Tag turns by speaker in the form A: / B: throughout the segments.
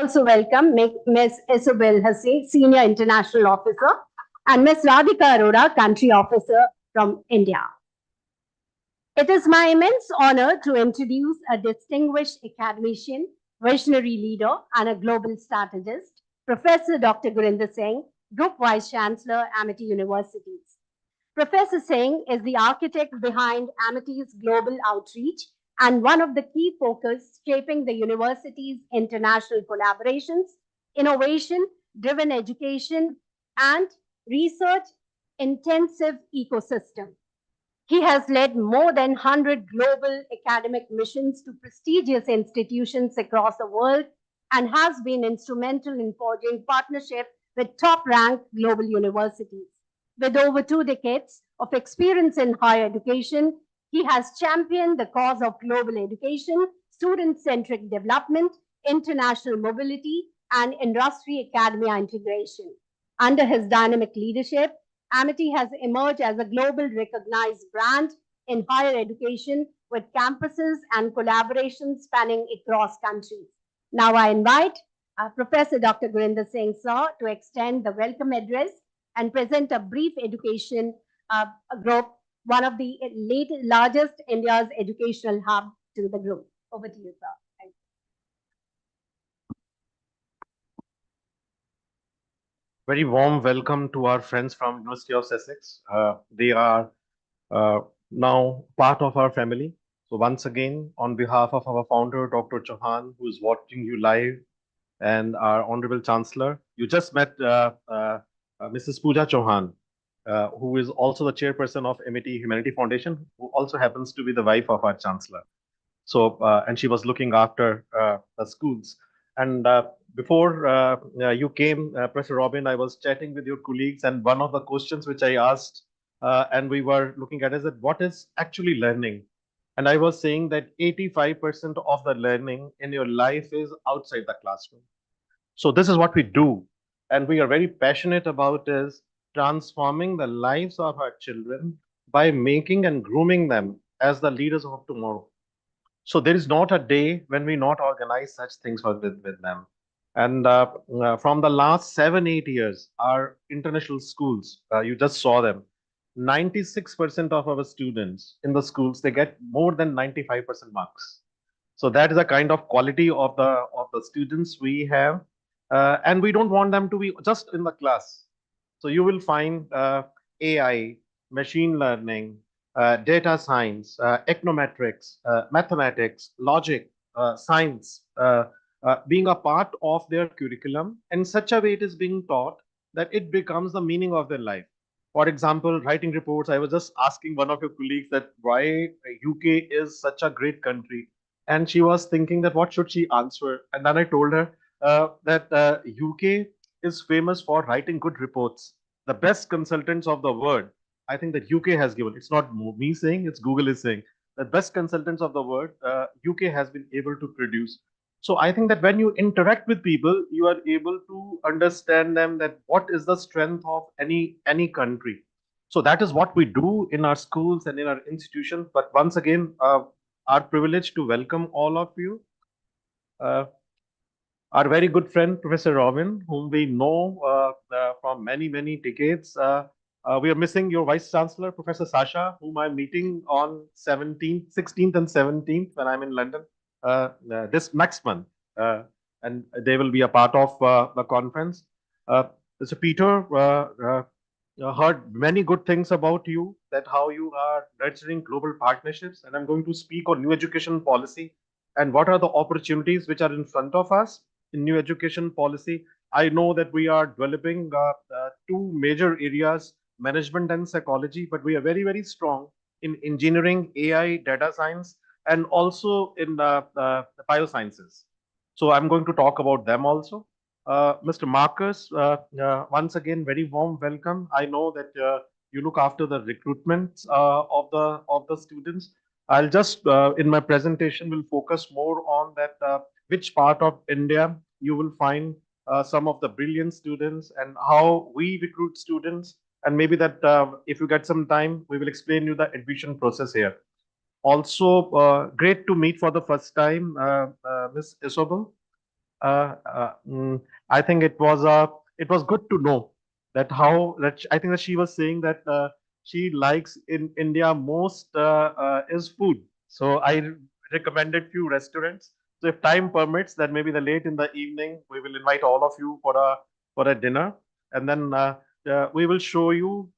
A: Also welcome Ms. Isabel Hassi, Senior International Officer, and Ms. Radhika Arora, Country Officer from India. It is my immense honor to introduce a distinguished academician, visionary leader, and a global strategist, Professor Dr. Gurinder Singh, Group Vice Chancellor, Amity Universities. Professor Singh is the architect behind Amity's global outreach and one of the key focus shaping the university's international collaborations, innovation driven education, and research intensive ecosystem. He has led more than 100 global academic missions to prestigious institutions across the world and has been instrumental in forging partnership with top-ranked global universities. With over 2 decades of experience in higher education, he has championed the cause of global education, student-centric development, international mobility, and industry-academia integration. Under his dynamic leadership, Amity has emerged as a global recognized brand in higher education with campuses and collaborations spanning across countries. Now I invite Professor Dr. Gurinder Singh Sir to extend the welcome address and present a brief education group, one of the largest India's educational hub to the group. Over to you, sir.
B: Very warm welcome to our friends from University of Sussex. They are now part of our family. So once again, on behalf of our founder, Dr. Chauhan, who is watching you live, and our Honorable Chancellor, you just met Mrs. Pooja Chauhan, who is also the chairperson of MIT Humanity Foundation, who also happens to be the wife of our Chancellor. So, and she was looking after the schools. And before you came, Professor Robin, I was chatting with your colleagues, and one of the questions which I asked, and we were looking at, is that what is actually learning? And I was saying that 85% of the learning in your life is outside the classroom. So this is what we do, and we are very passionate about is transforming the lives of our children by making and grooming them as the leaders of tomorrow. So there is not a day when we not organize such things with them. And from the last 7, 8 years, our international schools, you just saw them, 96% of our students in the schools, they get more than 95% marks. So that is the kind of quality of the students we have. And we don't want them to be just in the class. So you will find AI, machine learning, data science, econometrics, mathematics, logic, science, being a part of their curriculum in such a way it is being taught that it becomes the meaning of their life. For example, writing reports. I was just asking one of your colleagues that why UK is such a great country, and she was thinking that what should she answer, and then I told her that UK is famous for writing good reports. The best consultants of the world, I think that UK has given. It's not me saying; it's Google is saying. The best consultants of the world, UK has been able to produce. So I think that when you interact with people, you are able to understand them that what is the strength of any country. So that is what we do in our schools and in our institutions. But once again, our privilege to welcome all of you. Uh, our very good friend, Professor Robin, whom we know from many decades. We are missing your Vice Chancellor, Professor Sasha, whom I'm meeting on 17th, 16th and 17th when I'm in London this next month. And they will be a part of the conference. Mr. Peter, heard many good things about you, that how you are nurturing global partnerships. And I'm going to speak on new education policy and what are the opportunities which are in front of us in new education policy. I know that we are developing two major areas, management and psychology, but we are very strong in engineering, AI, data science, and also in the biosciences. So I'm going to talk about them also. Mr. Marcus, once again, very warm welcome. I know that you look after the recruitment of the students. I'll just in my presentation will focus more on that which part of India you will find some of the brilliant students and how we recruit students, and maybe that if you get some time, we will explain you the admission process here. Also, great to meet for the first time, Ms. Isobel. uh, uh, mm, I think it was good to know that I think that she was saying that she likes in India most is food. So recommended few restaurants. So if time permits, then maybe the late in the evening we will invite all of you for a dinner, and then we will show you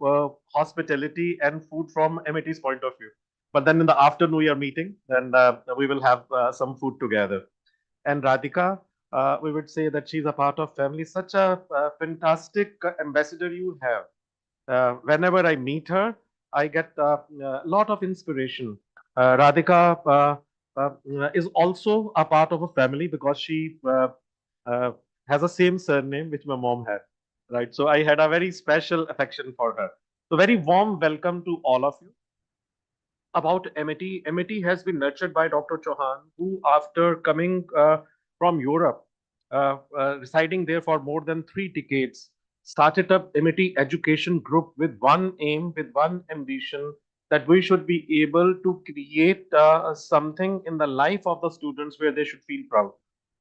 B: hospitality and food from MIT's point of view. But then in the afternoon we are meeting, then we will have some food together. And Radhika, we would say that she's a part of family. Such a fantastic ambassador you have. Whenever I meet her, I get a lot of inspiration. Radhika is also a part of a family because she uh, has the same surname which my mom had. Right. So I had a very special affection for her. So very warm welcome to all of you. About MIT, MIT has been nurtured by Dr. Chauhan, who, after coming from Europe, residing there for more than 3 decades, started up MIT Education Group with one aim, with one ambition, that we should be able to create something in the life of the students where they should feel proud.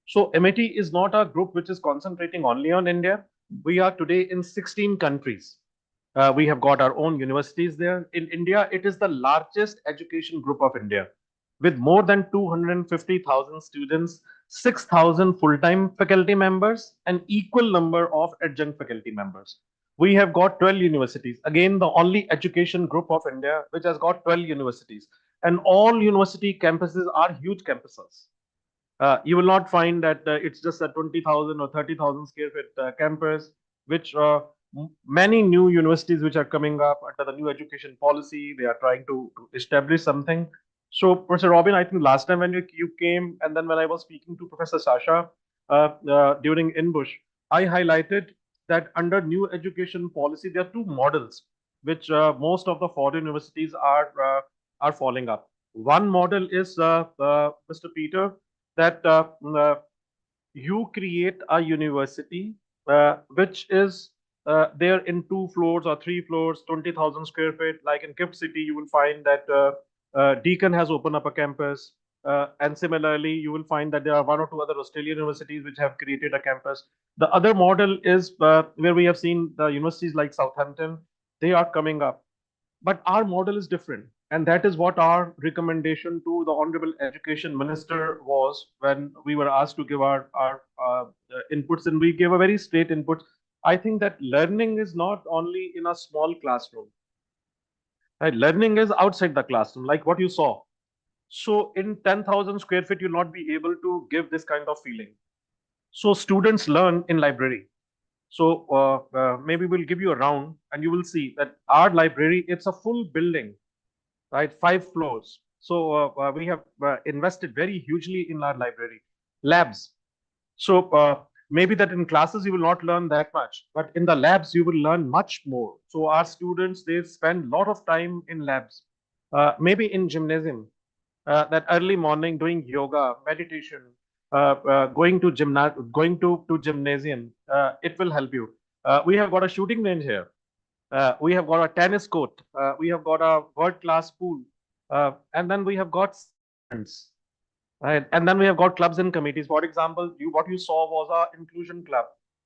B: So MIT is not a group which is concentrating only on India. We are today in 16 countries. We have got our own universities there. In India, it is the largest education group of India with more than 250,000 students, 6,000 full-time faculty members, and equal number of adjunct faculty members. We have got 12 universities. Again, the only education group of India which has got 12 universities. And all university campuses are huge campuses. You will not find that it's just a 20,000 or 30,000 square feet campus, which many new universities which are coming up under the new education policy, they are trying to establish something. So, Professor Robin, I think last time when you came, and then when I was speaking to Professor Sasha during InBush, I highlighted that under new education policy, there are two models which most of the foreign universities are following up. One model is Mr. Peter, that you create a university which is there in 2 floors or 3 floors, 20,000 square feet. Like in Gift City, you will find that Deakin has opened up a campus. And similarly, you will find that there are one or two other Australian universities which have created a campus. The other model is where we have seen the universities like Southampton, they are coming up. But our model is different. And that is what our recommendation to the Honorable Education Minister was when we were asked to give our inputs, and we gave a very straight input. I think that learning is not only in a small classroom, right? Learning is outside the classroom, like what you saw. So in 10,000 square feet, you'll not be able to give this kind of feeling. So students learn in library. So maybe we'll give you a round and you will see that our library, it's a full building, right? 5 floors. So we have invested very hugely in our library. Labs. So maybe that in classes you will not learn that much, but in the labs you will learn much more. So our students, they spend a lot of time in labs. Maybe in gymnasium, that early morning doing yoga, meditation, going to gymnasium, it will help you. We have got a shooting range here. We have got a tennis court. We have got a world-class pool. And then we have got events. Right. And then we have got clubs and committees. For example, what you saw was our inclusion club,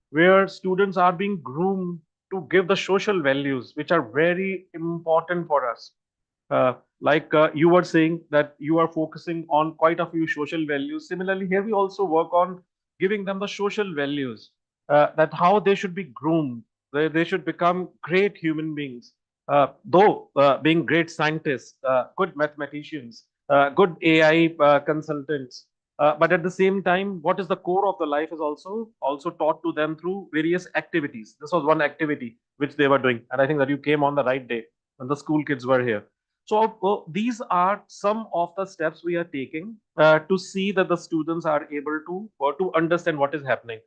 B: where students are being groomed to give the social values, which are very important for us. You were saying that you are focusing on quite a few social values. Similarly, here we also work on giving them the social values, that how they should be groomed, they should become great human beings, though being great scientists, good mathematicians, good AI consultants. But at the same time, what is the core of the life is also taught to them through various activities. This was one activity which they were doing, and I think that you came on the right day when the school kids were here. So these are some of the steps we are taking to see that the students are able to understand what is happening.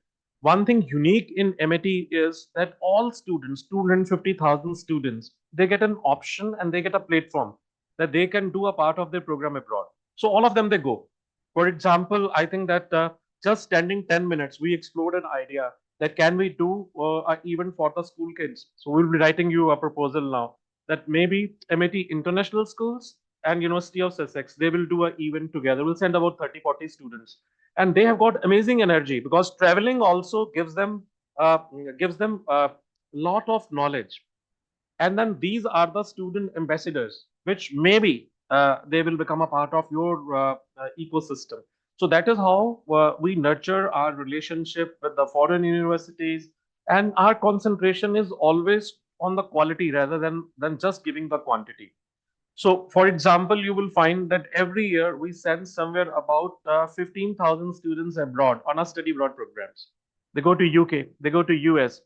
B: One thing unique in MIT is that all students, 250,000 students, they get an option and they get a platform that they can do a part of their program abroad. So all of them, they go. For example, I think that just spending 10 minutes, we explored an idea that can we do an event for the school kids. So we'll be writing you a proposal now that maybe MIT international schools and University of Sussex, they will do an event together. We'll send about 30, 40 students. And they have got amazing energy because traveling also uh, gives them a lot of knowledge. And then these are the student ambassadors, which maybe they will become a part of your ecosystem. So that is how we nurture our relationship with the foreign universities, and our concentration is always on the quality rather than just giving the quantity. So, for example, you will find that every year we send somewhere about 15,000 students abroad on our study abroad programs. They go to UK, they go to US,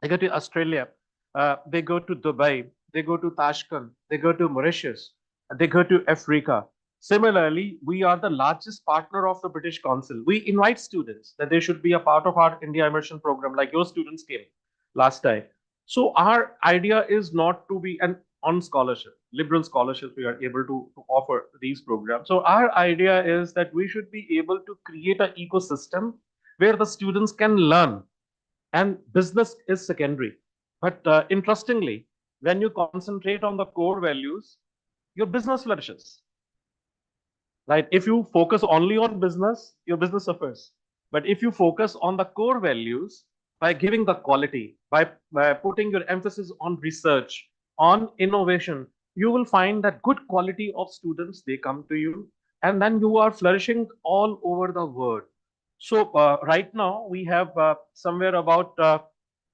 B: they go to Australia, they go to Dubai, they go to Tashkent, they go to Mauritius, they go to Africa. Similarly, we are the largest partner of the British Council. We invite students that they should be a part of our India immersion program, like your students came last time. So our idea is not to be an on scholarship, liberal scholarships we are able to offer these programs. So our idea is that we should be able to create an ecosystem where the students can learn, and business is secondary. But interestingly, when you concentrate on the core values, your business flourishes. Right? If you focus only on business, your business suffers. But if you focus on the core values, by giving the quality, by putting your emphasis on research, on innovation, you will find that good quality of students they come to you, and then you are flourishing all over the world. So right now we have somewhere about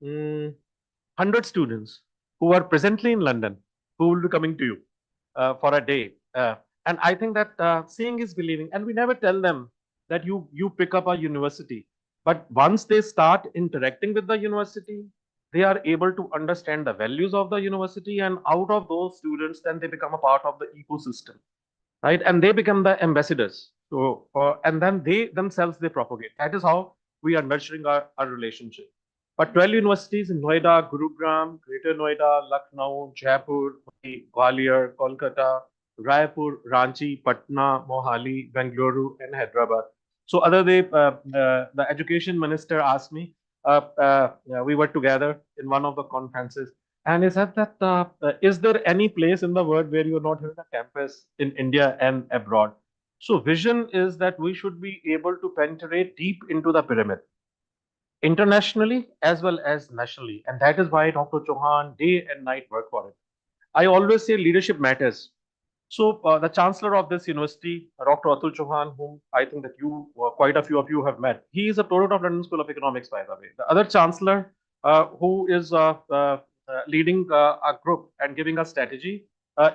B: 100 students who are presently in London who will be coming to you for a day. And I think that seeing is believing, and we never tell them that you pick up a university. But once they start interacting with the university, they are able to understand the values of the university, and out of those students, then they become a part of the ecosystem, right? And they become the ambassadors. So, and then they themselves they propagate. That is how we are nurturing our relationship. But 12 universities in Noida, Gurugram, Greater Noida, Lucknow, Jaipur, Gwalior, Kolkata, Raipur, Ranchi, Patna, Mohali, Bengaluru, and Hyderabad. So, other day, the education minister asked me. We were together in one of the conferences, and he said that is there any place in the world where you're not having a campus in India and abroad? So, vision is that we should be able to penetrate deep into the pyramid internationally as well as nationally. And that is why Dr. Chauhan day and night work for it. I always say leadership matters. So the chancellor of this university, Dr. Atul Chauhan, whom I think that you, quite a few of you have met, he is a product of London School of Economics, by the way. The other chancellor, who is leading a group and giving a strategy,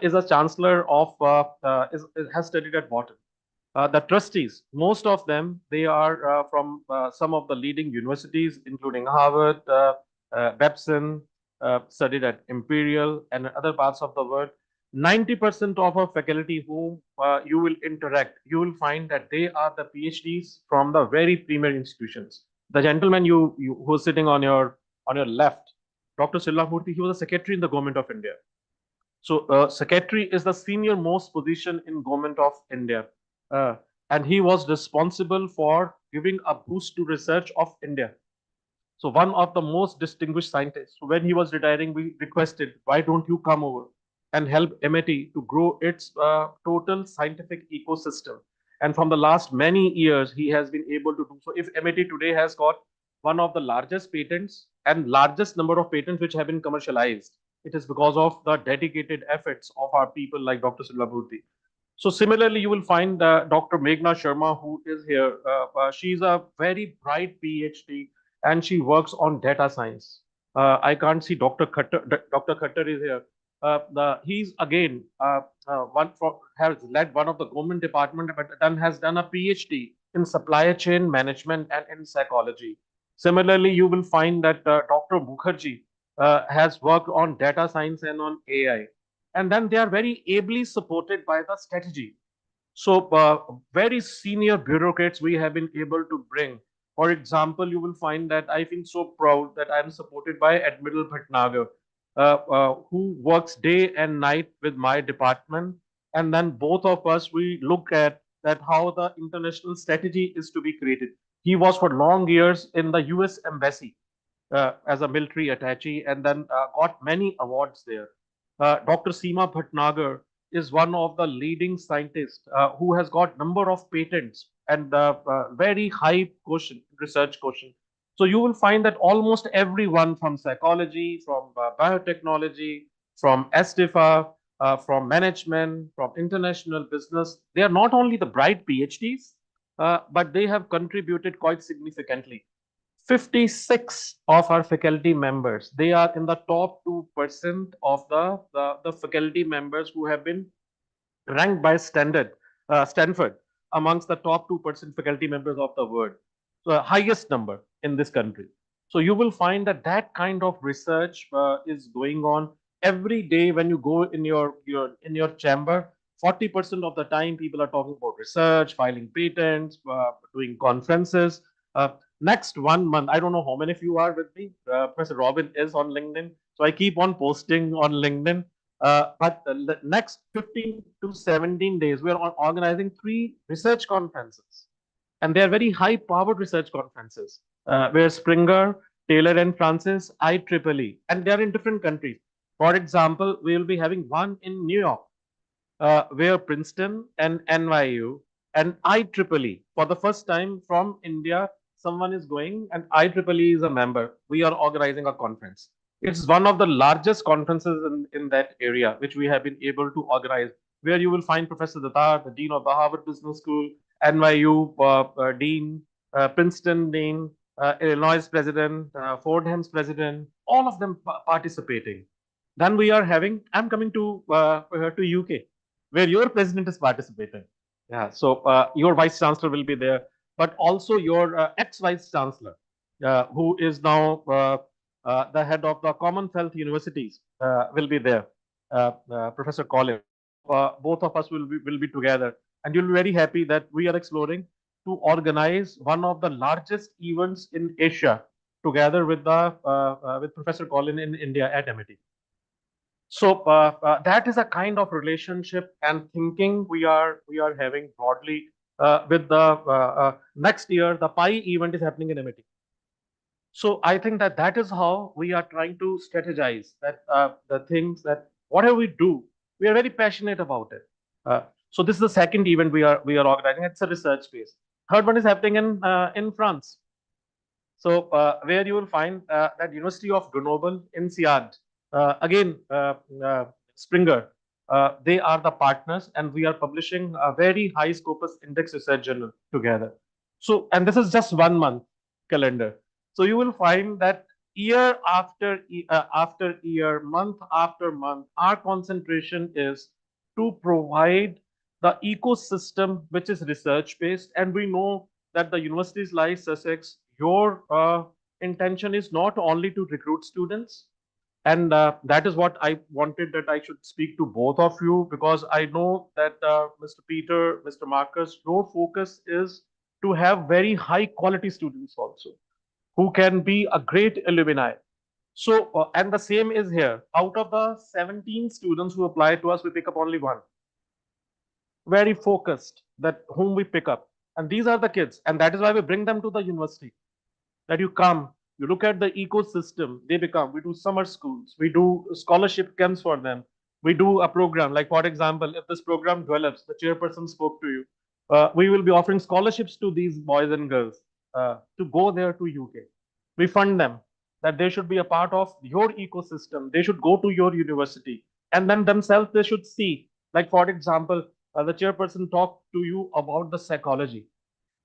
B: is a chancellor of has studied at Wharton. The trustees, most of them, they are from some of the leading universities, including Harvard, Babson, studied at Imperial and other parts of the world. 90% of our faculty whom you will interact, you will find that they are the PhDs from the very premier institutions. The gentleman you who's sitting on your left, Dr. Sillamurthy, he was a secretary in the government of India. So secretary is the senior most position in government of India. Uh, and he was responsible for giving a boost to research of India. So one of the most distinguished scientists. So when he was retiring, we requested, why don't you come over and help MIT to grow its total scientific ecosystem? And from the last many years, he has been able to do so. If MIT today has got one of the largest patents and largest number of patents which have been commercialized, it is because of the dedicated efforts of our people like Dr. Silvabhuti. So similarly, you will find Dr. Meghna Sharma, who is here. She's a very bright PhD, and she works on data science. I can't see Dr. Khattar. Dr. Khattar is here. He's again has led one of the government department, but then has done a PhD in supply chain management and in psychology. Similarly, you will find that Dr. Mukherjee has worked on data science and on AI, and then they are very ably supported by the strategy. So very senior bureaucrats we have been able to bring. For example, you will find that I feel so proud that I am supported by Admiral Bhatnagar, who works day and night with my department. And then both of us, we look at that how the international strategy is to be created. He was for long years in the US Embassy as a military attaché, and then got many awards there. Dr. Seema Bhatnagar is one of the leading scientists who has got number of patents and very high quotient, research quotient. So you will find that almost everyone from psychology, from biotechnology, from STIFA, from management, from international business, they are not only the bright PhDs, but they have contributed quite significantly. 56 of our faculty members, they are in the top 2% of the faculty members who have been ranked by Stanford amongst the top 2% faculty members of the world. So highest number in this country. So you will find that that kind of research is going on every day when you go in your chamber. 40% of the time people are talking about research, filing patents, doing conferences. Uh, Next 1 month, I don't know how many of you are with me. Professor Robin is on LinkedIn. So I keep on posting on LinkedIn. But the next 15 to 17 days, we are organizing 3 research conferences. And they are very high powered research conferences where Springer, Taylor and Francis, IEEE, and they are in different countries. For example, we will be having one in New York, where Princeton and NYU and IEEE, for the first time from India, someone is going and IEEE is a member. We are organizing a conference. It's one of the largest conferences in that area, which we have been able to organize, where you will find Professor Datar, the Dean of the Harvard Business School, NYU Dean, Princeton Dean, Illinois President, Fordham's President, all of them participating. Then we are having, I'm coming to UK, where your president is participating. Yeah, so your vice chancellor will be there, but also your ex vice chancellor, who is now the head of the Commonwealth Universities, will be there. Professor Collins. Both of us will be together, and you'll be very happy that we are exploring to organize one of the largest events in Asia together with the with Professor Collins in India at MIT. So that is a kind of relationship and thinking we are having broadly with the next year. The Pi event is happening in MIT. So I think that that is how we are trying to strategize that the things that whatever we do, we are very passionate about it. So this is the second event we are organizing. It's a research space. Third one is happening in France. So where you will find that University of Grenoble in CIAD, again Springer, they are the partners, and we are publishing a very high scopus index research journal together. So, and this is just 1 month calendar. So you will find that year after year, month after month, our concentration is to provide the ecosystem which is research based. And we know that the universities like Sussex, your intention is not only to recruit students, and that is what I wanted, that I should speak to both of you, because I know that Mr. Peter, Mr. Marcus, your focus is to have very high quality students also, who can be a great alumni. So, and the same is here. Out of the 17 students who apply to us, we pick up only one. Very focused, that whom we pick up. And these are the kids. And that is why we bring them to the university. That you come, you look at the ecosystem, they become. We do summer schools, we do scholarship camps for them. We do a program, like for example, if this program develops, the chairperson spoke to you, we will be offering scholarships to these boys and girls to go there to UK. We fund them, that they should be a part of your ecosystem. They should go to your university, and then themselves they should see. Like for example, the chairperson talked to you about the psychology.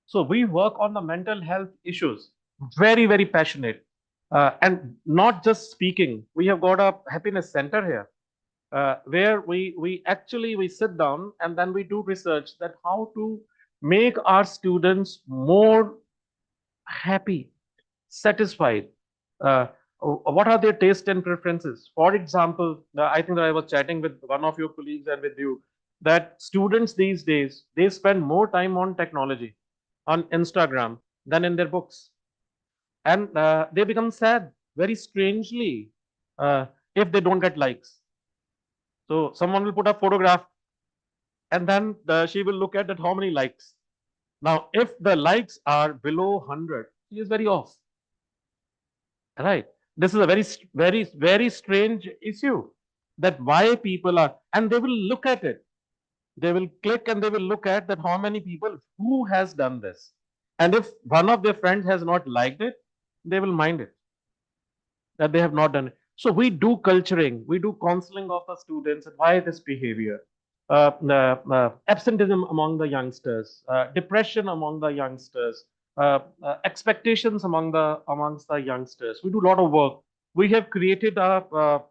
B: So we work on the mental health issues, very, very passionate. And not just speaking, we have got a happiness center here, where we actually we sit down and then we do research that how to make our students more happy, satisfied. What are their tastes and preferences? For example, I think that I was chatting with one of your colleagues and with you, that students these days, they spend more time on technology, on Instagram, than in their books. And they become sad, very strangely, if they don't get likes. So someone will put a photograph, and then she will look at that how many likes. Now, if the likes are below 100, she is very off. Right? This is a very, very, very strange issue. that why people are, and they will look at it. They will click and they will look at that how many people who has done this. And if one of their friends has not liked it, they will mind it that they have not done it. So we do culturing, we do counseling of the students and why this behavior, absenteeism among the youngsters, depression among the youngsters, expectations amongst the youngsters. We do a lot of work. We have created a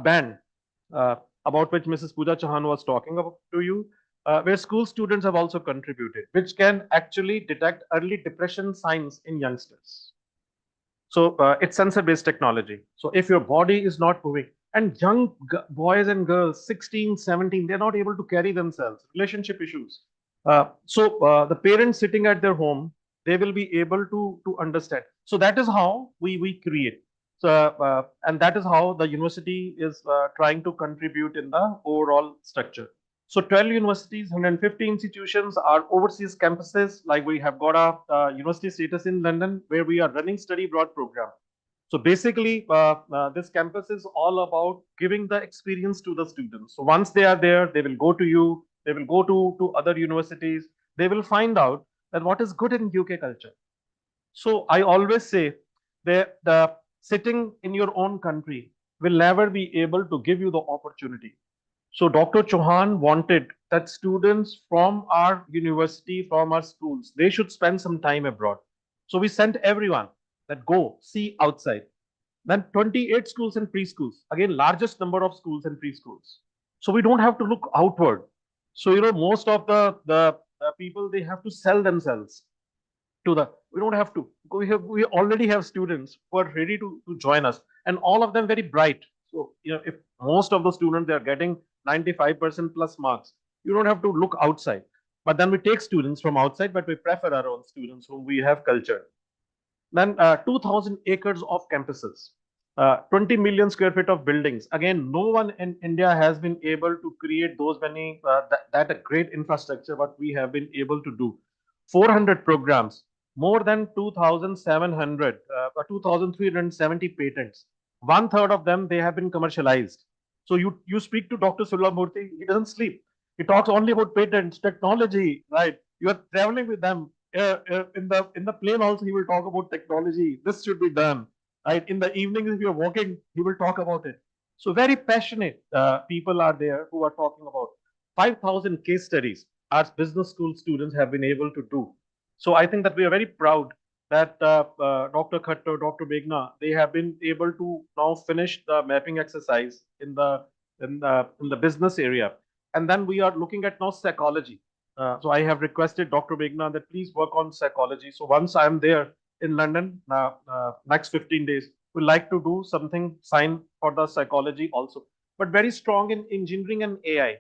B: band uh, about which Mrs. Pooja Chauhan was talking about to you, where school students have also contributed, which can actually detect early depression signs in youngsters. So it's sensor-based technology. So if your body is not moving, and young boys and girls, 16, 17, they're not able to carry themselves, relationship issues. So the parents sitting at their home, they will be able to understand. So that is how we create. So and that is how the university is trying to contribute in the overall structure. So 12 universities, 150 institutions are overseas campuses. Like we have got a university status in London where we are running study abroad program. So basically, this campus is all about giving the experience to the students. So once they are there, they will go to you, they will go to other universities, they will find out that what is good in UK culture. So I always say that the sitting in your own country will never be able to give you the opportunity. So Dr. Chauhan wanted that students from our university, from our schools, they should spend some time abroad. So we sent everyone that go see outside. Then 28 schools and preschools, again, largest number of schools and preschools. So we don't have to look outward. So, most of the people, they have to sell themselves to the, we don't have to, we already have students who are ready to join us, and all of them very bright. So if most of the students, they are getting 95% plus marks, you don't have to look outside. But then we take students from outside, but we prefer our own students whom we have culture. Then 2000 acres of campuses, 20 million square feet of buildings. Again, no one in India has been able to create those many, that a great infrastructure, what we have been able to do. 400 programs, more than 2,700, 2,370 patents. One third of them, they have been commercialized. So you speak to Dr. Sulla Murthy, he doesn't sleep. He talks only about patents, technology, right? You are traveling with them. In the plane also, he will talk about technology. This should be done, right? In the evenings, if you're walking, he will talk about it. So very passionate people are there who are talking about 5,000 case studies our business school students have been able to do. So I think that we are very proud that Dr. Khattar, Dr. Begna, they have been able to now finish the mapping exercise in the business area, and then we are looking at now psychology. So I have requested Dr. Begna that please work on psychology. So once I am there in London, next 15 days, we'd like to do something sign for the psychology also, but very strong in engineering and AI.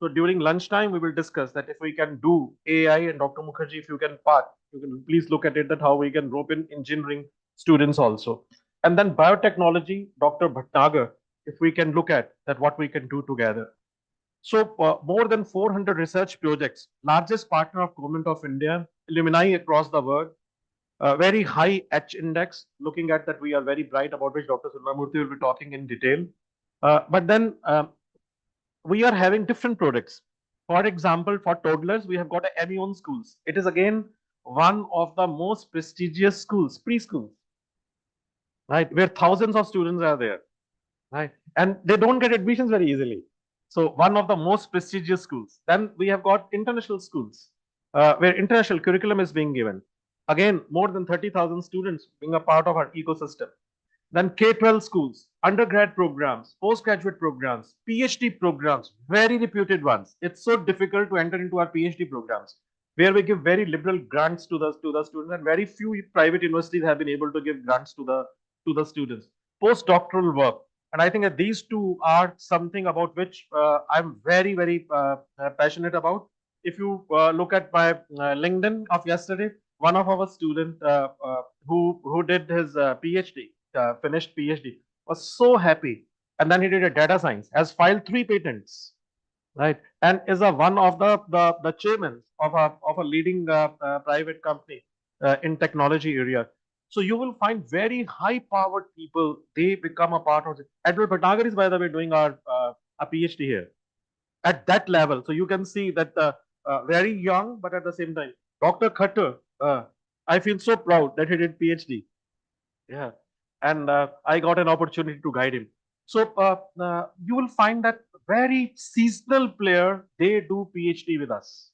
B: So during lunchtime, we will discuss that if we can do AI, and Dr. Mukherjee, if you can part, you can please look at it that how we can rope in engineering students also. And then biotechnology, Dr. Bhatnagar, if we can look at that what we can do together. So more than 400 research projects, largest partner of Government of India, alumni across the world, very high H index, looking at that we are very bright, about which Dr. Sunamurthy will be talking in detail. But then we are having different products. For example, for toddlers, we have got a Amion schools. It is again one of the most prestigious schools, preschools, right, where thousands of students are there, right, and they don't get admissions very easily. So one of the most prestigious schools. Then we have got international schools, where international curriculum is being given. Again, more than 30,000 students being a part of our ecosystem. Then K-12 schools, undergrad programs, postgraduate programs, PhD programs, very reputed ones. It's so difficult to enter into our PhD programs, where we give very liberal grants to the students, and very few private universities have been able to give grants to the students. Postdoctoral work, and I think that these two are something about which I'm very very passionate about. If you look at my LinkedIn of yesterday, one of our student who did his PhD, finished PhD, was so happy, and then he did a data science, has filed 3 patents, right, and is a one of the chairmen of a leading private company in technology area. So you will find very high-powered people. They become a part of it. Edward Bhatnagar is, by the way, doing our a PhD here at that level. So you can see that very young, but at the same time, Dr. Khatter, I feel so proud that he did PhD. Yeah, and I got an opportunity to guide him. So you will find that very seasonal player, they do PhD with us,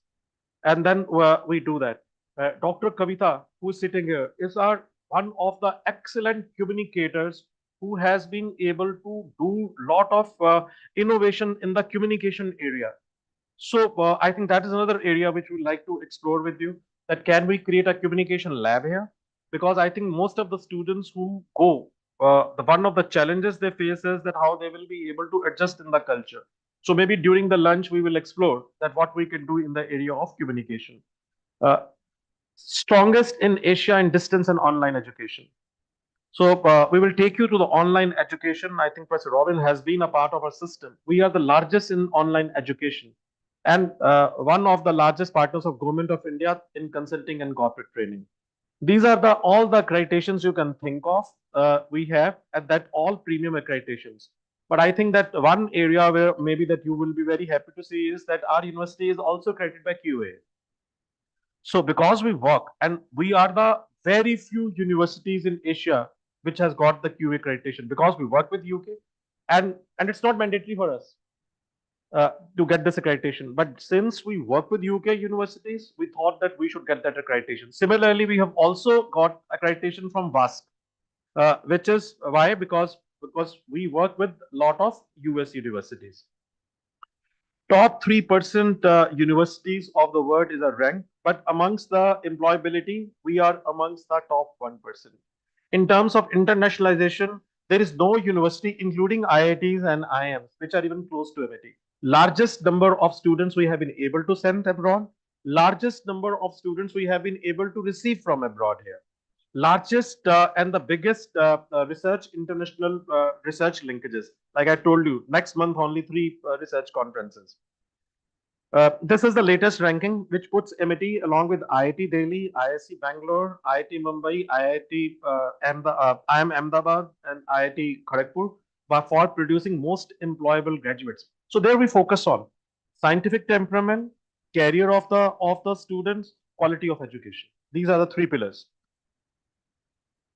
B: and then we do that. Dr. Kavita, who is sitting here, is our one of the excellent communicators who has been able to do lot of innovation in the communication area. So I think that is another area which we'd like to explore with you. That can we create a communication lab here? Because I think most of the students who go, the one of the challenges they face is that how they will be able to adjust in the culture. So maybe during the lunch we will explore that what we can do in the area of communication. Uh, Strongest in Asia in distance and online education. So we will take you to the online education. I think Professor Robin has been a part of our system. We are the largest in online education and one of the largest partners of Government of India in consulting and corporate training. These are the all the accreditations you can think of. We have at that all premium accreditations. But I think that one area where maybe that you will be very happy to see is that our university is also accredited by QA. So because we work and we are the very few universities in Asia which has got the QA accreditation because we work with UK and it's not mandatory for us to get this accreditation. But since we work with UK universities, we thought that we should get that accreditation. Similarly, we have also got accreditation from WASC, which is why because we work with a lot of US universities. Top 3% universities of the world is a rank, but amongst the employability, we are amongst the top 1%. In terms of internationalization, there is no university, including IITs and IIMs, which are even close to MIT. Largest number of students we have been able to send abroad, largest number of students we have been able to receive from abroad here. Largest and the biggest research international research linkages. Like I told you, next month only three research conferences. This is the latest ranking, which puts MIT along with IIT Delhi, IISc Bangalore, IIT Mumbai, IIM Ahmedabad, and IIT Kharagpur for producing most employable graduates. So there we focus on scientific temperament, career of the students, quality of education. These are the three pillars.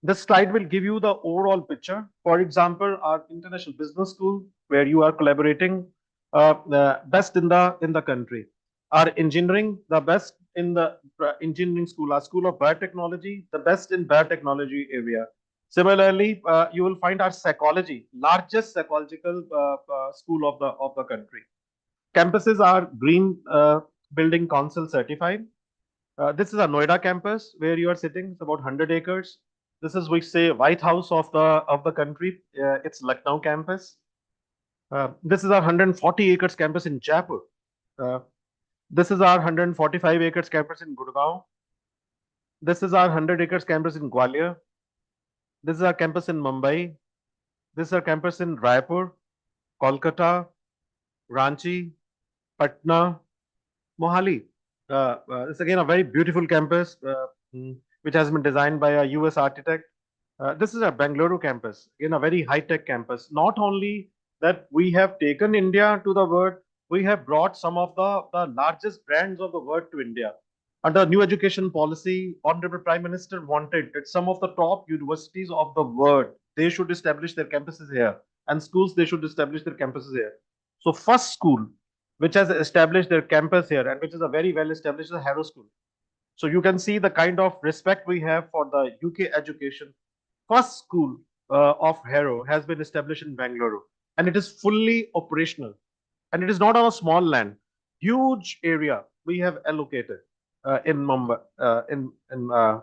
B: This slide will give you the overall picture. For example, our international business school, where you are collaborating, the best in the country. Our engineering, the best in the engineering school. Our school of biotechnology, the best in biotechnology area. Similarly, you will find our psychology, largest psychological school of the country. Campuses are Green Building Council certified. This is a Noida campus where you are sitting. It's about 100 acres. This is, we say, White House of the country. It's Lucknow campus. This is our 140 acres campus in Jaipur. This is our 145 acres campus in Gurgaon. This is our 100 acres campus in Gwalior. This is our campus in Mumbai. This is our campus in Raipur, Kolkata, Ranchi, Patna, Mohali. It's again a very beautiful campus which has been designed by a US architect. This is our Bangalore campus, again a very high-tech campus. Not only that we have taken India to the world, we have brought some of the largest brands of the world to India. Under new education policy, Honorable Prime Minister wanted that some of the top universities of the world, they should establish their campuses here, and schools, they should establish their campuses here. So first school which has established their campus here and which is a very well established Harrow School. So you can see the kind of respect we have for the UK education. First school of Harrow has been established in Bangalore and it is fully operational. And it is not on a small land, huge area we have allocated in Mumbai,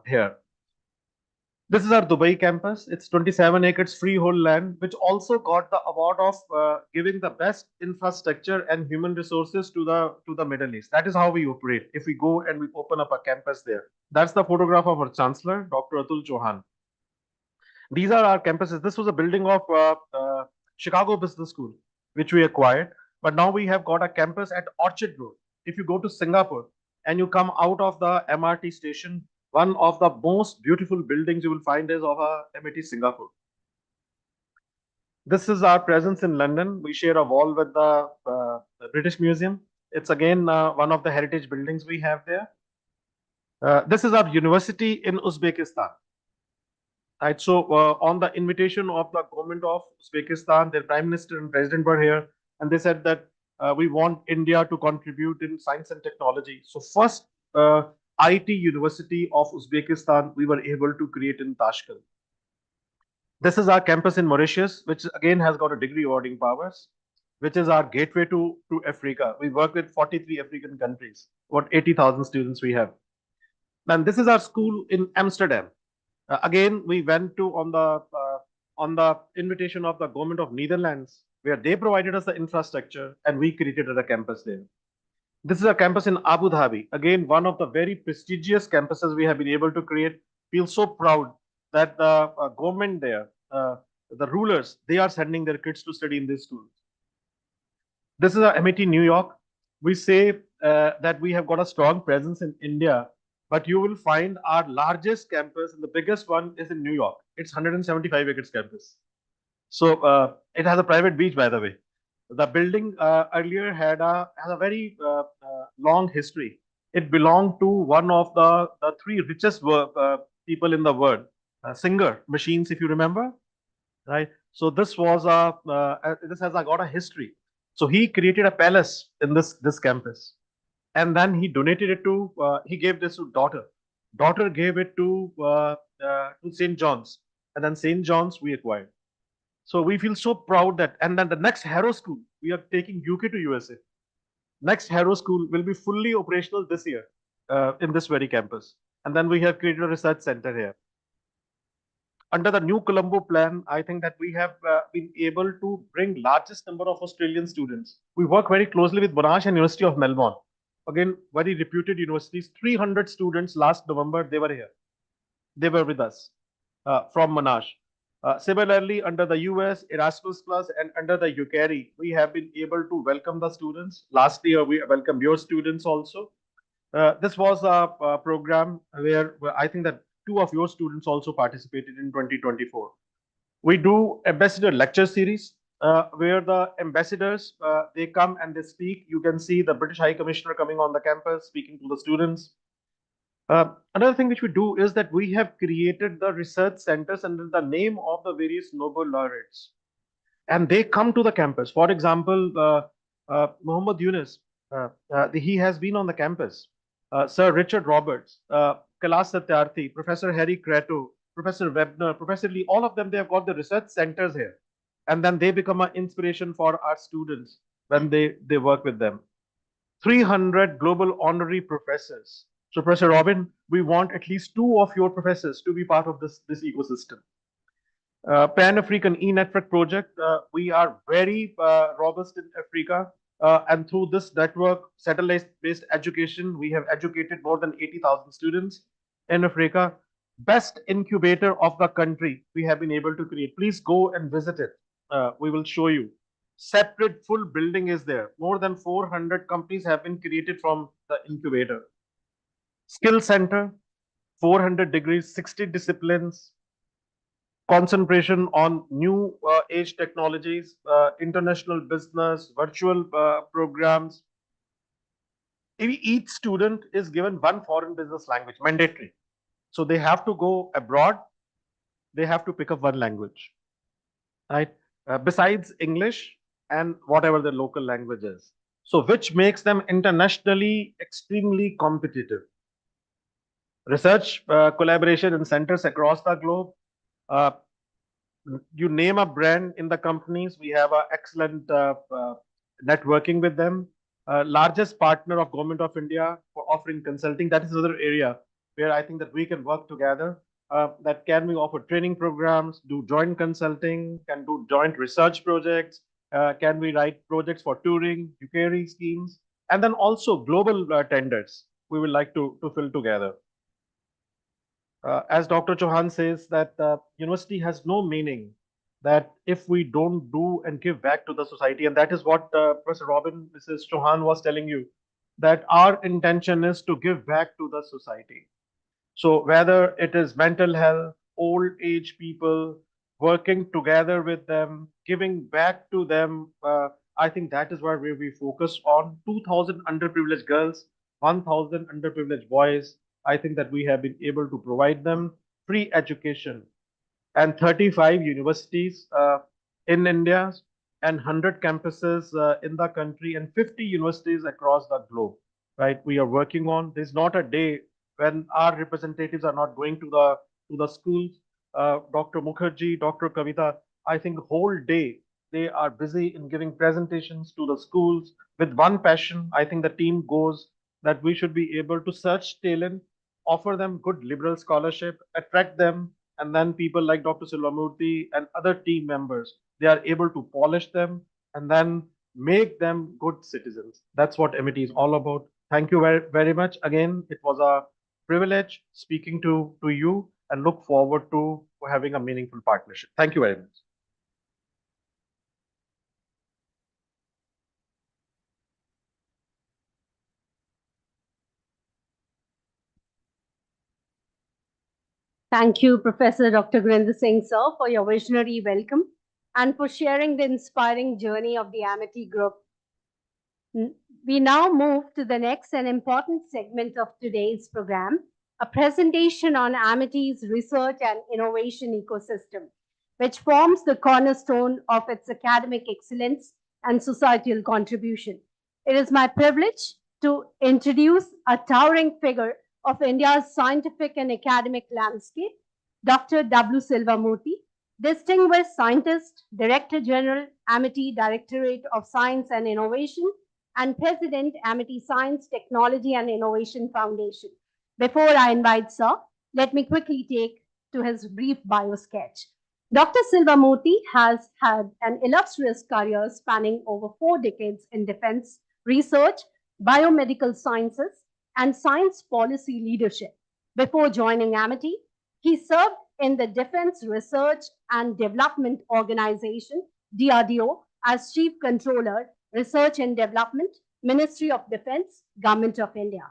B: here. This is our Dubai campus. It's 27 acres freehold land, which also got the award of giving the best infrastructure and human resources to the Middle East. That is how we operate. If we go and we open up a campus there, that's the photograph of our Chancellor, Dr. Atul Chauhan. These are our campuses. This was a building of Chicago Business School, which we acquired. But now we have got a campus at Orchard Road. If you go to Singapore and you come out of the MRT station, one of the most beautiful buildings you will find is of MIT Singapore. This is our presence in London. We share a wall with the British Museum. It's again one of the heritage buildings we have there. This is our university in Uzbekistan. Right. So, on the invitation of the government of Uzbekistan, their prime minister and president were here, and they said that we want India to contribute in science and technology. So, first IT university of Uzbekistan we were able to create in Tashkent. This is our campus in Mauritius, which again has got a degree awarding powers, which is our gateway to Africa. We work with 43 African countries. What 80,000 students we have. And this is our school in Amsterdam. Again, we went to on the invitation of the government of Netherlands, where they provided us the infrastructure and we created a campus there. This is a campus in Abu Dhabi. Again, one of the very prestigious campuses we have been able to create. Feel so proud that the government there, the rulers, they are sending their kids to study in these schools. This is a MIT New York. We say that we have got a strong presence in India, but you will find our largest campus and the biggest one is in New York. It's 175 acres campus. So it has a private beach, by the way. The building earlier has a very long history. It belonged to one of the three richest people in the world, Singer Machines, if you remember, right? So this was this has got a history. So he created a palace in this campus, and then he donated it to he gave this to daughter gave it to St. John's, and then St. John's we acquired. So we feel so proud that, and then the next Harrow School we are taking UK to USA. Next Harrow School will be fully operational this year in this very campus, and then we have created a research center here. Under the new Colombo plan, I think that we have been able to bring largest number of Australian students. We work very closely with Monash and University of Melbourne. Again, very reputed universities. 300 students last November, they were here. They were with us from Monash. Similarly, under the US, Erasmus Plus, and under the UCARI, we have been able to welcome the students. Last year, we welcomed your students also. This was a program where I think that two of your students also participated in 2024. We do ambassador lecture series where the ambassadors they come and they speak. You can see the British High Commissioner coming on the campus speaking to the students. Another thing which we do is that we have created the research centers under the name of the various Nobel laureates, and they come to the campus. For example, Muhammad Yunus, he has been on the campus. Sir Richard Roberts, Kailash Satyarthi, Professor Harry Creto, Professor Webner, Professor Lee, all of them, they have got the research centers here. And then they become an inspiration for our students when they work with them. 300 global honorary professors. So, Professor Robin, we want at least 2 of your professors to be part of this ecosystem. Pan-African e-network project, we are very robust in Africa. And through this network, satellite-based education, we have educated more than 80,000 students in Africa. Best incubator of the country we have been able to create. Please go and visit it. We will show you. Separate full building is there. More than 400 companies have been created from the incubator. Skill center, 400 degrees, 60 disciplines, concentration on new age technologies, international business, virtual programs. Each student is given one foreign business language, mandatory. So they have to go abroad, they have to pick up one language, right? Besides English and whatever the local language is. So which makes them internationally extremely competitive. Research collaboration in centers across the globe. You name a brand in the companies, we have an excellent networking with them. Largest partner of Government of India for offering consulting. That is another area where I think that we can work together. That can we offer training programs, do joint consulting, can do joint research projects, can we write projects for touring, UCARI schemes, and then also global tenders we would like to fill together. As Dr. Chauhan says, that university has no meaning that if we don't do and give back to the society. And that is what Professor Robin, Mrs. Chauhan was telling you, that our intention is to give back to the society. So whether it is mental health, old age people, working together with them, giving back to them, I think that is where we focus on 2,000 underprivileged girls, 1,000 underprivileged boys. I think that we have been able to provide them free education and 35 universities in India and 100 campuses in the country and 50 universities across the globe, right? We are working on. There's not a day when our representatives are not going to the schools. Dr. Mukherjee, Dr. Kavita, I think the whole day they are busy in giving presentations to the schools with one passion. I think the team goes that we should be able to search talent, offer them good liberal scholarship, attract them, and then people like Dr. Silvamurthy and other team members, they are able to polish them and then make them good citizens. That's what MIT is all about. Thank you very much. Again, it was a privilege speaking to you and look forward to having a meaningful partnership. Thank you very much.
A: Thank you, Professor Dr. Gurinder Singh, sir, for your visionary welcome and for sharing the inspiring journey of the Amity Group. We now move to the next and important segment of today's program, a presentation on Amity's research and innovation ecosystem, which forms the cornerstone of its academic excellence and societal contribution. It is my privilege to introduce a towering figure of India's scientific and academic landscape, Dr. W. Silvamurthy, distinguished scientist, Director General, Amity Directorate of Science and Innovation, and President, Amity Science, Technology and Innovation Foundation. Before I invite Sir, let me quickly take to his brief bio sketch. Dr. Silvamurthy has had an illustrious career spanning over 4 decades in defense research, biomedical sciences, and science policy leadership. Before joining Amity, he served in the Defense Research and Development Organization, DRDO, as Chief Controller, Research and Development, Ministry of Defense, Government of India.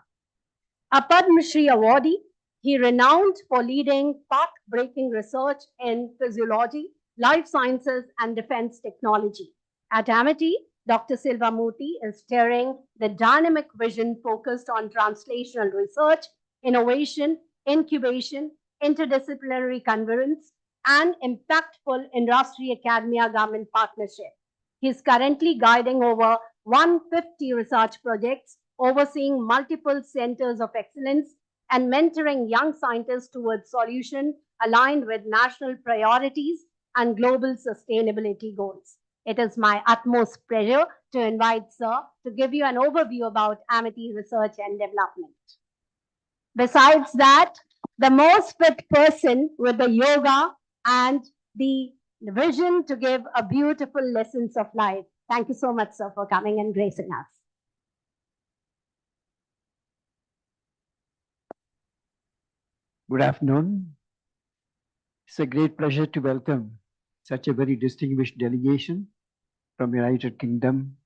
A: A Padma Shri awardee, he renowned for leading path-breaking research in physiology, life sciences, and defense technology. At Amity, Dr. Silvamurthy is steering the dynamic vision focused on translational research, innovation, incubation, interdisciplinary convergence, and impactful industry-academia government partnership. He is currently guiding over 150 research projects, overseeing multiple centers of excellence, and mentoring young scientists towards solutions aligned with national priorities and global sustainability goals. It is my utmost pleasure to invite Sir to give you an overview about Amity Research and Development. Besides that, the most fit person with the yoga and the vision to give a beautiful lessons of life. Thank you so much, sir, for coming and gracing us.
C: Good afternoon. It's a great pleasure to welcome such a very distinguished delegation from United Kingdom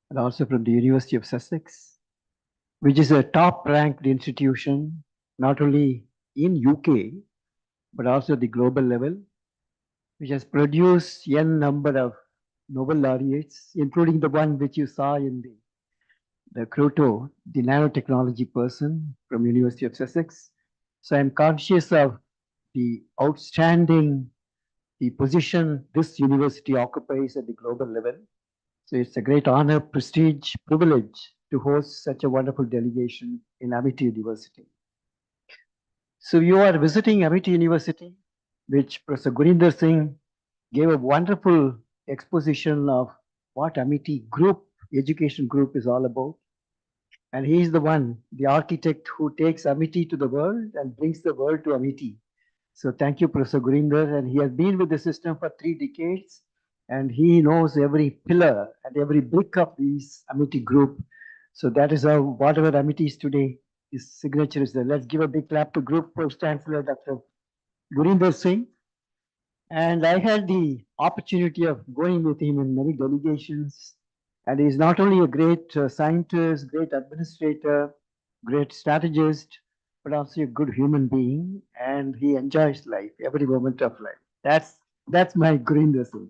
C: and also from the University of Sussex, which is a top-ranked institution not only in UK but also at the global level, which has produced n number of Nobel laureates, including the one which you saw in the Kroto, the nanotechnology person from University of Sussex. So I'm conscious of the outstanding the position this university occupies at the global level. So it's a great honor, prestige, privilege to host such a wonderful delegation in Amity University. So you are visiting Amity University, which Professor Gurinder Singh gave a wonderful exposition of what Amity Group, education group is all about. And he is the one, the architect who takes Amity to the world and brings the world to Amity. So thank you, Professor Gurinder. And he has been with the system for 3 decades. And he knows every pillar and every brick of this Amity group. So that is how whatever Amity is today, his signature is there. Let's give a big clap to Group Pro Chancellor, Dr. Gurinder Singh. And I had the opportunity of going with him in many delegations. And he's not only a great scientist, great administrator, great strategist, but also a good human being, and he enjoys life, every moment of life. That's my Gurinder Singh.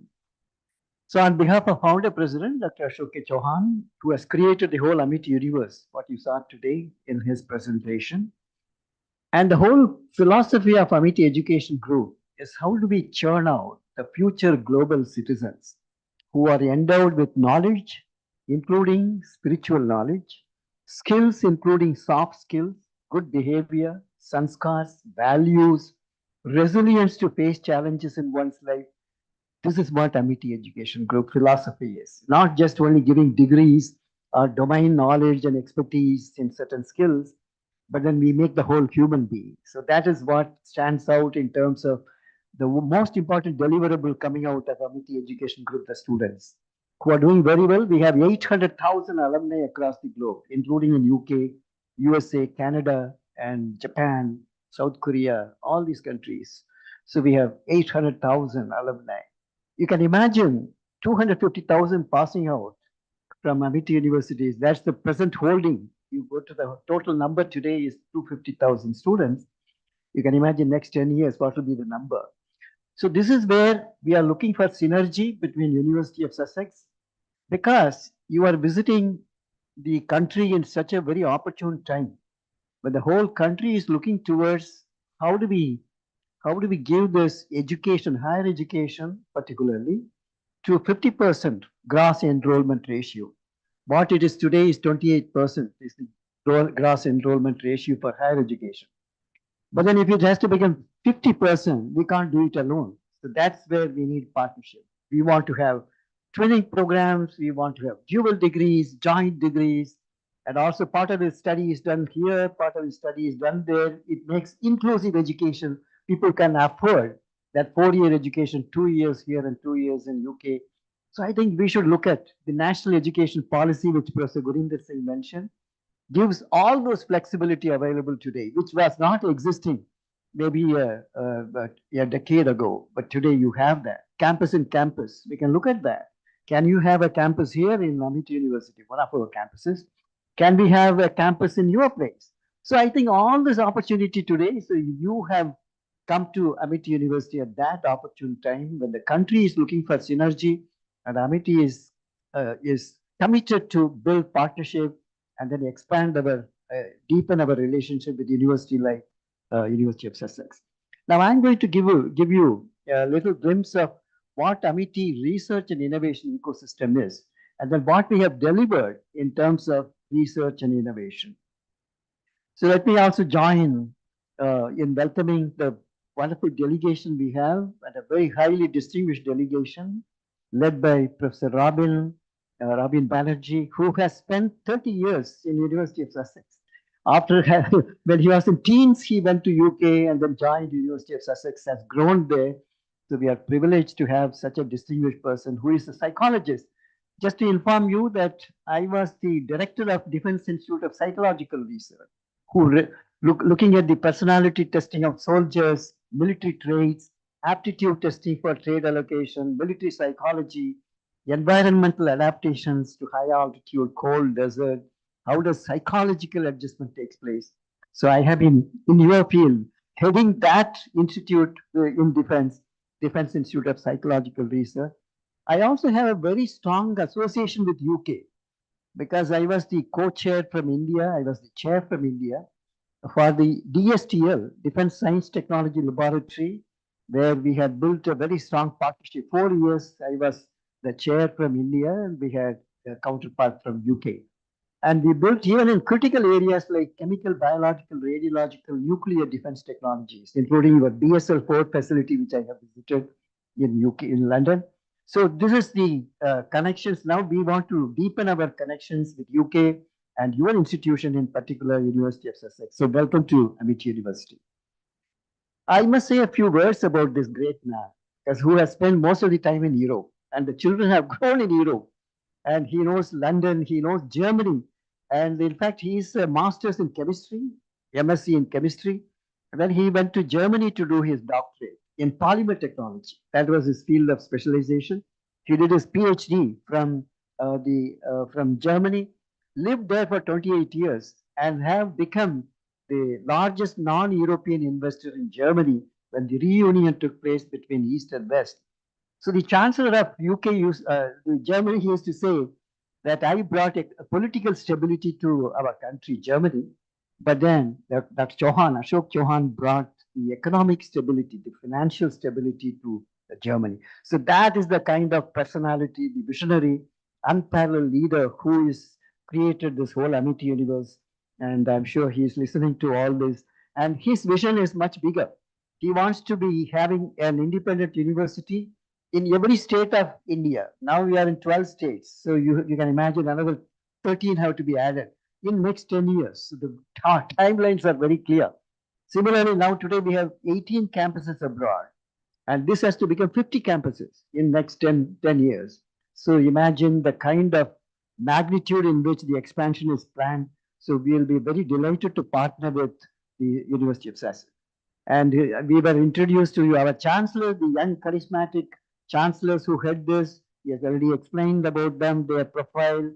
C: So on behalf of founder president Dr. Ashok Chauhan, who has created the whole Amit universe, what you saw today in his presentation, and the whole philosophy of Amity Education Group is how do we churn out the future global citizens who are endowed with knowledge, including spiritual knowledge, skills, including soft skills, good behavior, sanskars, values, resilience to face challenges in one's life. This is what Amity Education Group philosophy is. Not just only giving degrees or domain knowledge and expertise in certain skills, but then we make the whole human being. So that is what stands out in terms of the most important deliverable coming out of Amity Education Group, the students who are doing very well. We have 800,000 alumni across the globe, including in UK, USA, Canada, and Japan, South Korea, all these countries. So we have 800,000 alumni. You can imagine 250,000 passing out from Amity universities. That's the present holding. You go to the total number today is 250,000 students. You can imagine next 10 years what will be the number. So this is where we are looking for synergy between University of Sussex, because you are visiting the country in such a very opportune time when the whole country is looking towards how do we give this education, higher education particularly, to 50% gross enrollment ratio. What it is today is 28% is the gross enrollment ratio for higher education. But then if it has to become 50%, we can't do it alone. So that's where we need partnership. We want to have training programs, we want to have dual degrees, joint degrees, and also part of the study is done here, part of the study is done there. It makes inclusive education. People can afford that 4-year education, 2 years here and 2 years in UK. So I think we should look at the national education policy, which Professor Gurinder Singh mentioned, gives all those flexibility available today, which was not existing maybe a decade ago. But today you have that. Campus in campus, we can look at that. Can you have a campus here in Amity University, one of our campuses? Can we have a campus in your place? So I think all this opportunity today, so you have come to Amity University at that opportune time when the country is looking for synergy, and Amity is committed to build partnership and then expand our, deepen our relationship with university like University of Sussex. Now I'm going to give you a little glimpse of what Amity research and innovation ecosystem is, and then what we have delivered in terms of research and innovation. So let me also join in welcoming the wonderful delegation we have, and a very highly distinguished delegation led by Professor Robin Banerjee, who has spent 30 years in University of Sussex. After when he was in teens, he went to UK and then joined University of Sussex, has grown there. So we are privileged to have such a distinguished person who is a psychologist. Just to inform you that I was the director of Defense Institute of Psychological Research, who looking at the personality testing of soldiers, military traits, aptitude testing for trade allocation, military psychology, environmental adaptations to high altitude, cold desert. How does psychological adjustment takes place? So I have been in your field heading that institute in Defense Institute of Psychological Research. I also have a very strong association with UK because I was the co-chair from India. I was the chair from India for the DSTL, Defense Science Technology Laboratory, where we had built a very strong partnership. 4 years I was the chair from India, and we had a counterpart from UK. And we built even in critical areas like chemical, biological, radiological, nuclear defense technologies, including your BSL-4 facility, which I have visited in UK, in London. So this is the connections. Now we want to deepen our connections with UK and your institution, in particular, University of Sussex. So welcome to Amity University. I must say a few words about this great man, because who has spent most of the time in Europe, and the children have grown in Europe, and he knows London, he knows Germany, and in fact, he's a master's in chemistry, MSc in chemistry, and then he went to Germany to do his doctorate in polymer technology. That was his field of specialization. He did his PhD from Germany, lived there for 28 years, and have become the largest non-European investor in Germany when the reunion took place between East and West. So the Chancellor of UK Germany used to say that I brought a political stability to our country, Germany, but then that Ashok Chauhan brought the economic stability, the financial stability to Germany. So that is the kind of personality, the visionary, unparalleled leader who is created this whole Amity universe. And I'm sure he's listening to all this. And his vision is much bigger. He wants to be having an independent university in every state of India. Now we are in 12 states. So you can imagine another 13 have to be added in next 10 years. So the timelines are very clear. Similarly, now today we have 18 campuses abroad. And this has to become 50 campuses in next 10 years. So imagine the kind of magnitude in which the expansion is planned. So we'll be very delighted to partner with the University of Sussex. And we were introduced to our chancellor, the young charismatic chancellors who head this. He has already explained about them, their profile.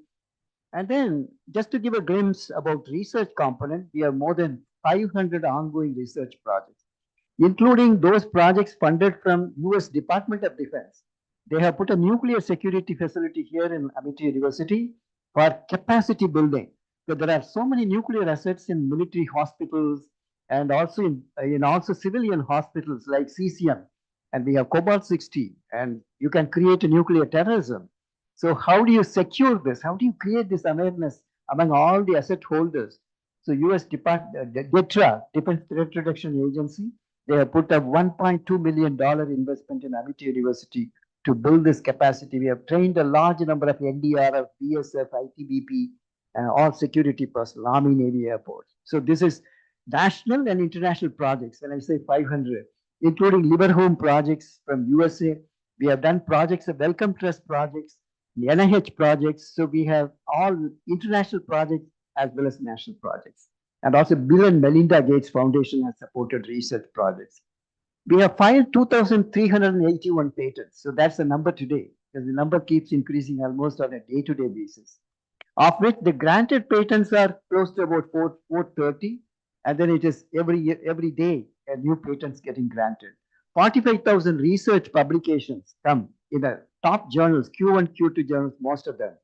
C: And then just to give a glimpse about research component, we have more than 500 ongoing research projects, including those projects funded from US Department of Defense. They have put a nuclear security facility here in Amity University for capacity building. So there are so many nuclear assets in military hospitals and also in also civilian hospitals like CCM. And we have Cobalt-60, and you can create a nuclear terrorism. So how do you secure this? How do you create this awareness among all the asset holders? So US DETRA, Defense Threat Reduction Agency, they have put a $1.2 million investment in Amity University to build this capacity. We have trained a large number of NDRF, BSF, ITBP, and all security personnel, Army, Navy, Air Force. So this is national and international projects. When I say 500, including liver home projects from USA, we have done projects, Welcome Trust projects, the NIH projects. So we have all international projects as well as national projects. And also Bill and Melinda Gates Foundation has supported research projects. We have filed 2,381 patents. So that's the number today, because the number keeps increasing almost on a day-to-day basis. Of which the granted patents are close to about 430. And then it is every day a new patents getting granted. 45,000 research publications come in the top journals, Q1, Q2 journals, most of them.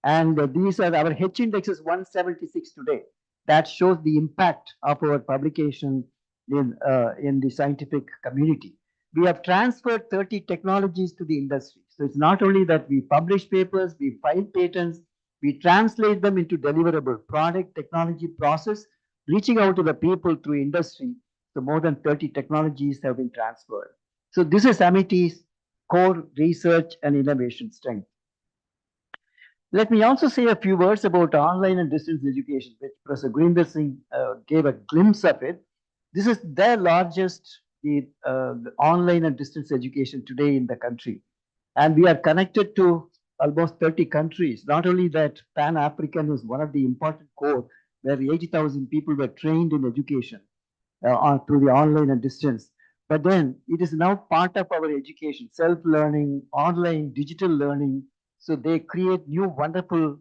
C: And these are our H index is 176 today. That shows the impact of our publication in the scientific community. We have transferred 30 technologies to the industry. So it's not only that we publish papers, we file patents, we translate them into deliverable product, technology, process, reaching out to the people through industry. So more than 30 technologies have been transferred. So this is Amity's core research and innovation strength. Let me also say a few words about online and distance education, which Professor Gurinder Singh gave a glimpse of it. This is the largest the online and distance education today in the country. And we are connected to almost 30 countries. Not only that, Pan-African is one of the important core where 80,000 people were trained in education through the online and distance. But then it is now part of our education, self-learning, online, digital learning. So they create new wonderful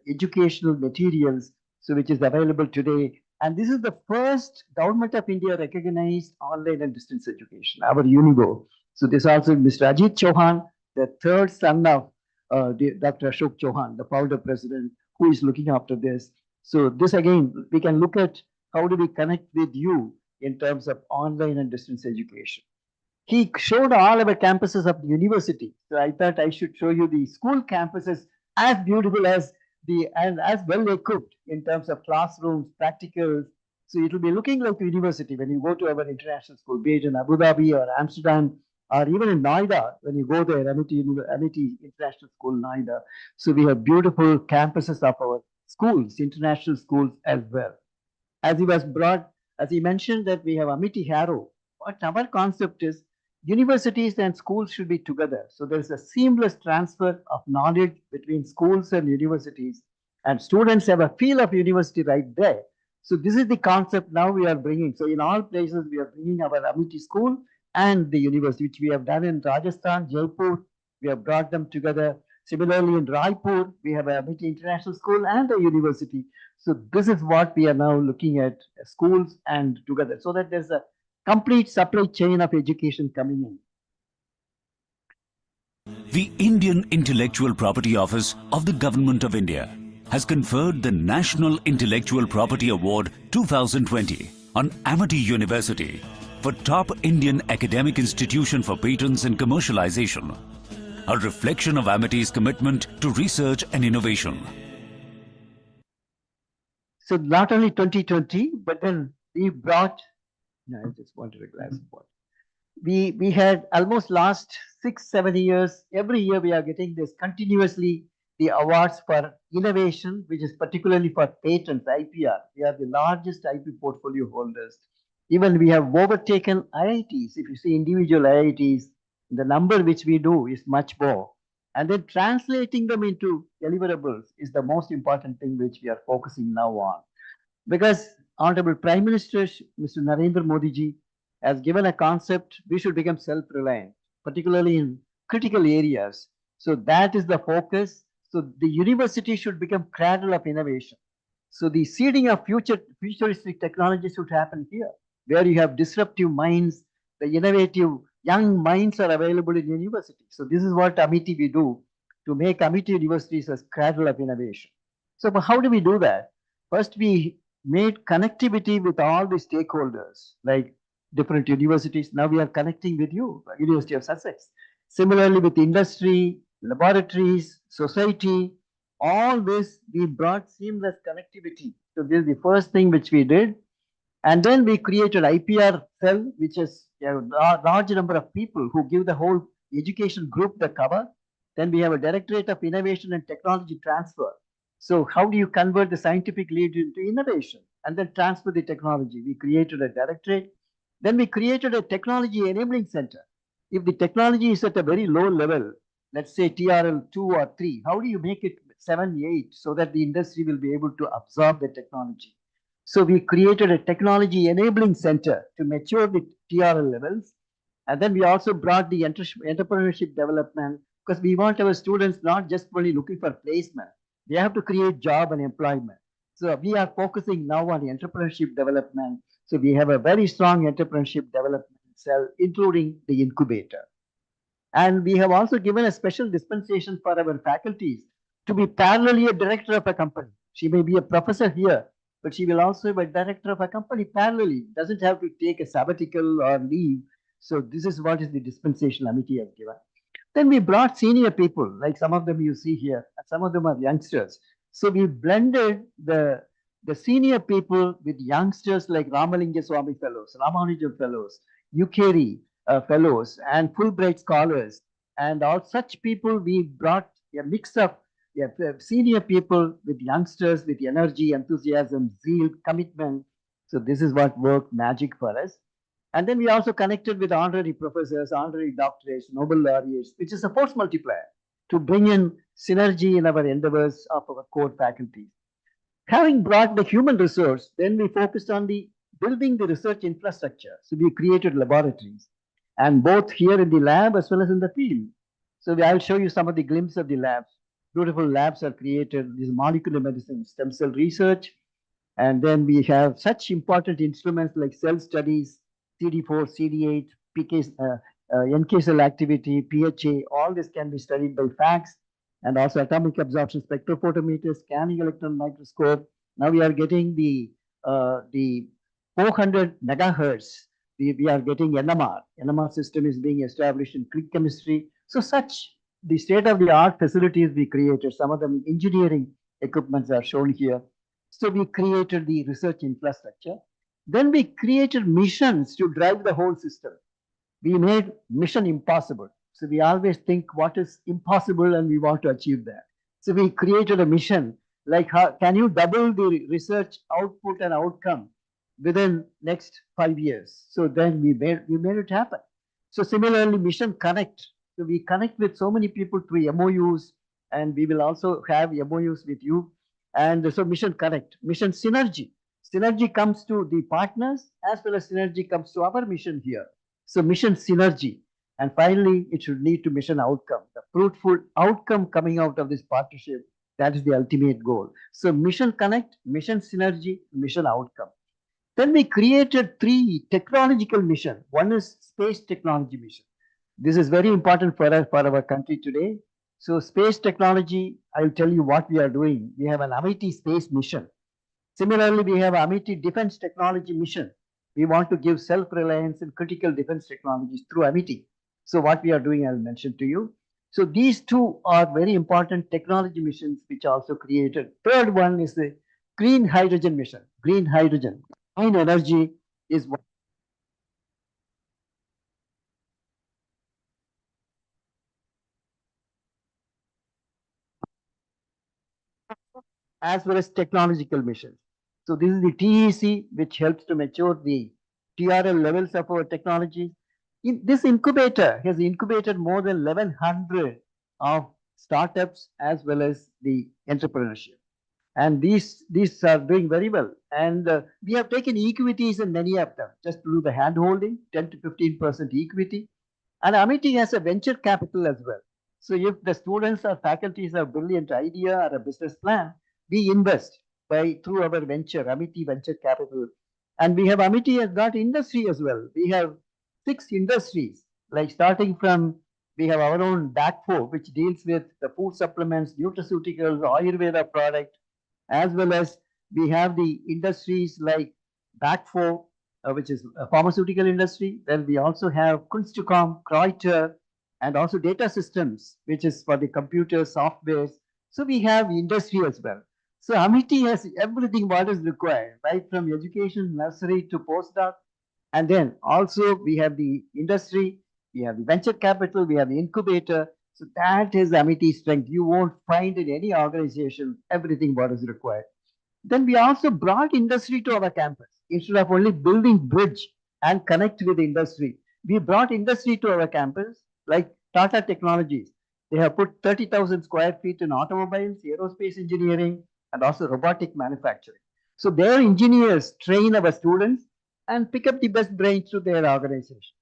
C: educational materials, so which is available today. And this is the first Government of India recognized online and distance education, our UNIGO. So this also Mr. Ajit Chauhan, the third son of Dr. Ashok Chauhan, the founder president, who is looking after this. So this again, we can look at how do we connect with you in terms of online and distance education. He showed all our campuses of the university. So I thought I should show you the school campuses as beautiful as and as well equipped in terms of classrooms, practicals. So it will be looking like a university when you go to our international school, be it in Abu Dhabi or Amsterdam, or even in Noida, when you go there, Amity International School, Noida. So we have beautiful campuses of our schools, international schools as well. As he mentioned that we have Amity Harrow. What our concept is, universities and schools should be together. So there is a seamless transfer of knowledge between schools and universities, and students have a feel of university right there. So this is the concept now we are bringing. So in all places, we are bringing our Amity school and the university, which we have done in Rajasthan, Jaipur. We have brought them together. Similarly, in Raipur, we have a Amity International School and a university. So this is what we are now looking at, schools and together, so that there's a complete supply chain of education coming in.
D: The Indian Intellectual Property Office of the Government of India has conferred the National Intellectual Property Award 2020 on Amity University for Top Indian Academic Institution for Patents and Commercialization, a reflection of Amity's commitment to research and innovation.
C: So not only 2020, but then we brought, no, I just wanted a glass of water. We had almost last 6-7 years, every year we are getting this continuously, the awards for innovation, which is particularly for patents, IPR. We are the largest IP portfolio holders. Even we have overtaken IITs. If you see individual IITs, the number which we do is much more. And then translating them into deliverables is the most important thing which we are focusing now on. Because Honorable Prime Minister, Mr. Narendra Modi ji, has given a concept, we should become self-reliant, particularly in critical areas. So that is the focus. So the university should become cradle of innovation. So the seeding of futuristic technology should happen here, where you have disruptive minds, the innovative young minds are available in university. So this is what Amity we do to make Amity universities as cradle of innovation. So how do we do that? First, we made connectivity with all the stakeholders, like different universities. Now we are connecting with you, University of Sussex. Similarly, with industry, laboratories, society, all this, we brought seamless connectivity. So this is the first thing which we did. And then we created IPR cell, which is a large number of people who give the whole education group the cover. Then we have a Directorate of Innovation and Technology Transfer. So how do you convert the scientific lead into innovation and then transfer the technology? We created a directorate. Then we created a technology enabling center. If the technology is at a very low level, let's say TRL 2 or 3, how do you make it 7, 8 so that the industry will be able to absorb the technology? So we created a technology enabling center to mature the TRL levels. And then we also brought the entrepreneurship development, because we want our students not just only looking for placement. They have to create job and employment. So we are focusing now on the entrepreneurship development. So we have a very strong entrepreneurship development cell, including the incubator. And we have also given a special dispensation for our faculties to be parallelly a director of a company. She may be a professor here, but she will also be a director of a company parallelly. Doesn't have to take a sabbatical or leave. So this is what is the dispensation Amity has given. Then we brought senior people, like some of them you see here, and some of them are youngsters. So we blended the senior people with youngsters like Ramalinga Swami Fellows, Ramanujan Fellows, Ukeri Fellows, and Fulbright Scholars. And all such people, we brought a mix of senior people with youngsters with energy, enthusiasm, zeal, commitment. So this is what worked magic for us. And then we also connected with honorary professors, honorary doctorates, Nobel laureates, which is a force multiplier to bring in synergy in our endeavors of our core faculties. Having brought the human resource, then we focused on the building the research infrastructure. So we created laboratories, and both here in the lab as well as in the field. So I'll show you some of the glimpses of the labs. Beautiful labs are created. This is molecular medicine, stem cell research. And then we have such important instruments like cell studies, CD4, CD8, PK, NK cell activity, PHA, all this can be studied by FACS, and also atomic absorption spectrophotometer, scanning electron microscope. Now we are getting the 400 megahertz. We are getting NMR. NMR system is being established in click chemistry. So such the state-of-the-art facilities we created, some of them engineering equipments are shown here. So we created the research infrastructure. Then we created missions to drive the whole system. We made mission impossible. So we always think what is impossible and we want to achieve that. So we created a mission like how can you double the research output and outcome within next 5 years. So then we made it happen. So similarly, Mission Connect. So we connect with so many people through MOUs, and we will also have MOUs with you. And so Mission Connect, Mission Synergy. Synergy comes to the partners as well as synergy comes to our mission here. So Mission Synergy. And finally, it should lead to mission outcome. The fruitful outcome coming out of this partnership, that is the ultimate goal. So mission connect, mission synergy, mission outcome. Then we created 3 technological missions. One is space technology mission. This is very important for us, for our country today. So space technology, I'll tell you what we are doing. We have an Amity space mission. Similarly, we have Amity defense technology mission. We want to give self-reliance in critical defense technologies through Amity. So what we are doing, I'll mention to you. So these 2 are very important technology missions which also created. Third one is the green hydrogen mission. Green hydrogen, green energy is one. As well as technological missions. So this is the TEC, which helps to mature the TRL levels of our technologies. This incubator has incubated more than 1,100 of startups as well as the entrepreneurship. And these are doing very well. And we have taken equities in many of them, just to do the hand holding, 10 to 15% equity. And Amity has a venture capital as well. So if the students or faculties have a brilliant idea or a business plan, we invest through our venture, Amity Venture Capital. And we have Amity has got industry as well. We have 6 industries, like starting from, we have our own backflow, which deals with the food supplements, nutraceuticals, Ayurveda product, as well as we have the industries like backflow, which is a pharmaceutical industry. Then we also have Kunstcom, Kreuter, and also data systems, which is for the computer software. So we have industry as well. So Amity has everything what is required, right from education, nursery to postdoc. And then also we have the industry, we have the venture capital, we have the incubator. So that is Amity's strength. You won't find in any organization everything what is required. Then we also brought industry to our campus. Instead of only building bridge and connect with industry, we brought industry to our campus, like Tata Technologies. They have put 30,000 square feet in automobiles, aerospace engineering, and also robotic manufacturing. So their engineers train our students and pick up the best brains to their organization.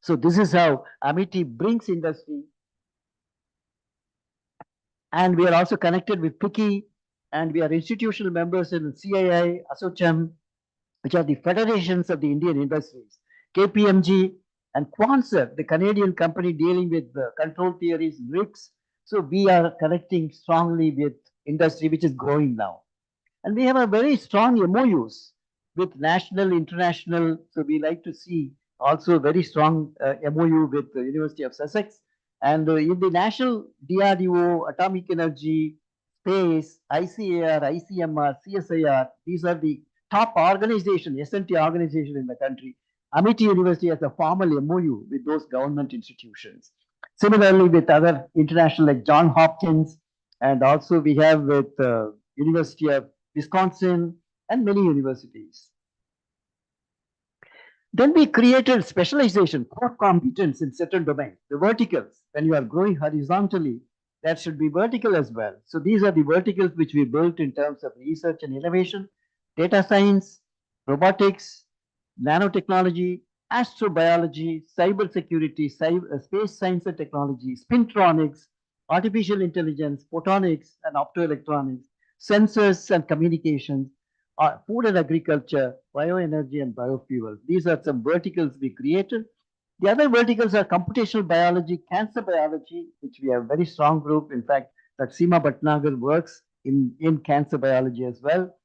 C: So this is how Amity brings industry. And we are also connected with PICI, and we are institutional members in CII, ASSOCHAM, which are the federations of the Indian industries, KPMG, and Quanser, the Canadian company dealing with control theories, RICS. So we are connecting strongly with industry, which is growing now. And we have a very strong MOUs with national, international. So we like to see also a very strong MOU with the University of Sussex. And in the national DRDO, atomic energy, space, ICAR, ICMR, CSIR, these are the top organization, S&T organization in the country. Amity University has a formal MOU with those government institutions. Similarly, with other international like John Hopkins, and also we have with University of Wisconsin and many universities. Then we created specialization, core competence in certain domains, the verticals. When you are growing horizontally, that should be vertical as well. So these are the verticals which we built in terms of research and innovation, data science, robotics, nanotechnology, astrobiology, cybersecurity, space science and technology, spintronics, artificial intelligence, photonics and optoelectronics, sensors and communications, food and agriculture, bioenergy and biofuels. These are some verticals we created. The other verticals are computational biology, cancer biology, which we have a very strong group. In fact, that Seema Bhatnagar works in cancer biology as well.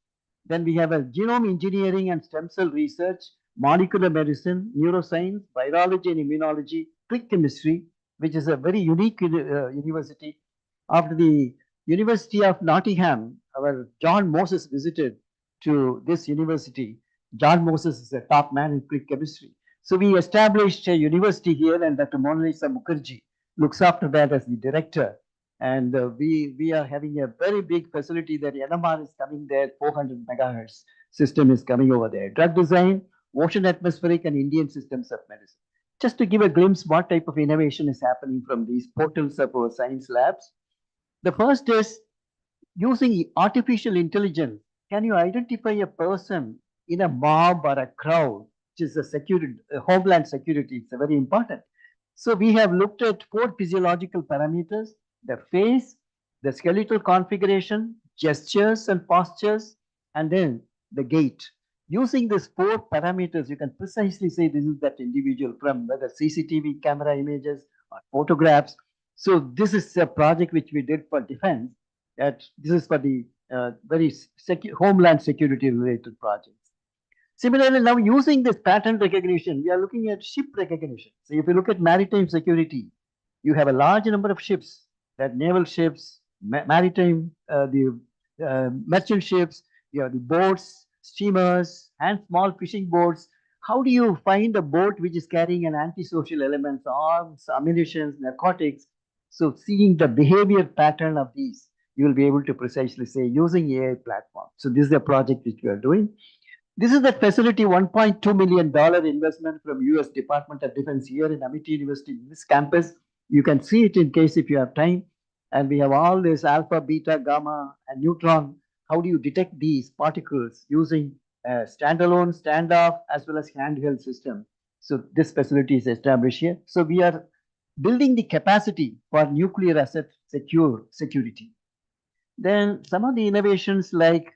C: Then we have a genome engineering and stem cell research, molecular medicine, neuroscience, virology and immunology, click chemistry, which is a very unique university. After the University of Nottingham, our John Moses visited to this university. John Moses is a top man in click chemistry. So we established a university here, and Dr. Mona Lisa Mukherjee looks after that as the director. And we are having a very big facility that NMR is coming there, 400 megahertz system is coming over there. Drug design, ocean atmospheric and Indian systems of medicine. Just to give a glimpse what type of innovation is happening from these portals of our science labs. The first is using artificial intelligence. Can you identify a person in a mob or a crowd, which is a security, homeland security? It's very important. So we have looked at 4 physiological parameters: the face, the skeletal configuration, gestures and postures, and then the gait. Using these 4 parameters, you can precisely say this is that individual from whether CCTV camera images or photographs. So this is a project which we did for defense. That this is for the very homeland security related projects. Similarly, now using this pattern recognition, we are looking at ship recognition. So if you look at maritime security, you have a large number of ships, that naval ships, maritime, merchant ships, you have the boats, steamers, and small fishing boats. How do you find a boat which is carrying an antisocial elements, arms, ammunition, narcotics? So seeing the behavior pattern of these, you will be able to precisely say using AI platform. So this is a project which we are doing. This is the facility, $1.2 million investment from US Department of Defense here in Amity University, in this campus. You can see it in case if you have time. And we have all this alpha, beta, gamma, and neutron. How do you detect these particles using a standalone, standoff, as well as handheld system? So this facility is established here. So we are building the capacity for nuclear asset security. Then some of the innovations like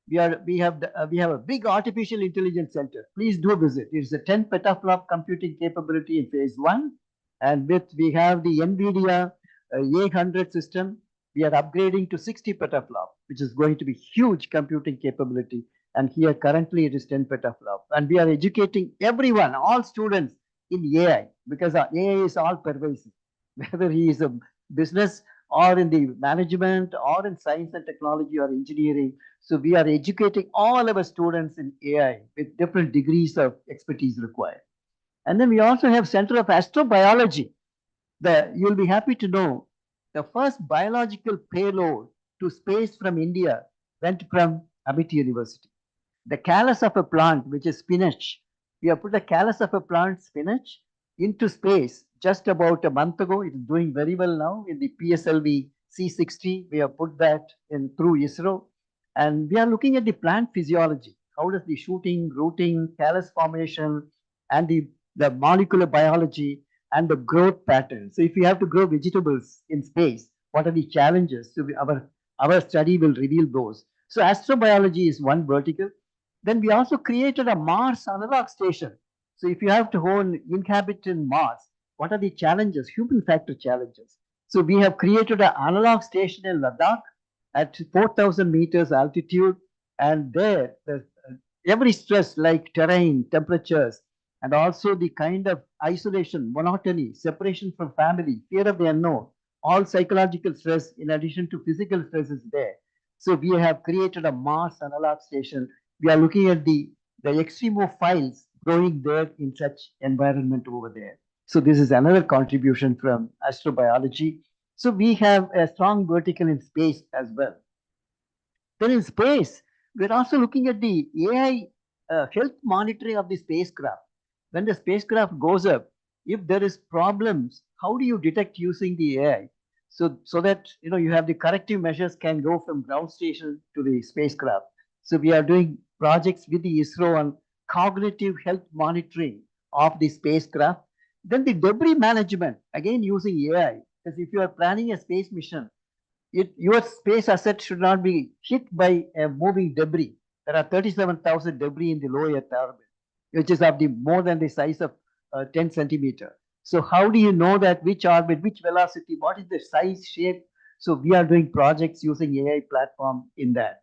C: we have a big artificial intelligence center. Please do visit. It's a 10 petaflop computing capability in phase 1, and we have the NVIDIA A100 system. We are upgrading to 60 petaflop, which is going to be huge computing capability. And here currently it is 10 petaflop, and we are educating everyone, all students in AI, because our AI is all pervasive, whether he is a business or in the management or in science and technology or engineering. So we are educating all our students in AI with different degrees of expertise required. And then we also have Center of Astrobiology. You'll be happy to know the first biological payload to space from India went from Amity University. The callus of a plant, which is spinach, we have put the callus of a plant, spinach, into space just about a month ago. It is doing very well now in the PSLV C60. We have put that in through ISRO. And we are looking at the plant physiology. How does the shooting, rooting, callus formation, and the molecular biology and the growth pattern. So if you have to grow vegetables in space, what are the challenges? So our study will reveal those. So astrobiology is one vertical. Then we also created a Mars analog station. So if you have to inhabit in Mars, what are the challenges, human factor challenges? So we have created an analog station in Ladakh at 4,000 meters altitude, and there every stress like terrain, temperatures, and also the kind of isolation, monotony, separation from family, fear of the unknown, all psychological stress in addition to physical stress is there. So we have created a Mars analog station. We are looking at the extremophiles growing there in such environment over there. So this is another contribution from astrobiology. So we have a strong vertical in space as well. Then in space, we're also looking at the AI health monitoring of the spacecraft. When the spacecraft goes up, if there is problems, how do you detect using the AI? So that you have the corrective measures can go from ground station to the spacecraft. So we are doing projects with the ISRO on cognitive health monitoring of the spacecraft. Then the debris management, again using AI, because if you are planning a space mission, your space asset should not be hit by a moving debris. There are 37,000 debris in the low Earth orbit, which is of the more than the size of 10 centimeter. So how do you know that which orbit, which velocity, what is the size, shape? So we are doing projects using AI platform in that.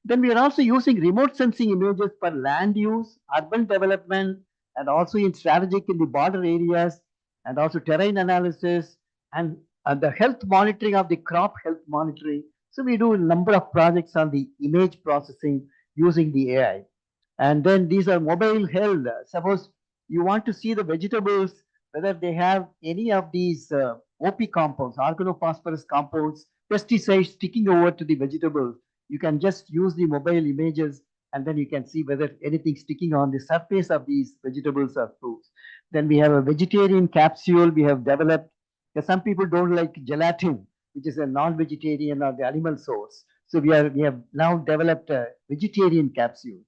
C: Then we are also using remote sensing images for land use, urban development, and also in strategic in the border areas, and also terrain analysis, and the health monitoring of the crop health monitoring. So we do a number of projects on the image processing using the AI. And then these are mobile health. Suppose you want to see the vegetables, whether they have any of these OP compounds, organophosphorus compounds, pesticides sticking over to the vegetables. You can just use the mobile images, and then you can see whether anything sticking on the surface of these vegetables or fruits. Then we have a vegetarian capsule we have developed. Some people don't like gelatin, which is a non-vegetarian or the animal source. So we have now developed a vegetarian capsule.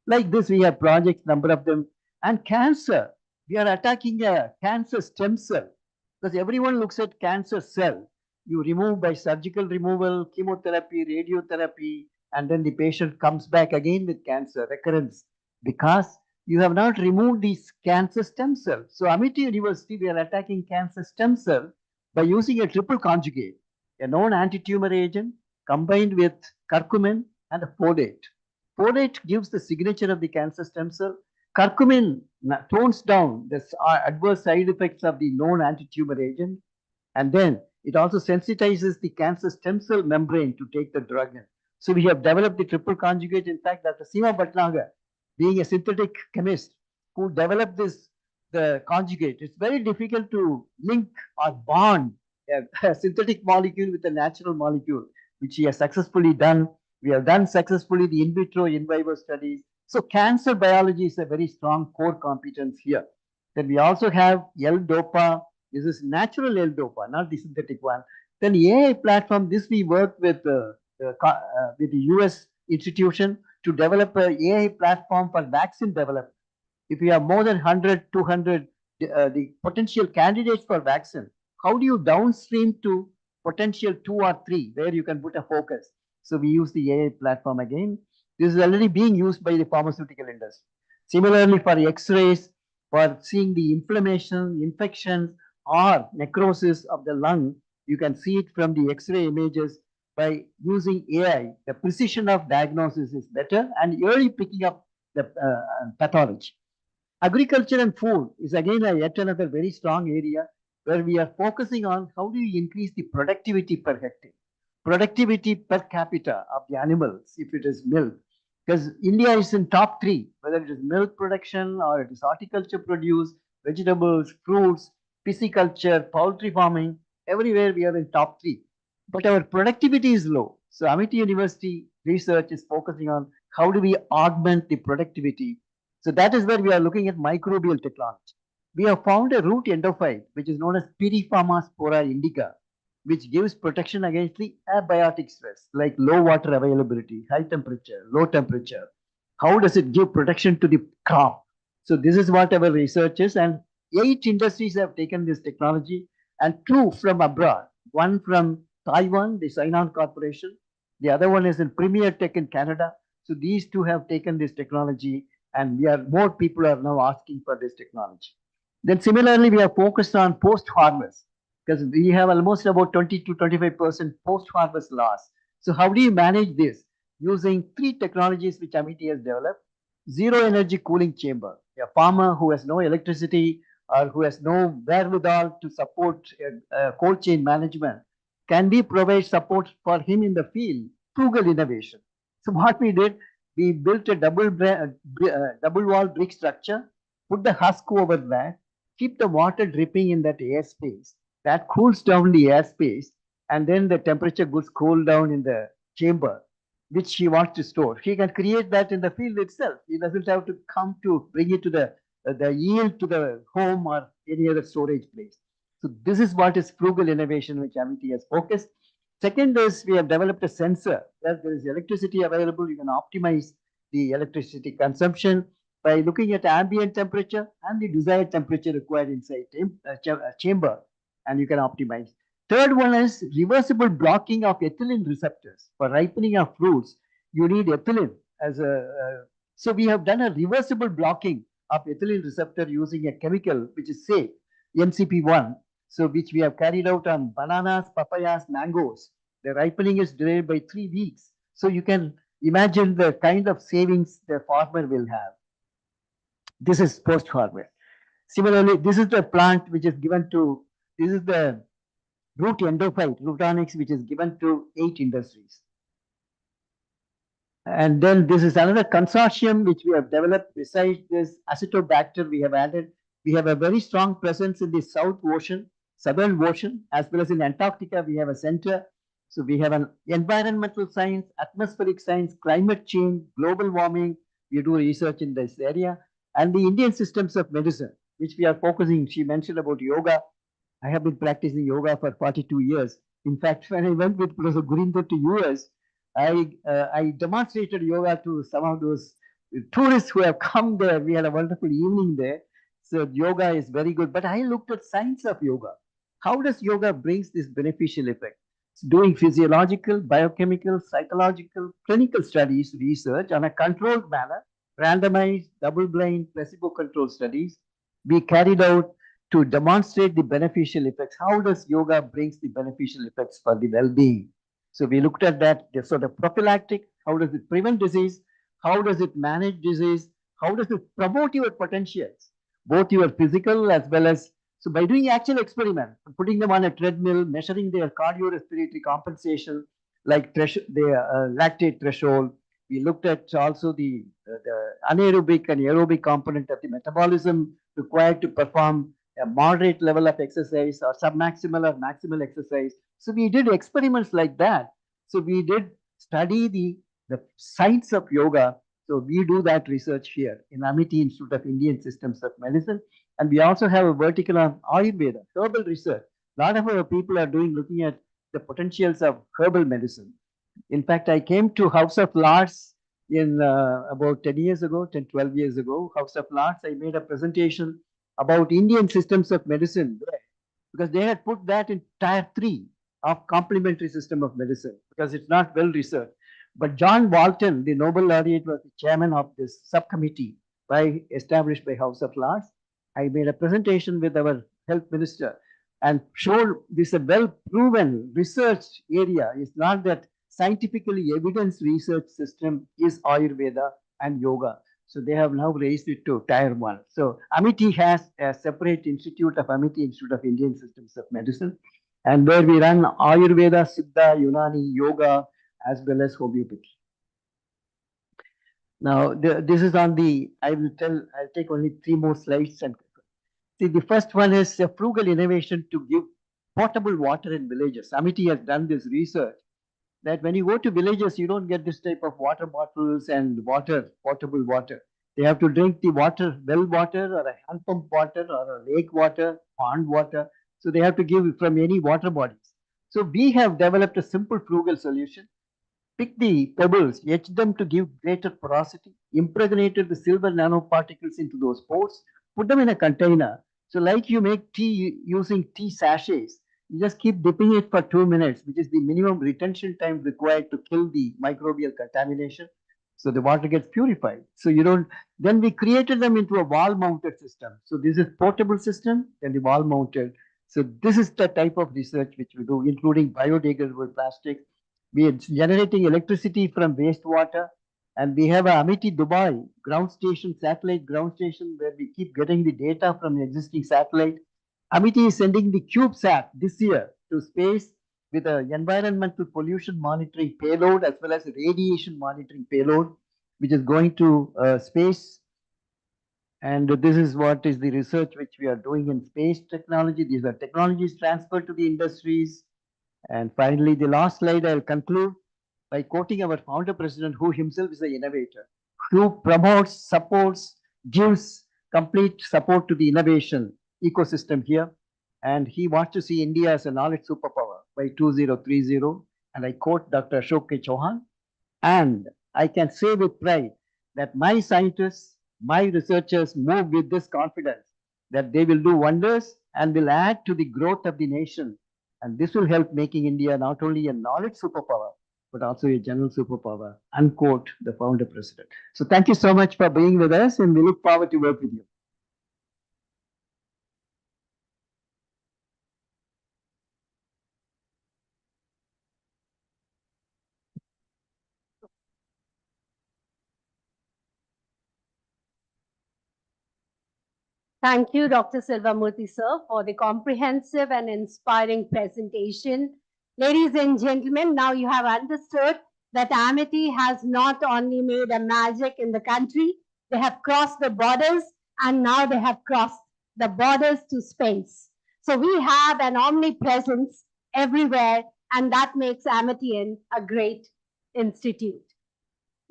C: Like this, we have projects, number of them. And cancer, we are attacking a cancer stem cell. Because everyone looks at cancer cell. You remove by surgical removal, chemotherapy, radiotherapy, and then the patient comes back again with cancer recurrence because you have not removed these cancer stem cells. So Amity University, we are attacking cancer stem cell by using a triple conjugate, a known anti-tumor agent combined with curcumin and a folate. Folate gives the signature of the cancer stem cell. Curcumin tones down the adverse side effects of the known anti-tumor agent, and then it also sensitizes the cancer stem cell membrane to take the drug in. So we have developed the triple conjugate. In fact, Dr. Seema Bhatnagar, being a synthetic chemist who developed the conjugate, it's very difficult to link or bond a synthetic molecule with a natural molecule, which he has successfully done. We have done successfully the in vitro, in vivo studies. So cancer biology is a very strong core competence here. Then we also have L-DOPA. This is natural L-DOPA, not the synthetic one. Then AI platform, this we work with the US institution to develop an AI platform for vaccine development. If you have more than 100, 200, the potential candidates for vaccine, how do you downstream to potential 2 or 3 where you can put a focus? So we use the AI platform again. This is already being used by the pharmaceutical industry. Similarly, for X-rays, for seeing the inflammation, infections, or necrosis of the lung, you can see it from the X-ray images. By using AI, the precision of diagnosis is better and early picking up the pathology. Agriculture and food is again yet another very strong area where we are focusing on how do you increase the productivity per hectare, productivity per capita of the animals if it is milk. Because India is in top 3, whether it is milk production or it is horticulture produce, vegetables, fruits, pisciculture, poultry farming, everywhere we are in top 3. But our productivity is low. So Amity University research is focusing on how do we augment the productivity. So that is where we are looking at microbial technology. We have found a root endophyte, which is known as Piriforma spora indica, which gives protection against the abiotic stress, like low water availability, high temperature, low temperature. How does it give protection to the crop? So this is what our research is, and 8 industries have taken this technology, and 2 from abroad. One from Taiwan, the Sinon Corporation. The other one is in Premier Tech in Canada. So these 2 have taken this technology, and more people are now asking for this technology. Then similarly, we are focused on post-harvest because we have almost about 20 to 25% post-harvest loss. So how do you manage this? Using 3 technologies which Amity has developed. Zero energy cooling chamber. A farmer who has no electricity or who has no wherewithal to support cold chain management, can we provide support for him in the field? Frugal innovation. So what we did, we built a double wall brick structure, put the husk over that, keep the water dripping in that airspace. That cools down the airspace, and then the temperature goes cool down in the chamber, which he wants to store. He can create that in the field itself. He doesn't have to come to bring it to the yield to the home or any other storage place. So this is what is frugal innovation which Amity has focused. Second is we have developed a sensor where there is electricity available. You can optimize the electricity consumption by looking at ambient temperature and the desired temperature required inside a chamber, and you can optimize. Third one is reversible blocking of ethylene receptors. For ripening of fruits, you need ethylene as so we have done a reversible blocking of ethylene receptor using a chemical which is safe, NCP1. So which we have carried out on bananas, papayas, mangoes. The ripening is delayed by 3 weeks. So you can imagine the kind of savings the farmer will have. This is post-harvest. Similarly, this is the plant which is given to, this is the root endophyte, Rutonyx, which is given to 8 industries. And then this is another consortium which we have developed. Besides this acetobacter, we have added, we have a very strong presence in the Southern Ocean, as well as in Antarctica, we have a center. So we have an environmental science, atmospheric science, climate change, global warming. We do research in this area. And the Indian systems of medicine, which we are focusing. She mentioned about yoga. I have been practicing yoga for 42 years. In fact, when I went with Professor Gurinder to US, I demonstrated yoga to some of those tourists who have come there. We had a wonderful evening there. So yoga is very good. But I looked at science of yoga. how does yoga brings this beneficial effect? It's doing physiological, biochemical, psychological, clinical studies, research on a controlled manner, randomized, double-blind, placebo-controlled studies be carried out to demonstrate the beneficial effects. How does yoga brings the beneficial effects for the well-being? So we looked at that. So the prophylactic, how does it prevent disease? How does it manage disease? How does it promote your potentials, both your physical as well as, so by doing actual experiment, putting them on a treadmill, measuring their cardiorespiratory compensation, like their lactate threshold. We looked at also the anaerobic and aerobic component of the metabolism required to perform a moderate level of exercise or submaximal or maximal exercise. So we did experiments like that. So we did study the science of yoga. So we do that research here in Amity Institute of Indian Systems of Medicine. And we also have a vertical on Ayurveda, herbal research. A lot of our people are looking at the potentials of herbal medicine. In fact, I came to House of Lords in about 10 years ago, 10, 12 years ago. House of Lords, I made a presentation about Indian systems of medicine there, because they had put that in tier 3 of complementary system of medicine because it's not well researched. But John Walton, the Nobel laureate, was the chairman of this subcommittee established by House of Lords. I made a presentation with our health minister and showed this is a well-proven research area. It's not that scientifically evidence research system is Ayurveda and yoga. So they have now raised it to tier 1. So Amity has a separate institute of Amity Institute of Indian Systems of Medicine, and where we run Ayurveda, Siddha, Unani, yoga, as well as homeopathy. Now, this is on the, I'll take only 3 more slides. And see, the first one is a frugal innovation to give potable water in villages. Amity has done this research that when you go to villages, you don't get this type of water bottles and potable water. They have to drink the water, well water or a hand pump water or a lake water, pond water. So they have to give from any water bodies. So we have developed a simple frugal solution. Pick the pebbles, etch them to give greater porosity, impregnated the silver nanoparticles into those pores, put them in a container. So like you make tea using tea sachets, you just keep dipping it for 2 minutes, which is the minimum retention time required to kill the microbial contamination. So the water gets purified. So you don't, then we created them into a wall mounted system. So this is portable system and the wall mounted. So this is the type of research which we do, including biodegradable plastics. We are generating electricity from wastewater, and we have a Amity Dubai ground station, satellite ground station, where we keep getting the data from the existing satellite. Amity is sending the CubeSat this year to space with an environmental pollution monitoring payload as well as a radiation monitoring payload, which is going to space. And this is what is the research which we are doing in space technology. These are technologies transferred to the industries. And finally, the last slide, I'll conclude by quoting our founder president, who himself is an innovator, who promotes, supports, gives complete support to the innovation ecosystem here. And he wants to see India as a knowledge superpower by 2030. And I quote Dr. Ashok K. Chauhan. And I can say with pride that my scientists, my researchers move with this confidence that they will do wonders and will add to the growth of the nation. And this will help making India not only a knowledge superpower, but also a general superpower, unquote, the founder president. So thank you so much for being with us, and we look forward to work with you.
A: Thank you, Dr. Silvamurthy, sir, for the comprehensive and inspiring presentation. Ladies and gentlemen, now you have understood that Amity has not only made a magic in the country, they have crossed the borders, and now they have crossed the borders to space. So we have an omnipresence everywhere, and that makes Amity a great institute.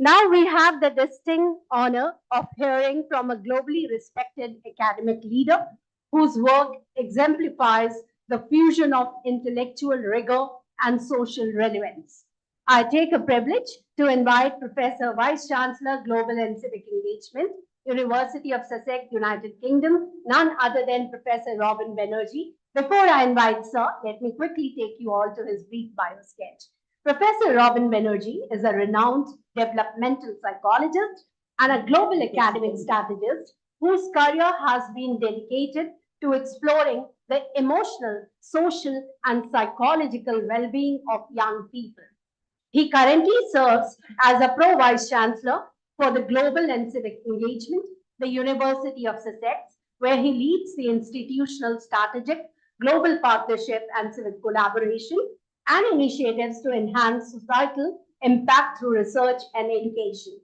A: Now we have the distinct honor of hearing from a globally respected academic leader whose work exemplifies the fusion of intellectual rigor and social relevance. I take a privilege to invite Professor Vice Chancellor, Global and Civic Engagement, University of Sussex, United Kingdom, none other than Professor Robin Banerjee, Before I invite Sir, let me quickly take you all to his brief bio sketch. Professor Robin Banerjee is a renowned developmental psychologist and a global academic strategist whose career has been dedicated to exploring the emotional, social, and psychological well-being of young people. He currently serves as a Pro-Vice Chancellor for the Global and Civic Engagement, the University of Sussex, where he leads the institutional strategic, global partnership and civic collaboration and initiatives to enhance societal impact through research and education.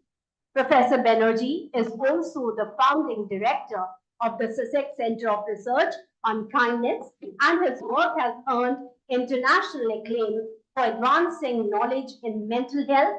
A: Professor Banerjee is also the founding director of the Sussex Centre of Research on Kindness, and his work has earned international acclaim for advancing knowledge in mental health,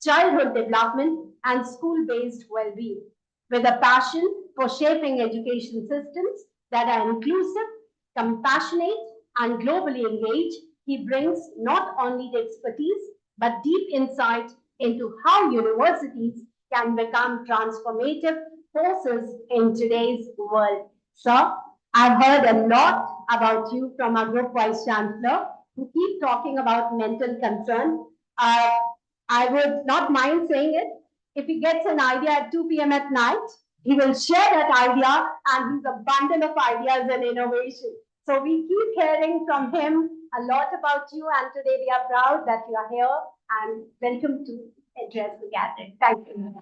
A: childhood development, and school-based well-being, with a passion for shaping education systems that are inclusive, compassionate, and globally engaged. He brings not only the expertise, but deep insight into how universities can become transformative forces in today's world. Sir, I've heard a lot about you from our Group Vice Chancellor, who keep talking about mental concern. I would not mind saying it. If he gets an idea at 2 p.m. at night, he will share that idea, and he's a bundle of ideas and innovation. So we keep hearing from him a lot about you, and today we are proud that you are here, and welcome to address the gathering. Thank you.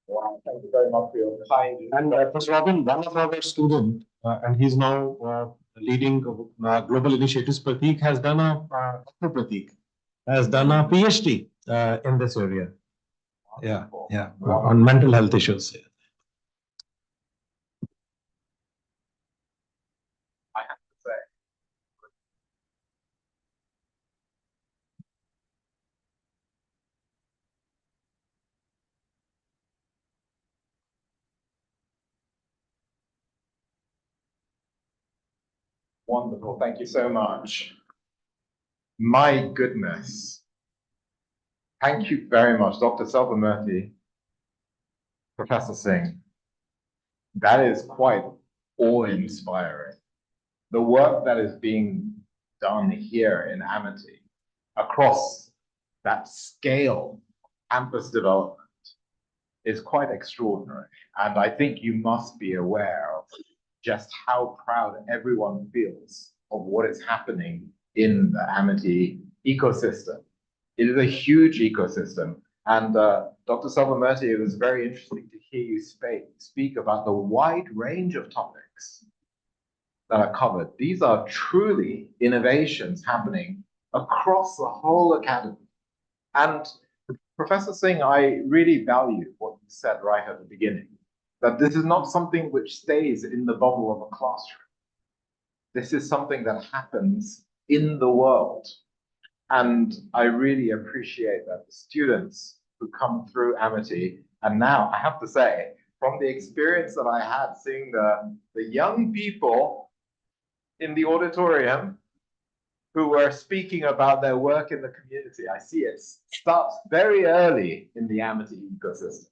E: Wow, thank you very much for your kind. And Professor Robin, one of our students, and he's now leading global initiatives. Pratik has done has done a PhD in this area. Yeah, on mental health issues. I have to say. Wonderful. Thank you so much. My goodness. Thank you very much, Dr. Selvamurthy, Professor Singh. That is quite awe-inspiring. The work that is being done here in Amity across that scale of campus development is quite extraordinary. And I think you must be aware of just how proud everyone feels of what is happening in the Amity ecosystem. It is a huge ecosystem. And Dr. Selvamurthy, it was very interesting to hear you speak about the wide range of topics that are covered. These are truly innovations happening across the whole academy. And Professor Singh, I really value what you said right at the beginning, that this is not something which stays in the bubble of a classroom. This is something that happens in the world. And I really appreciate that the students who come through Amity, and now I have to say, from the experience that I had seeing the young people in the auditorium who were speaking about their work in the community, I see it starts very early in the Amity ecosystem.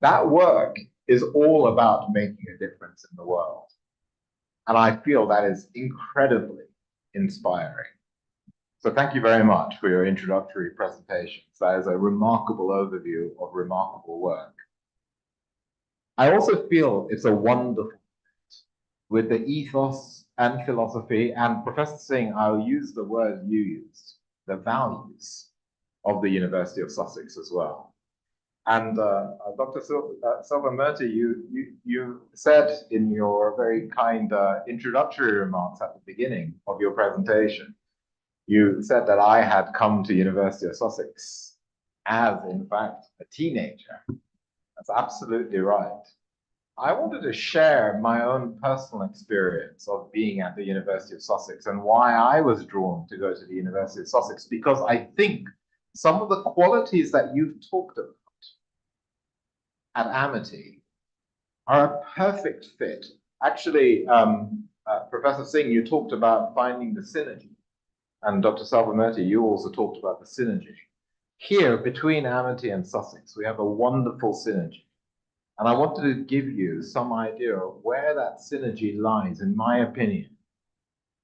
E: That work is all about making a difference in the world. And I feel that is incredibly inspiring. So thank you very much for your introductory presentations. That is a remarkable overview of remarkable work. I also feel it's a wonderful fit with the ethos and philosophy, and Professor Singh, I'll use the word you used, the values of the University of Sussex as well. And Dr. Selvamurthy, you said in your very kind introductory remarks at the beginning of your presentation, you said that I had come to University of Sussex as, in fact, a teenager. That's absolutely right. I wanted to share my own personal experience of being at the University of Sussex and why I was drawn to go to the University of Sussex, because I think some of the qualities that you've talked about at Amity are a perfect fit. Actually, Professor Singh, you talked about finding the synergy. And Dr. Selvamurthy, you also talked about the synergy. Here, between Amity and Sussex, we have a wonderful synergy. And I wanted to give you some idea of where that synergy lies, in my opinion,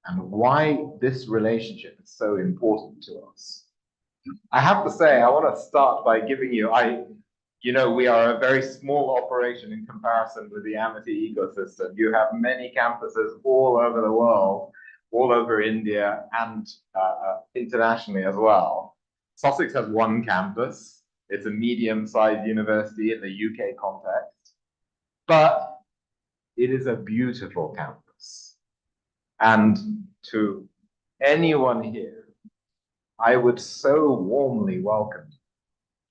E: and why this relationship is so important to us. I have to say, I want to start by giving you, we are a very small operation in comparison with the Amity ecosystem. You have many campuses all over the world, all over India and internationally as well. Sussex has one campus. It's a medium-sized university in the UK context, but it is a beautiful campus. And to anyone here, I would so warmly welcome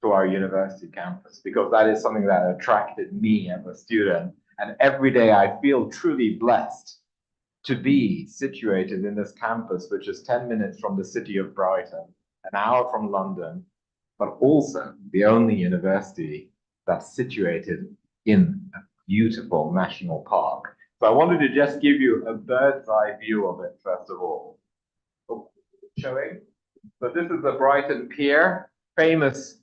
E: to our university campus, because that is something that attracted me as a student. And every day I feel truly blessed to be situated in this campus, which is 10 minutes from the city of Brighton, an hour from London, but also the only university that's situated in a beautiful national park. So I wanted to just give you a bird's eye view of it, first of all. Showing. So this is the Brighton Pier, famous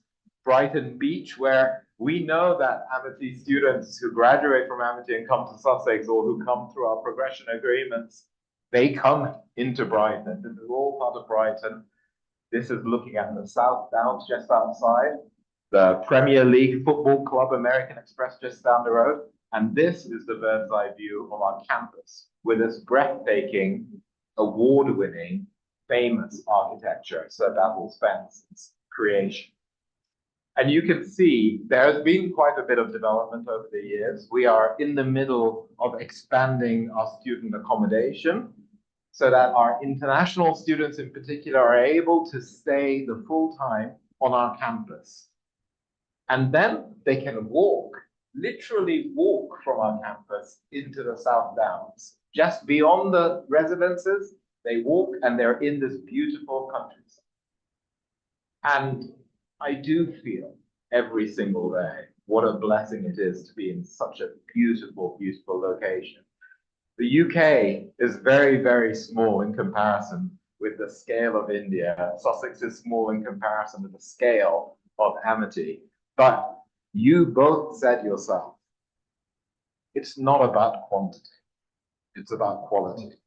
E: Brighton Beach, where we know that Amity students who graduate from Amity and come to Sussex, or who come through our progression agreements, they come into Brighton. This is all part of Brighton. This is looking at the South Downs just outside, the Premier League football club, American Express, just down the road. And this is the bird's eye view of our campus with this breathtaking, award-winning, famous architecture, Sir Basil Spencer's creation. And you can see there has been quite a bit of development over the years. We are in the middle of expanding our student accommodation so that our international students in particular are able to stay the full time on our campus. And then they can walk, literally walk from our campus into the South Downs. Just beyond the residences, they walk and they're in this beautiful countryside. And I do feel every single day what a blessing it is to be in such a beautiful, beautiful location. The UK is very, very small in comparison with the scale of India. Sussex is small in comparison with the scale of Amity. But you both said yourself, it's not about quantity, it's about quality.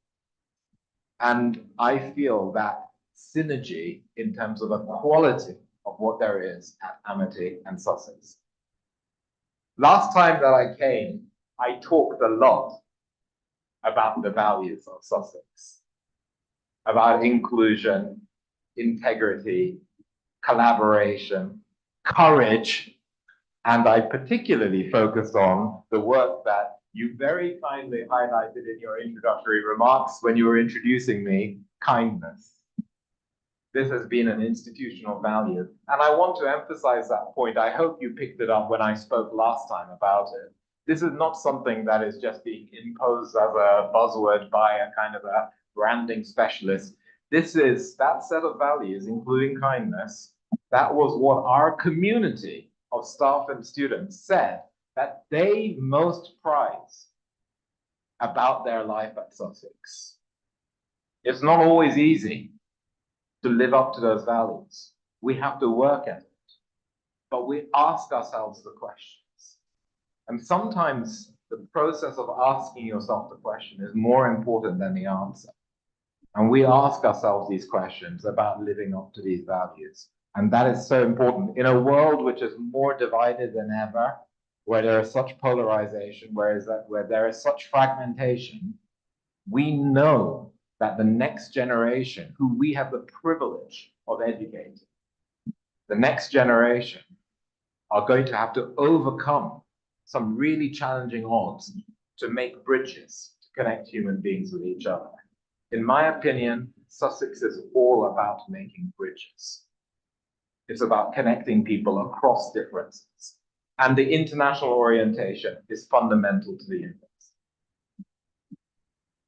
E: And I feel that synergy in terms of the quality of what there is at Amity and Sussex. Last time that I came, I talked a lot about the values of Sussex, about inclusion, integrity, collaboration, courage, and I particularly focused on the work that you very kindly highlighted in your introductory remarks when you were introducing me, kindness. This has been an institutional value. And I want to emphasize that point. I hope you picked it up when I spoke last time about it. This is not something that is just being imposed as a buzzword by a kind of a branding specialist. This is that set of values, including kindness. That was what our community of staff and students said that they most prize about their life at Sussex. It's not always easy to live up to those values. We have to work at it, but we ask ourselves the questions. And sometimes the process of asking yourself the question is more important than the answer. And we ask ourselves these questions about living up to these values. And that is so important in a world which is more divided than ever, where there is such polarization, where there is such fragmentation. We know that the next generation, who we have the privilege of educating, the next generation are going to have to overcome some really challenging odds to make bridges to connect human beings with each other. In my opinion, Sussex is all about making bridges. It's about connecting people across differences. And the international orientation is fundamental to the university.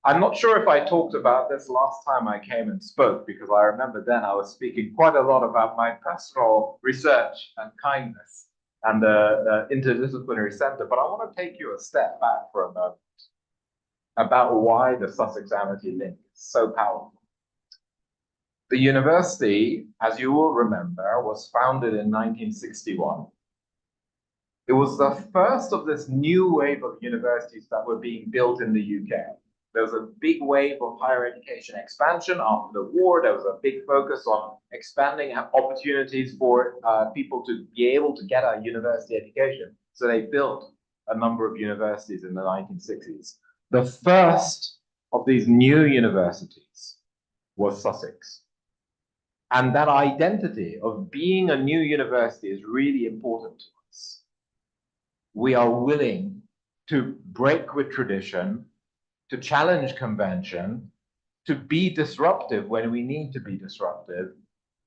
E: I'm not sure if I talked about this last time I came and spoke, because I remember then I was speaking quite a lot about my personal research and kindness and the interdisciplinary center, but I want to take you a step back for a moment about why the Sussex Amity link is so powerful. The university, as you will remember, was founded in 1961. It was the first of this new wave of universities that were being built in the UK. There was a big wave of higher education expansion after the war. There was a big focus on expanding opportunities for people to be able to get a university education. So they built a number of universities in the 1960s. The first of these new universities was Sussex. And that identity of being a new university is really important to us. We are willing to break with tradition, to challenge convention, to be disruptive when we need to be disruptive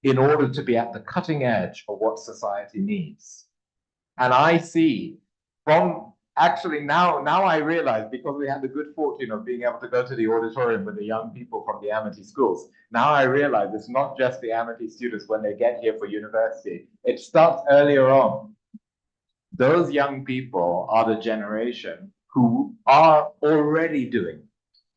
E: in order to be at the cutting edge of what society needs. And I see from actually now I realize, because we had the good fortune of being able to go to the auditorium with the young people from the Amity schools, now I realize it's not just the Amity students when they get here for university. It starts earlier on. Those young people are the generation who are already doing it.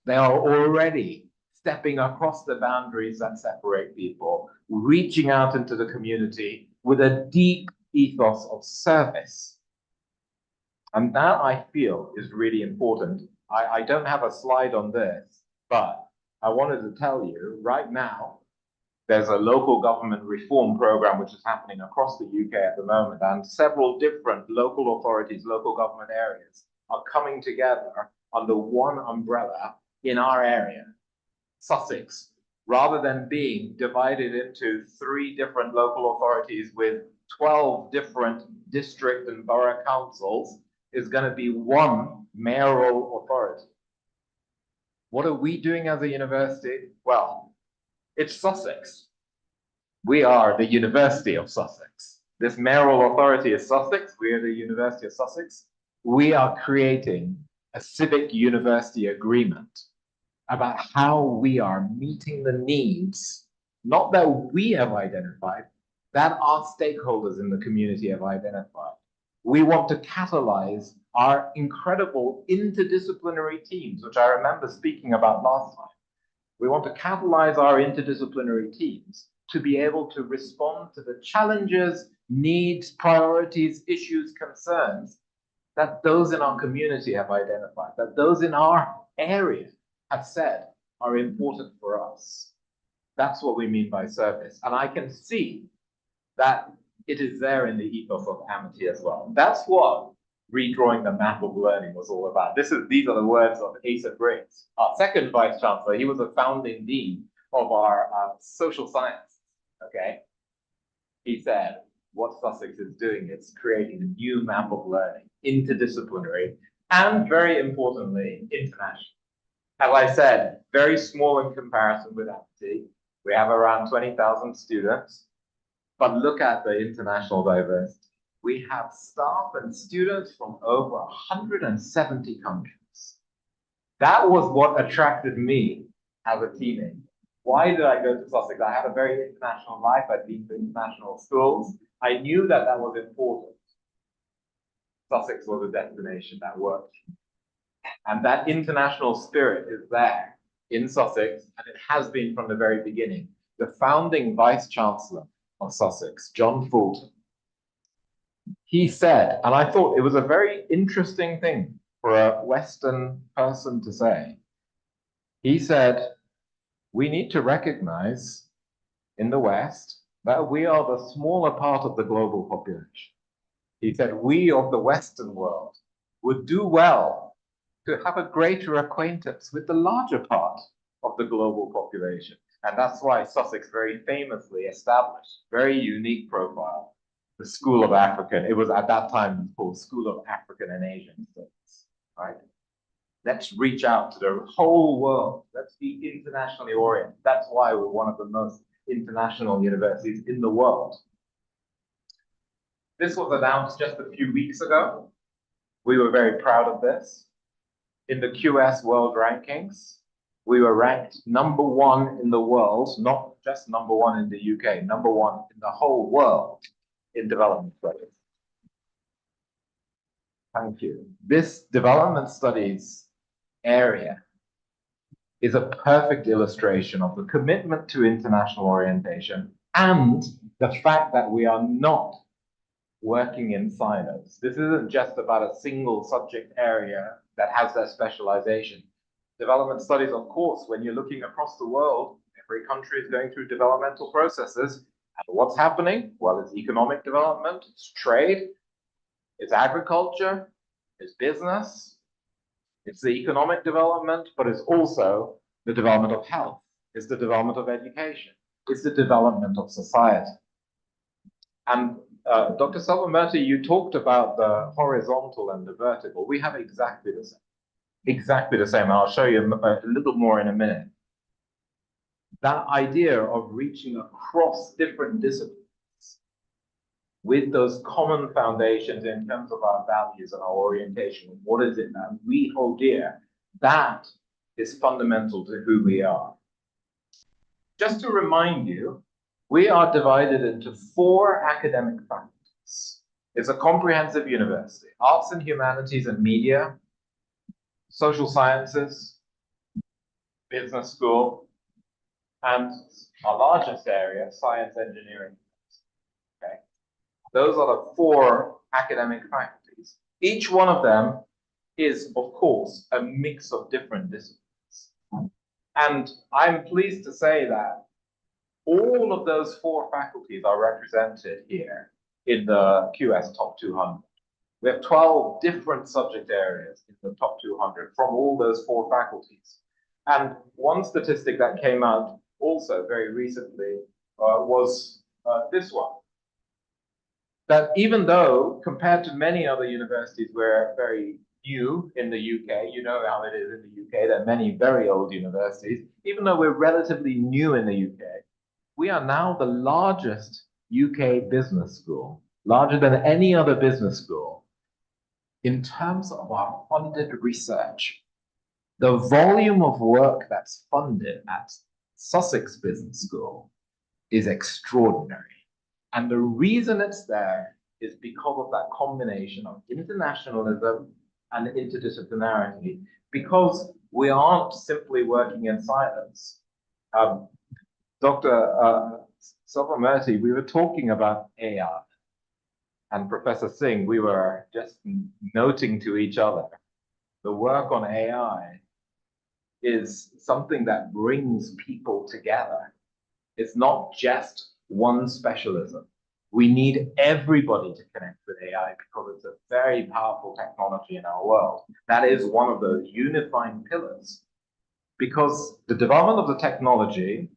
E: They are already stepping across the boundaries that separate people, reaching out into the community with a deep ethos of service. And that, I feel, is really important. I don't have a slide on this, but I wanted to tell you right now, there's a local government reform program which is happening across the UK at the moment, and several different local authorities, local government areas are coming together under one umbrella in our area, Sussex, rather than being divided into 3 different local authorities with 12 different district and borough councils, is going to be one mayoral authority. What are we doing as a university? Well, it's Sussex. We are the University of Sussex. This mayoral authority is Sussex. We are the University of Sussex. We are creating a civic university agreement about how we are meeting the needs, not that we have identified, that our stakeholders in the community have identified. We want to catalyze our incredible interdisciplinary teams, which I remember speaking about last time. We want to catalyze our interdisciplinary teams to be able to respond to the challenges, needs, priorities, issues, concerns that those in our community have identified, that those in our area have said are important for us. That's what we mean by service. And I can see that it is there in the ethos of Amity as well. That's what redrawing the map of learning was all about. These are the words of Asa Briggs, our second vice chancellor. He was a founding dean of our social science. Okay, he said, what Sussex is doing is creating a new map of learning, interdisciplinary, and very importantly, international. As I said, very small in comparison with Amity. We have around 20,000 students, but look at the international diversity. We have staff and students from over 170 countries. That was what attracted me as a teenager. Why did I go to Sussex? I had a very international life. I'd been to international schools. I knew that that was important. Sussex was a destination that worked. And that international spirit is there in Sussex, and it has been from the very beginning. The founding vice chancellor of Sussex, John Fulton, he said, and I thought it was a very interesting thing for a Western person to say. He said, we need to recognize in the West that we are the smaller part of the global population. He said, we of the Western world would do well to have a greater acquaintance with the larger part of the global population. And that's why Sussex very famously established a very unique profile, the School of African. It was at that time called School of African and Asian Studies, right? Let's reach out to the whole world. Let's be internationally oriented. That's why we're one of the most international universities in the world. This was announced just a few weeks ago. We were very proud of this. In the QS World Rankings, we were ranked #1 in the world, not just #1 in the UK, #1 in the whole world in development studies. Thank you. This development studies area is a perfect illustration of the commitment to international orientation and the fact that we are not working in silos. This isn't just about a single subject area that has their specialization. Development studies, of course, when you're looking across the world, every country is going through developmental processes. And what's happening? Well, it's economic development, it's trade, it's agriculture, it's business, it's the economic development, but it's also the development of health, it's the development of education, it's the development of society. And Dr. Salva-Murty, you talked about the horizontal and the vertical. We have exactly the same. Exactly the same. I'll show you a little more in a minute. That idea of reaching across different disciplines with those common foundations in terms of our values and our orientation, what is it that we hold dear, that is fundamental to who we are. Just to remind you, we are divided into 4 academic faculties. It's a comprehensive university: arts and humanities and media, social sciences, business school, and our largest area, science engineering. Okay, those are the 4 academic faculties. Each one of them is, of course, a mix of different disciplines. And I'm pleased to say that all of those 4 faculties are represented here in the QS Top 200. We have 12 different subject areas in the top 200 from all those 4 faculties. And one statistic that came out also very recently was this one. That even though, compared to many other universities, we're very new in the UK, you know how it is in the UK, there are many very old universities, even though we're relatively new in the UK, we are now the largest UK business school, larger than any other business school, in terms of our funded research. The volume of work that's funded at Sussex Business School is extraordinary. And the reason it's there is because of that combination of internationalism and interdisciplinarity, because we aren't simply working in silos. Dr. Salva-Murty, we were talking about AI, and Professor Singh, we were just noting to each other, the work on AI is something that brings people together. It's not just one specialism. We need everybody to connect with AI because it's a very powerful technology in our world. That is one of those unifying pillars. Because the development of the technology,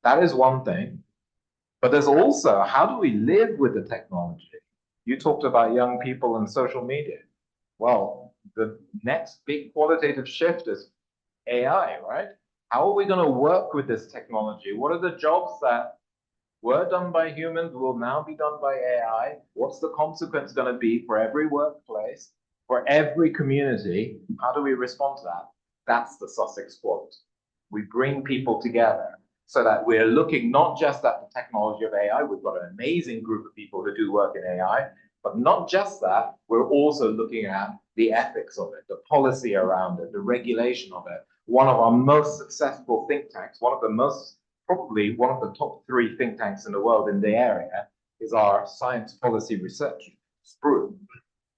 E: that is one thing, but there's also how do we live with the technology? You talked about young people and social media. Well, the next big qualitative shift is AI, right? How are we going to work with this technology? What are the jobs that were done by humans will now be done by AI? What's the consequence going to be for every workplace, for every community? How do we respond to that? That's the Sussex quote. We bring people together so that we're looking not just at the technology of AI. We've got an amazing group of people who do work in AI, but not just that, we're also looking at the ethics of it, the policy around it, the regulation of it. One of our most successful think tanks, probably one of the top 3 think tanks in the world in the area, is our Science Policy Research, SPRU,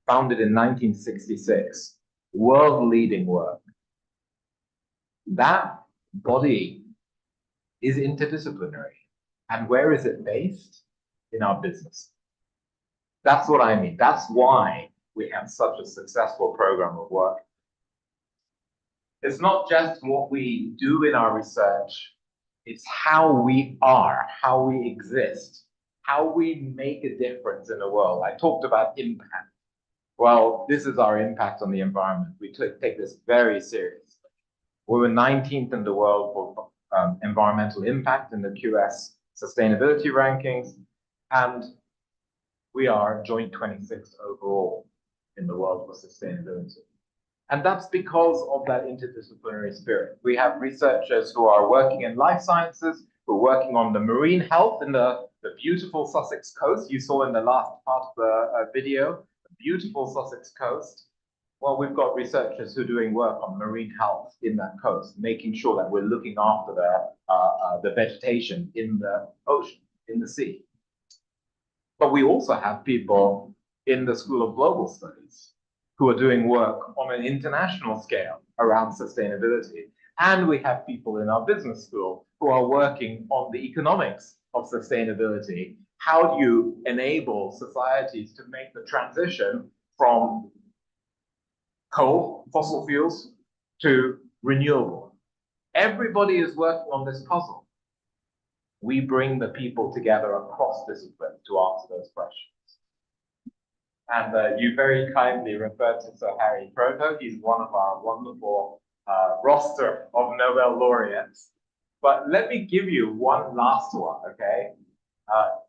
E: founded in 1966, world-leading work. That body is interdisciplinary. And where is it based? In our business. That's what I mean. That's why we have such a successful program of work. It's not just what we do in our research, it's how we are, how we exist, how we make a difference in the world. I talked about impact. Well, this is our impact on the environment. We take this very seriously. We were 19th in the world for environmental impact in the QS sustainability rankings, and we are joint 26th overall in the world for sustainability. And that's because of that interdisciplinary spirit. We have researchers who are working in life sciences, who are working on the marine health in the beautiful Sussex coast. You saw in the last part of the video, the beautiful Sussex coast. Well, we've got researchers who are doing work on marine health in that coast, making sure that we're looking after the vegetation in the ocean, in the sea. But we also have people in the School of Global Studies who are doing work on an international scale around sustainability. And we have people in our business school who are working on the economics of sustainability. How do you enable societies to make the transition from coal, fossil fuels, to renewable? Everybody is working on this puzzle. We bring the people together across disciplines to answer those questions. And you very kindly referred to Sir Harry Proto. He's one of our wonderful roster of Nobel laureates. But let me give you one last one, okay?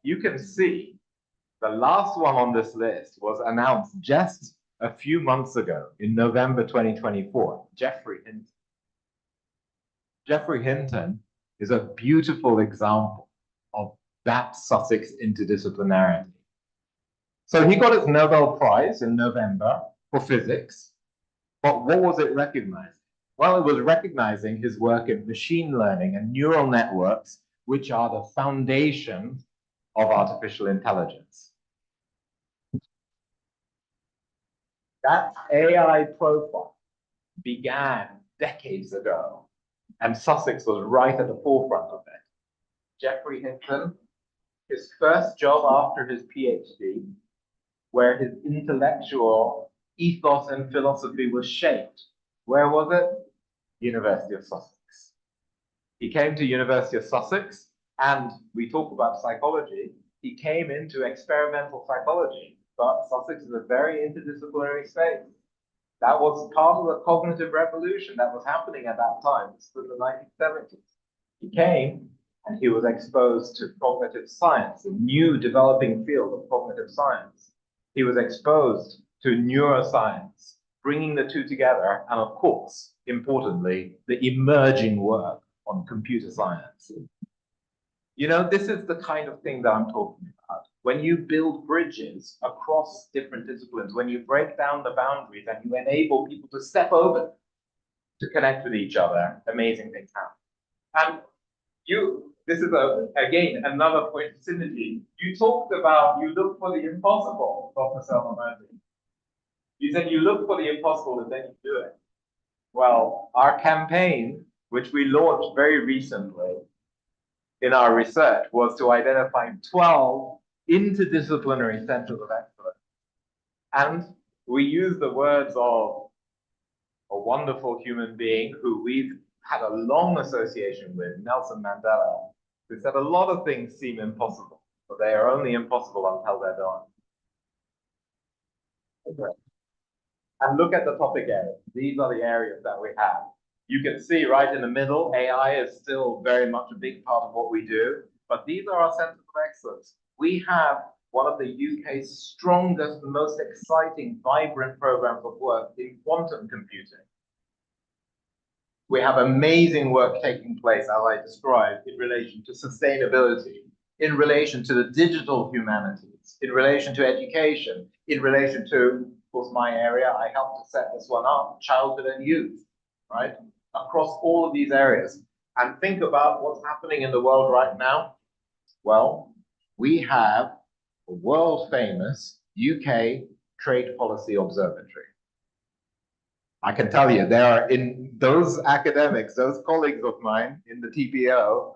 E: You can see the last one on this list was announced just a few months ago in November 2024, Geoffrey Hinton. Geoffrey Hinton is a beautiful example of that Sussex interdisciplinarity. So he got his Nobel Prize in November for physics, but what was it recognizing? Well, it was recognizing his work in machine learning and neural networks, which are the foundation of artificial intelligence. That AI profile began decades ago, and Sussex was right at the forefront of it. Geoffrey Hinton, his first job after his PhD, where his intellectual ethos and philosophy was shaped. Where was it? University of Sussex. He came to University of Sussex, and we talk about psychology. He came into experimental psychology, but Sussex is a very interdisciplinary space. That was part of the cognitive revolution that was happening at that time. This was the 1970s. He came and he was exposed to cognitive science, a new developing field of cognitive science. He was exposed to neuroscience, bringing the two together, and of course, importantly, the emerging work on computer science. You know, this is the kind of thing that I'm talking about. When you build bridges across different disciplines, when you break down the boundaries and you enable people to step over to connect with each other, amazing things happen. And this is again another point of synergy. You talked about you look for the impossible, Dr. Selma-Murphy. You said you look for the impossible and then you do it. Well, our campaign, which we launched very recently in our research, was to identify 12 interdisciplinary centers of excellence. And we use the words of a wonderful human being who we've had a long association with, Nelson Mandela, who said a lot of things seem impossible, but they are only impossible until they're done. Okay. And look at the topic areas. These are the areas that we have. You can see right in the middle, AI is still very much a big part of what we do, but these are our centers of excellence. We have one of the UK's strongest, most exciting, vibrant programs of work in quantum computing. We have amazing work taking place, as I described, in relation to sustainability, in relation to the digital humanities, in relation to education, in relation to, of course, my area. I helped to set this one up, childhood and youth, right? Across all of these areas. And think about what's happening in the world right now. Well, we have a world-famous UK Trade Policy Observatory. I can tell you, there are in those academics, those colleagues of mine in the TPO,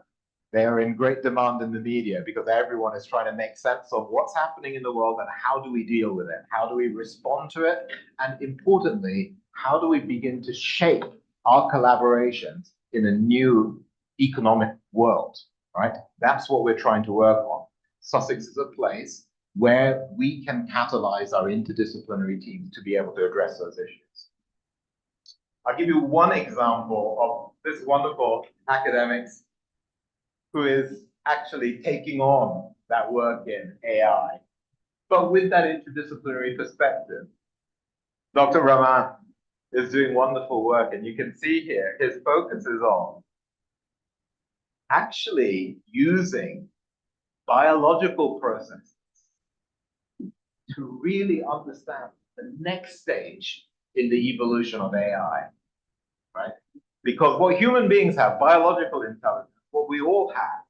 E: they are in great demand in the media because everyone is trying to make sense of what's happening in the world and how do we deal with it? How do we respond to it? And importantly, how do we begin to shape our collaborations in a new economic world, right? That's what we're trying to work on. Sussex is a place where we can catalyze our interdisciplinary teams to be able to address those issues. I'll give you one example of this wonderful academics who is actually taking on that work in AI, but with that interdisciplinary perspective. Dr. Raman is doing wonderful work, and you can see here his focus is on actually using biological processes to really understand the next stage in the evolution of AI, right? Because what human beings have, biological intelligence, what we all have,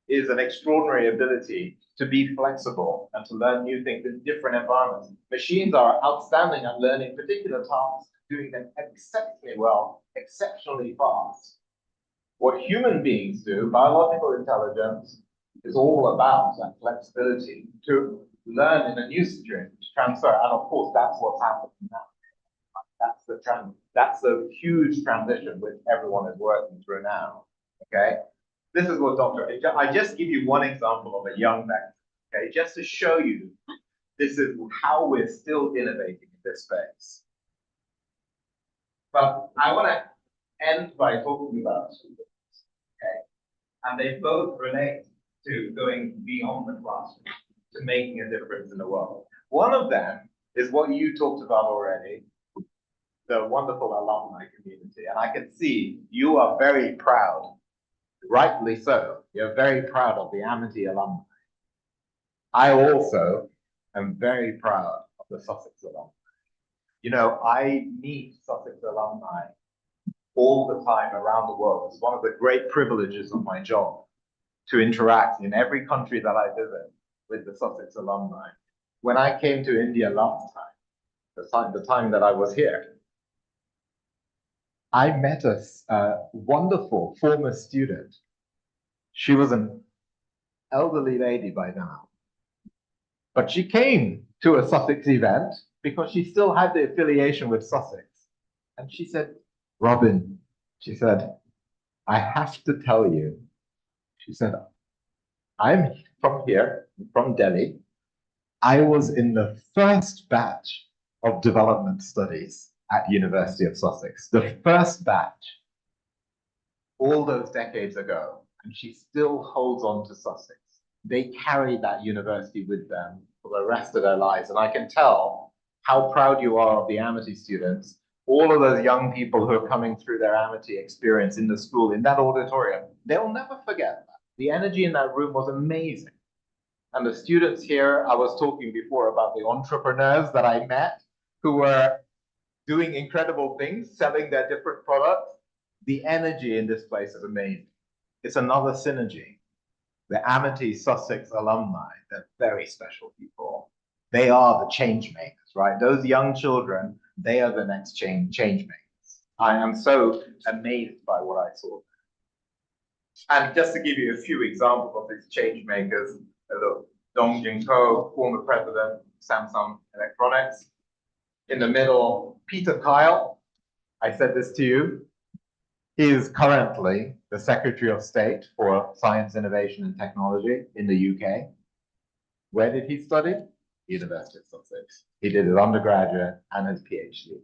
E: is an extraordinary ability to be flexible and to learn new things in different environments. Machines are outstanding at learning particular tasks, doing them exceptionally well, exceptionally fast. What human beings do, biological intelligence, is all about that flexibility to learn in a new situation, to transfer. And of course, that's what's happening now. That's the trend. That's the huge transition which everyone is working through now. Okay, this is what I just give you one example of a young man. Okay, just to show you this is how we're still innovating in this space. But I want to end by talking about students. Okay, and they both relate to going beyond the classroom, to making a difference in the world. One of them is what you talked about already, the wonderful alumni community. And I can see you are very proud, rightly so. You're very proud of the Amity alumni. I also am very proud of the Sussex alumni. You know, I meet Sussex alumni all the time around the world. It's one of the great privileges of my job to interact in every country that I visit with the Sussex alumni. When I came to India last time, the time that I was here, I met a wonderful former student. She was an elderly lady by now, but she came to a Sussex event because she still had the affiliation with Sussex. And she said, Robin, she said, I have to tell you, she said, I'm from here, from Delhi. I was in the first batch of development studies at University of Sussex, the first batch, all those decades ago, and she still holds on to Sussex. They carry that university with them for the rest of their lives, and I can tell how proud you are of the Amity students, all of those young people who are coming through their Amity experience in the school, in that auditorium. They'll never forget that. The energy in that room was amazing. And the students here, I was talking before about the entrepreneurs that I met who were doing incredible things, selling their different products. The energy in this place is amazing. It's another synergy. The Amity Sussex alumni, they're very special people. They are the change makers, right? Those young children, they are the next change makers. I am so amazed by what I saw. And just to give you a few examples of these change makers, look, Dong Jin-ko, former president, Samsung Electronics. In the middle, Peter Kyle. I said this to you. He is currently the Secretary of State for Science, Innovation and Technology in the UK. Where did he study? University of Sussex. He did his undergraduate and his PhD.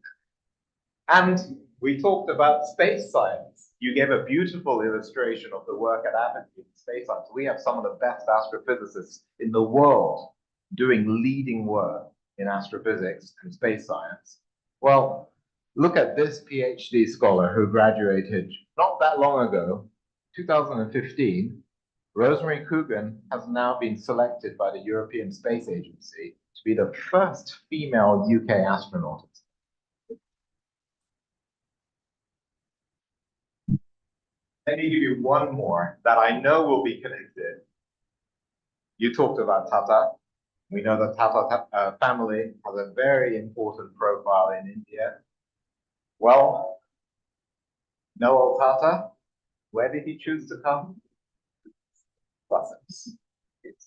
E: And we talked about space science. You gave a beautiful illustration of the work at Amity in space science. We have some of the best astrophysicists in the world doing leading work in astrophysics and space science. Well, look at this PhD scholar who graduated not that long ago, 2015. Rosemary Coogan has now been selected by the European Space Agency to be the first female UK astronaut. Let me give you one more that I know will be connected. You talked about Tata. We know that Tata family has a very important profile in India. Well, Noel Tata, where did he choose to come? Sussex.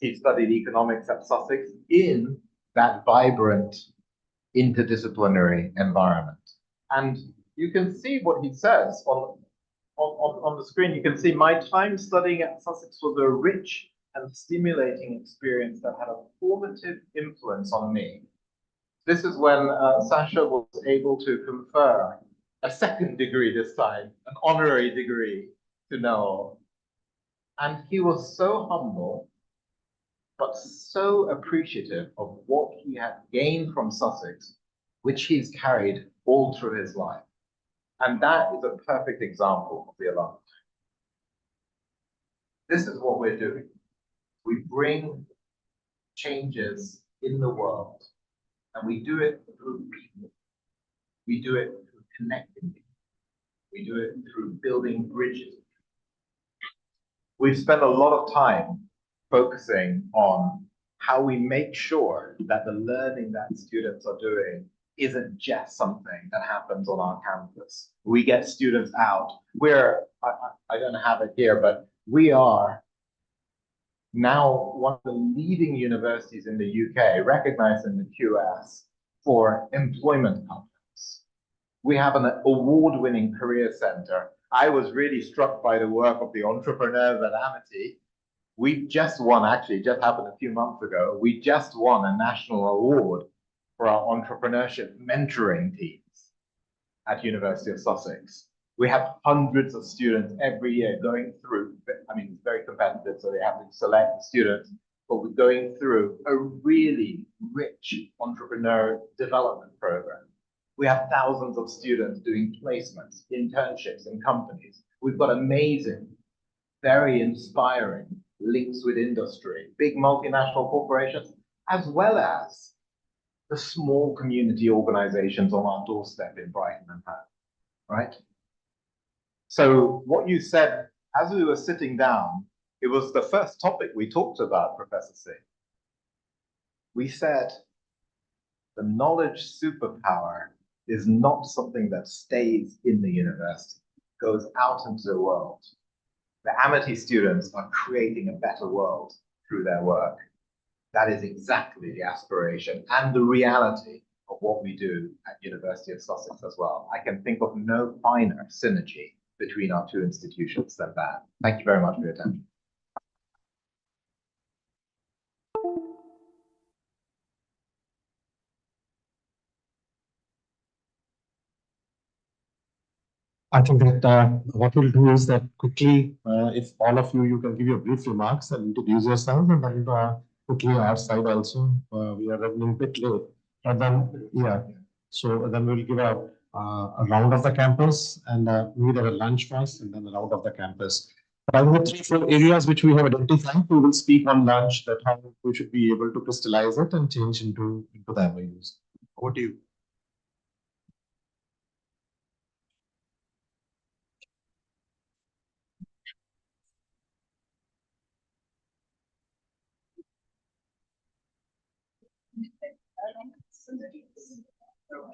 E: He studied economics at Sussex in that vibrant, interdisciplinary environment. And you can see what he says on the screen. You can see my time studying at Sussex was a rich and stimulating experience that had a formative influence on me. This is when Sasha was able to confer a second degree this time, an honorary degree to Noel. And he was so humble, but so appreciative of what he had gained from Sussex, which he's carried all through his life. And that is a perfect example of the alumni. This is what we're doing. We bring changes in the world, and we do it through people. We do it through connecting people. We do it through building bridges. We've spent a lot of time focusing on how we make sure that the learning that students are doing isn't just something that happens on our campus. We get students out. I don't have it here, but we are now one of the leading universities in the UK, recognized in the QS for employment confidence. We have an award-winning career center. I was really struck by the work of the entrepreneurs at Amity. We just won, actually, just happened a few months ago, we just won a national award for our entrepreneurship mentoring teams at University of Sussex. We have hundreds of students every year going through, I mean, it's very competitive, so they have to select students, but we're going through a really rich entrepreneur development program. We have thousands of students doing placements, internships in companies. We've got amazing, very inspiring links with industry, big multinational corporations, as well as the small community organizations on our doorstep in Brighton and Hove, right? So what you said, as we were sitting down, it was the first topic we talked about, Professor Singh. We said the knowledge superpower is not something that stays in the university, it goes out into the world. The Amity students are creating a better world through their work. That is exactly the aspiration and the reality of what we do at University of Sussex as well. I can think of no finer synergy between our two institutions than that. Thank you very much for your attention.
F: I think that what we'll do is that quickly, if all of you can give your brief remarks and introduce yourself, and then quickly our side also, we are running a bit late, but then, yeah, so then we'll give a round of the campus and maybe there a lunch first and then a round of the campus. But I think the 3-4 areas which we have identified, we will speak on lunch, that how we should be able to crystallize it and change into the MOUs. Over to you.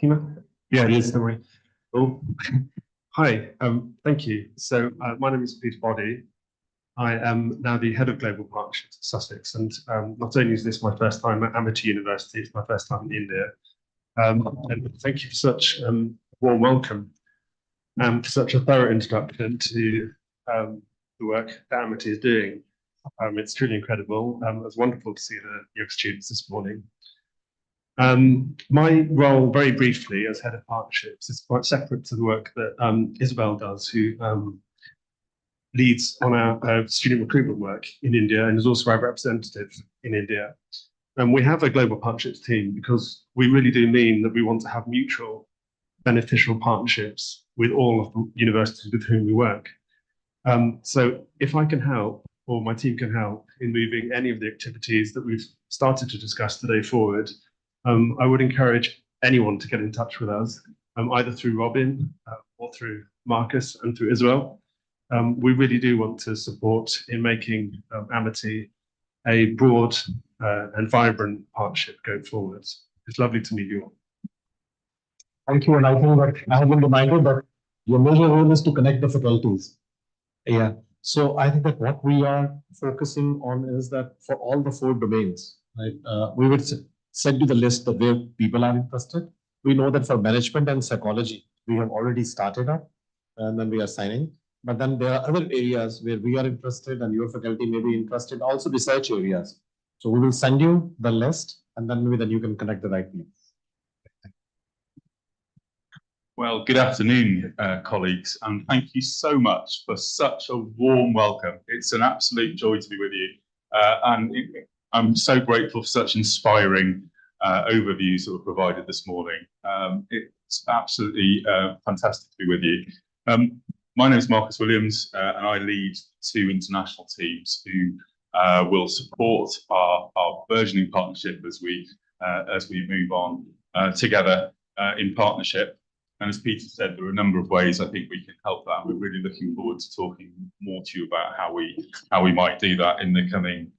G: Tina? Yeah, it is. Don't worry. Oh, hi. Thank you. So my name is Peter Boddy. I am now the head of global partnerships at Sussex, and not only is this my first time at Amity University, it's my first time in India. And thank you for such a warm welcome and for such a thorough introduction to the work that Amity is doing. It's truly incredible. It was wonderful to see the young students this morning. My role, very briefly, as head of partnerships is quite separate to the work that Isabel does, who leads on our student recruitment work in India and is also our representative in India. And we have a global partnerships team because we really do mean that we want to have mutual beneficial partnerships with all of the universities with whom we work. So if I can help, or my team can help in moving any of the activities that we've started to discuss today forward, I would encourage anyone to get in touch with us, either through Robin or through Marcus and through Isabel. We really do want to support in making Amity a broad and vibrant partnership going forward. It's lovely to meet you all.
F: Thank you, and I think that I have been reminded that your major role is to connect the faculties. Yeah, so I think that what we are focusing on is that for all the 4 domains, right, we would send you the list of where people are interested. We know that for management and psychology, we have already started up and then we are signing. But then there are other areas where we are interested and your faculty may be interested, also research areas. So we will send you the list and then maybe then you can connect the right people.
H: Well, good afternoon, colleagues, and thank you so much for such a warm welcome. It's an absolute joy to be with you. I'm so grateful for such inspiring overviews that were provided this morning. It's absolutely fantastic to be with you. My name is Marcus Williams, and I lead 2 international teams who will support our burgeoning partnership as we move on together in partnership. And as Peter said, there are a number of ways I think we can help that. We're really looking forward to talking more to you about how we might do that in the coming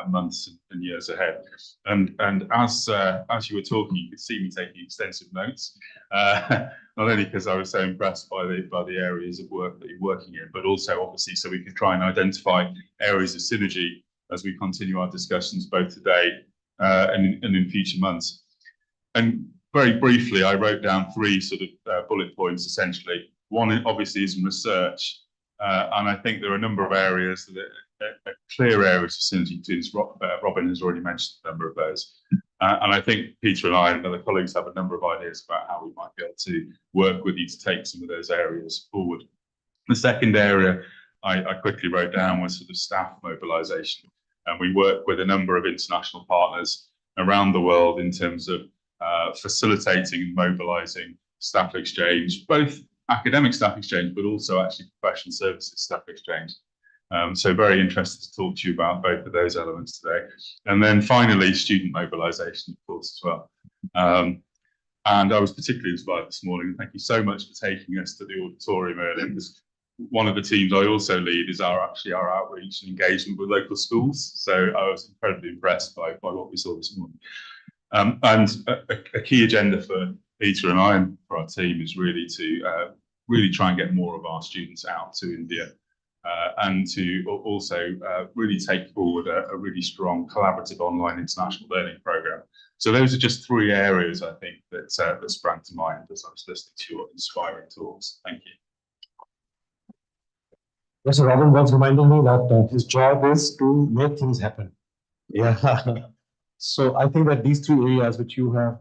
H: months and years ahead. And as you were talking, you could see me taking extensive notes, not only because I was so impressed by the areas of work that you're working in, but also obviously so we can try and identify areas of synergy as we continue our discussions both today and in future months. And very briefly, I wrote down three sort of bullet points essentially. One obviously is in research, and I think there are a number of areas that are clear areas of synergy between. Robin has already mentioned a number of those. And I think Peter and I and other colleagues have a number of ideas about how we might be able to work with you to take some of those areas forward. The second area I quickly wrote down was sort of staff mobilisation. And we work with a number of international partners around the world in terms of facilitating and mobilising staff exchange, both academic staff exchange, but also actually professional services staff exchange. So very interested to talk to you about both of those elements today. And then finally, student mobilisation, of course, as well. And I was particularly inspired this morning. Thank you so much for taking us to the auditorium earlier, because one of the teams I also lead is our outreach and engagement with local schools. So I was incredibly impressed by what we saw this morning. And a key agenda for Peter and I and for our team is really to really try and get more of our students out to India and to also really take forward a really strong collaborative online international learning program. So those are just three areas I think that sprang to mind as I was listening to your inspiring talks. Thank you.
F: Yes, so Robin was reminding me that his job is to make things happen. Yeah. So I think that these three areas which you have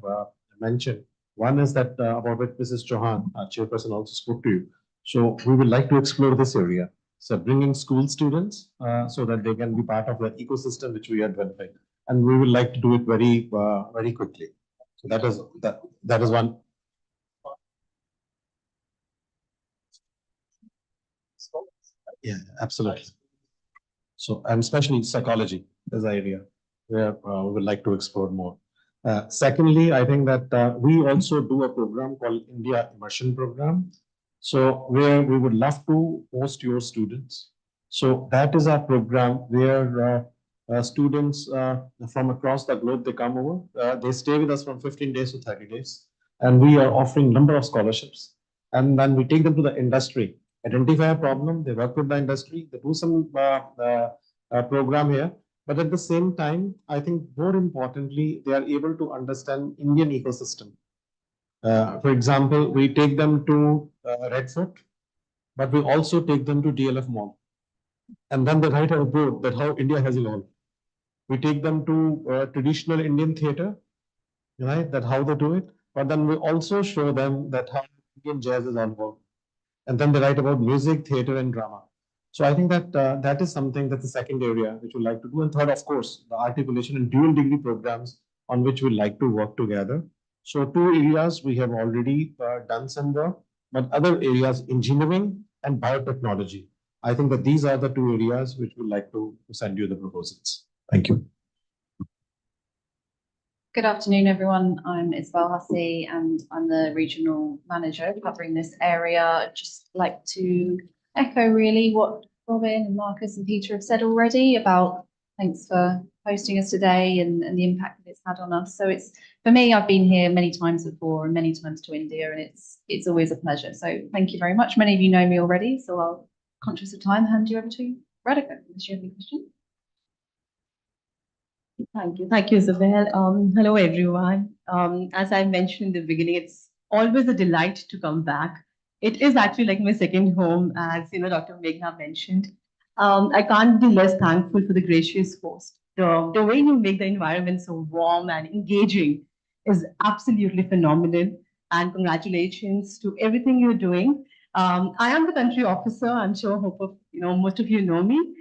F: mentioned, one is that about which Mrs. Chauhan, our chairperson, also spoke to you. So we would like to explore this area. So bringing school students so that they can be part of the ecosystem which we are developing, and we would like to do it very very quickly. So that is one. Yeah, absolutely. So, and especially psychology is the area where we would like to explore more. Secondly, I think that we also do a program called India Immersion Program. So where we would love to host your students. So that is our program where students from across the globe, they come over, they stay with us from 15 days to 30 days. And we are offering number of scholarships. And then we take them to the industry, identify a problem, they work with the industry, they do some program here. But at the same time, I think more importantly, they are able to understand Indian ecosystem. For example, we take them to Red Fort, but we also take them to DLF Mall. And then they write a report that how India has evolved. We take them to traditional Indian theater, right? That how they do it. But then we also show them that how Indian jazz is involved. And then they write about music, theater, and drama. So I think that that is something that's the second area which we like to do. And third, of course, the articulation and dual degree programs on which we like to work together. So two areas we have already done some work, but other areas, engineering and biotechnology. I think that these are the two areas which we'd like to send you the proposals. Thank you.
I: Good afternoon, everyone. I'm Isabel Hussey and I'm the regional manager covering this area. I'd just like to echo really what Robin and Marcus and Peter have said already about thanks for hosting us today and the impact that it's had on us. So it's, for me, I've been here many times before and many times to India, and it's always a pleasure. So thank you very much. Many of you know me already, so I'll, conscious of time, hand you over to Radhika, unless you have any questions.
J: Thank you, Isabel. Hello, everyone. As I mentioned in the beginning, it's always a delight to come back. It is actually like my second home, as Dr. Meghna mentioned. I can't be less thankful for the gracious host. The way you make the environment so warm and engaging is absolutely phenomenal. And congratulations to everything you're doing. I am the country officer. I'm sure, most of you know me.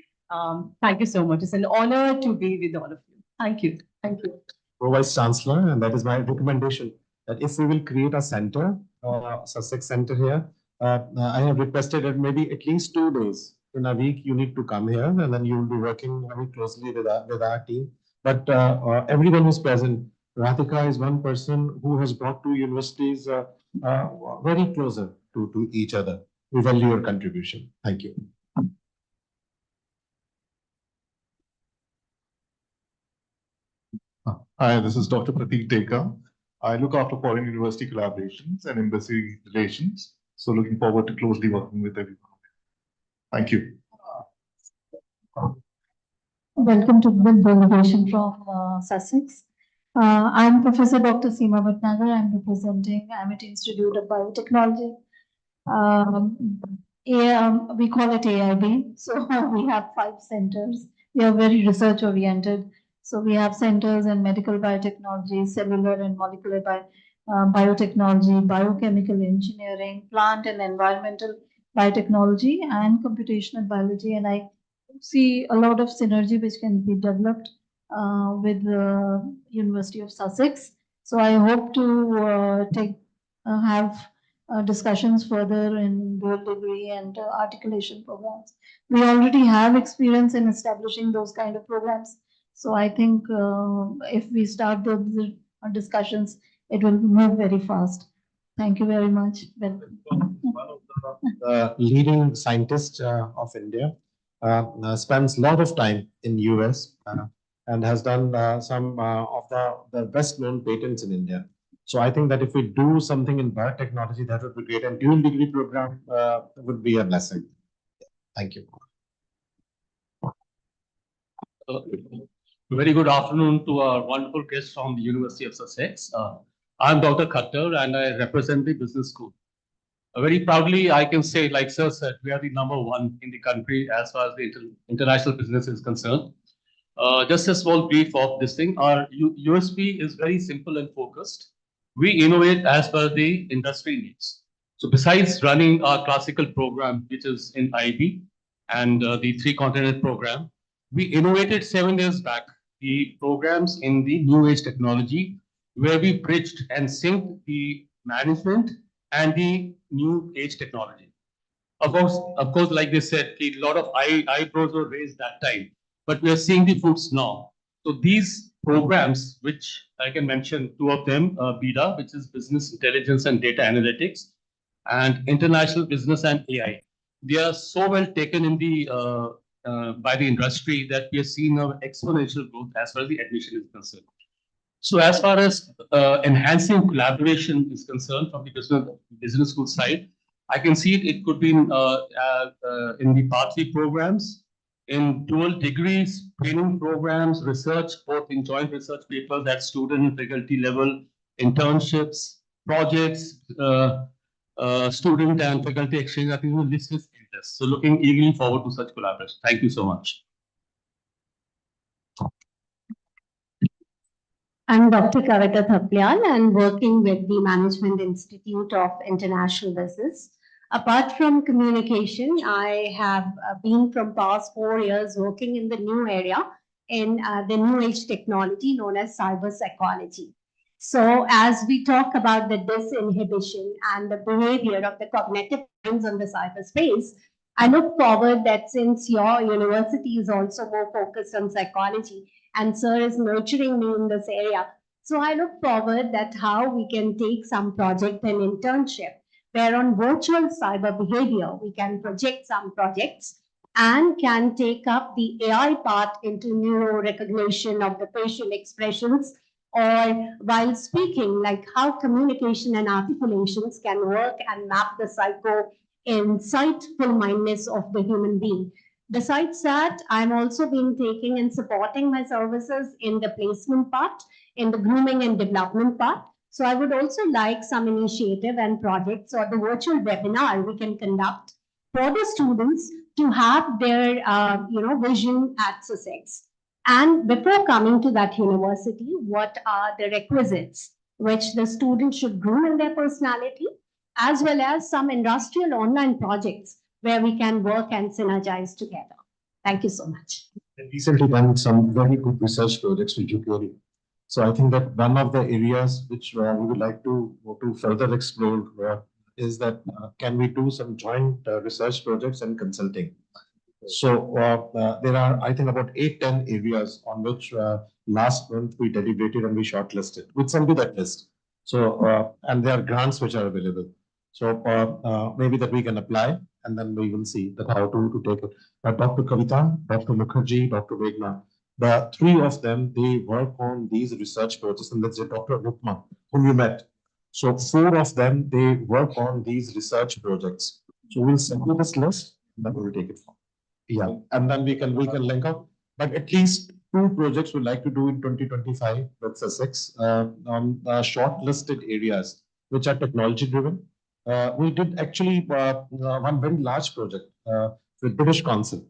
J: Thank you so much. It's an honor to be with all of you. Thank you. Thank you.
F: Vice Chancellor, and that is my recommendation that if we will create a center, Sussex Center here, I have requested that maybe at least 2 days in a week you need to come here, and then you will be working very closely with our team. But everyone who's present, Radhika is one person who has brought two universities very closer to each other. We value your contribution. Thank you.
E: Hi, this is Dr. Prateek Dekar. I look after foreign university collaborations and embassy relations. So looking forward to closely working with everyone. Thank you.
K: Welcome to the delegation from Sussex. I'm Professor Dr. Seema Bhatnagar. I'm representing Amity Institute of Biotechnology. We call it AIB. So we have 5 centers. We are very research oriented. So we have centers in medical biotechnology, cellular and molecular biotechnology, biochemical engineering, plant and environmental biotechnology, and computational biology. And I see a lot of synergy which can be developed with the University of Sussex. So I hope to have discussions further in dual degree and articulation programs. We already have experience in establishing those kind of programs. So I think if we start those discussions, it will move very fast. Thank you very much.
F: One of the leading scientists of India spends a lot of time in US and has done some of the best known patents in India. So I think that if we do something in biotechnology, that would be great. And dual degree program would be a blessing. Thank you.
L: Very good afternoon to our wonderful guests from the University of Sussex. I'm Dr. Khattar and I represent the business school. Very proudly, I can say, like Sir said, we are the #1 in the country as far as the international business is concerned. Just a small brief of this thing. Our USP is very simple and focused. We innovate as per the industry needs. So besides running our classical program, which is in IB and the 3-continent program, we innovated 7 years back the programs in the new age technology, where we bridged and synced the management and the new age technology. Of course, like they said, a lot of eyebrows were raised that time, but we are seeing the fruits now. So these programs, which I can mention 2 of them, BIDA, which is Business Intelligence and Data Analytics, and International Business and AI. They are so well taken in the by the industry that we are seeing an exponential growth as far as the admission is concerned. So as far as enhancing collaboration is concerned from the business school side, I can see it could be in the Part 3 programs, in dual degrees, training programs, research, both in joint research papers at student and faculty level, internships, projects, student and faculty exchange. I think this is interest. So looking eagerly forward to such collaboration. Thank you so much.
A: I'm Dr. Kavita Thapliyal and working with the Management Institute of International Business. Apart from communication, I have been from past 4 years working in the new area in the new age technology known as cyber psychology. So as we talk about the disinhibition and the behavior of the cognitive minds on the cyberspace, I look forward that since your university is also more focused on psychology and sir is nurturing me in this area, so I look forward that how we can take some project and internship where on virtual cyber behavior, we can project some projects and can take up the AI part into neuro recognition of the facial expressions, or while speaking, like how communication and articulations can work and map the psycho insightful mindness of the human being. Besides that, I'm also been taking and supporting my services in the placement part, in the grooming and development part. So I would also like some initiative and projects or the virtual webinar we can conduct for the students to have their vision at Sussex. And before coming to that university, what are the requisites which the student should groom in their personality, as well as some industrial online projects where we can work and synergize together. Thank you so much.
F: Recently done some very good research projects with Jupyter. So I think that one of the areas which we would like to further explore is that can we do some joint research projects and consulting. So there are, I think, about 8-10 areas on which last month we deliberated and we shortlisted. We'll send you that list. So, and there are grants which are available. So, maybe that we can apply and then we will see that how to take it. Dr. Kavita, Dr. Mukherjee, Dr. Meghna, the three of them, they work on these research projects, and that's Dr. Rukma, whom you met. So four of them, they work on these research projects. So we'll send you this list, and then we'll take it from. Yeah, and then we can link up. But at least two projects we'd like to do in 2025 with Sussex on shortlisted areas which are technology driven. We did actually one very large project with British Council,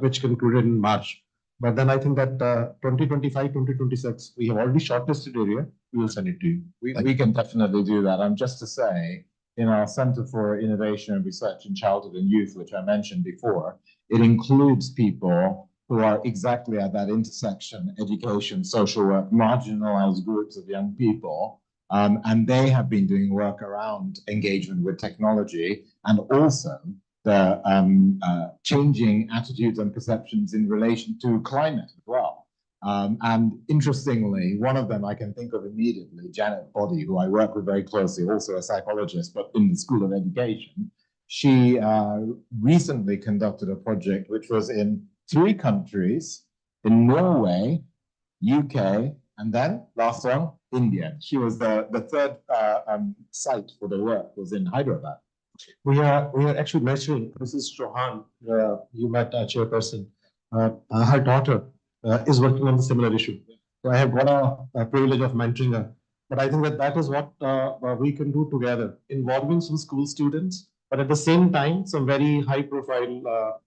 F: which concluded in March. But then I think that 2025, 2026, we have already shortlisted area. We will send it to you.
E: We can definitely do that. And just to say, in our Center for Innovation and Research in Childhood and Youth, which I mentioned before, it includes people who are exactly at that intersection, education, social work, marginalized groups of young people. And they have been doing work around engagement with technology and also the changing attitudes and perceptions in relation to climate as well. And interestingly, one of them I can think of immediately, Janet Boddy, who I work with very closely, also a psychologist, but in the School of Education. She recently conducted a project which was in 3 countries, in Norway, UK, and then last one, India. She was the third site for the work was in Hyderabad.
F: We are actually measuring Mrs. Chauhan, you met a chairperson. Her daughter is working on the similar issue. So I have got a privilege of mentoring her. But I think that is what we can do together, involving some school students, but at the same time, some very high profile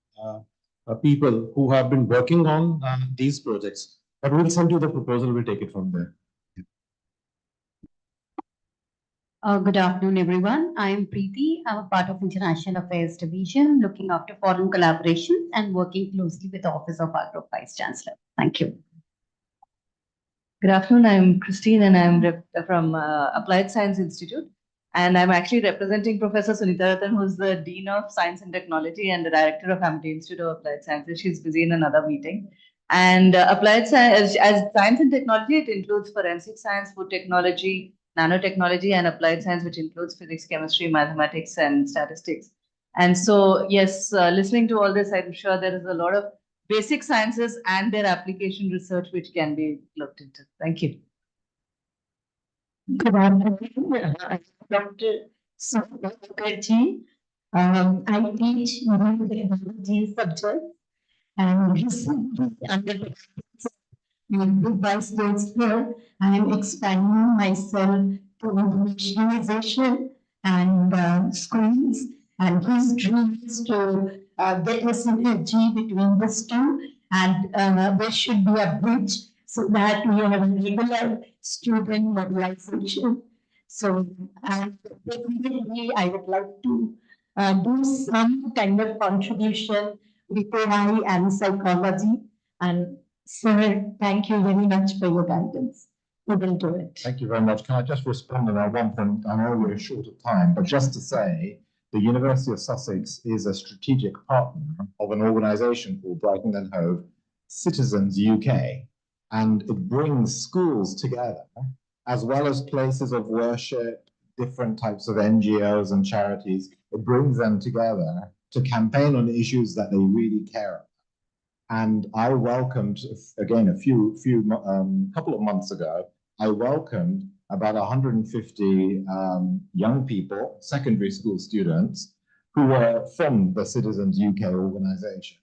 F: people who have been working on these projects. But we'll send you the proposal, we'll take it from there.
M: Good afternoon, everyone. I am Preeti. I'm a part of International Affairs Division, looking after foreign collaboration and working closely with the Office of our Group Vice Chancellor. Thank you.
N: Good afternoon. I'm Christine, and I'm from Applied Science Institute. And I'm actually representing Professor Sunita Ratan, who's the Dean of Science and Technology and the Director of Amity Institute of Applied Sciences. She's busy in another meeting. And applied science, as science and technology, it includes forensic science, food technology, nanotechnology, and applied science, which includes physics, chemistry, mathematics, and statistics. And so, yes, listening to all this, I'm sure there is a lot of basic sciences and their application research which can be looked into. Thank you.
O: Good afternoon, Dr. Mukherjee. I teach technology subject and recently under the Vice Chancellor, I am expanding myself to internationalization and schools, and his dream is to get a synergy between these two, and there should be a bridge so that we have a regular student mobilization. So, and definitely I would like to do some kind of contribution with AI and psychology. And sir, thank you very much for your guidance. We will do it.
E: Thank you very much. Can I just respond on that one point? I know we're short of time, but just to say, the University of Sussex is a strategic partner of an organization called Brighton and Hove Citizens UK. And it brings schools together, as well as places of worship, different types of NGOs and charities. It brings them together to campaign on issues that they really care about. And I welcomed, again, couple of months ago, I welcomed about 150 young people, secondary school students, who were from the Citizens UK organization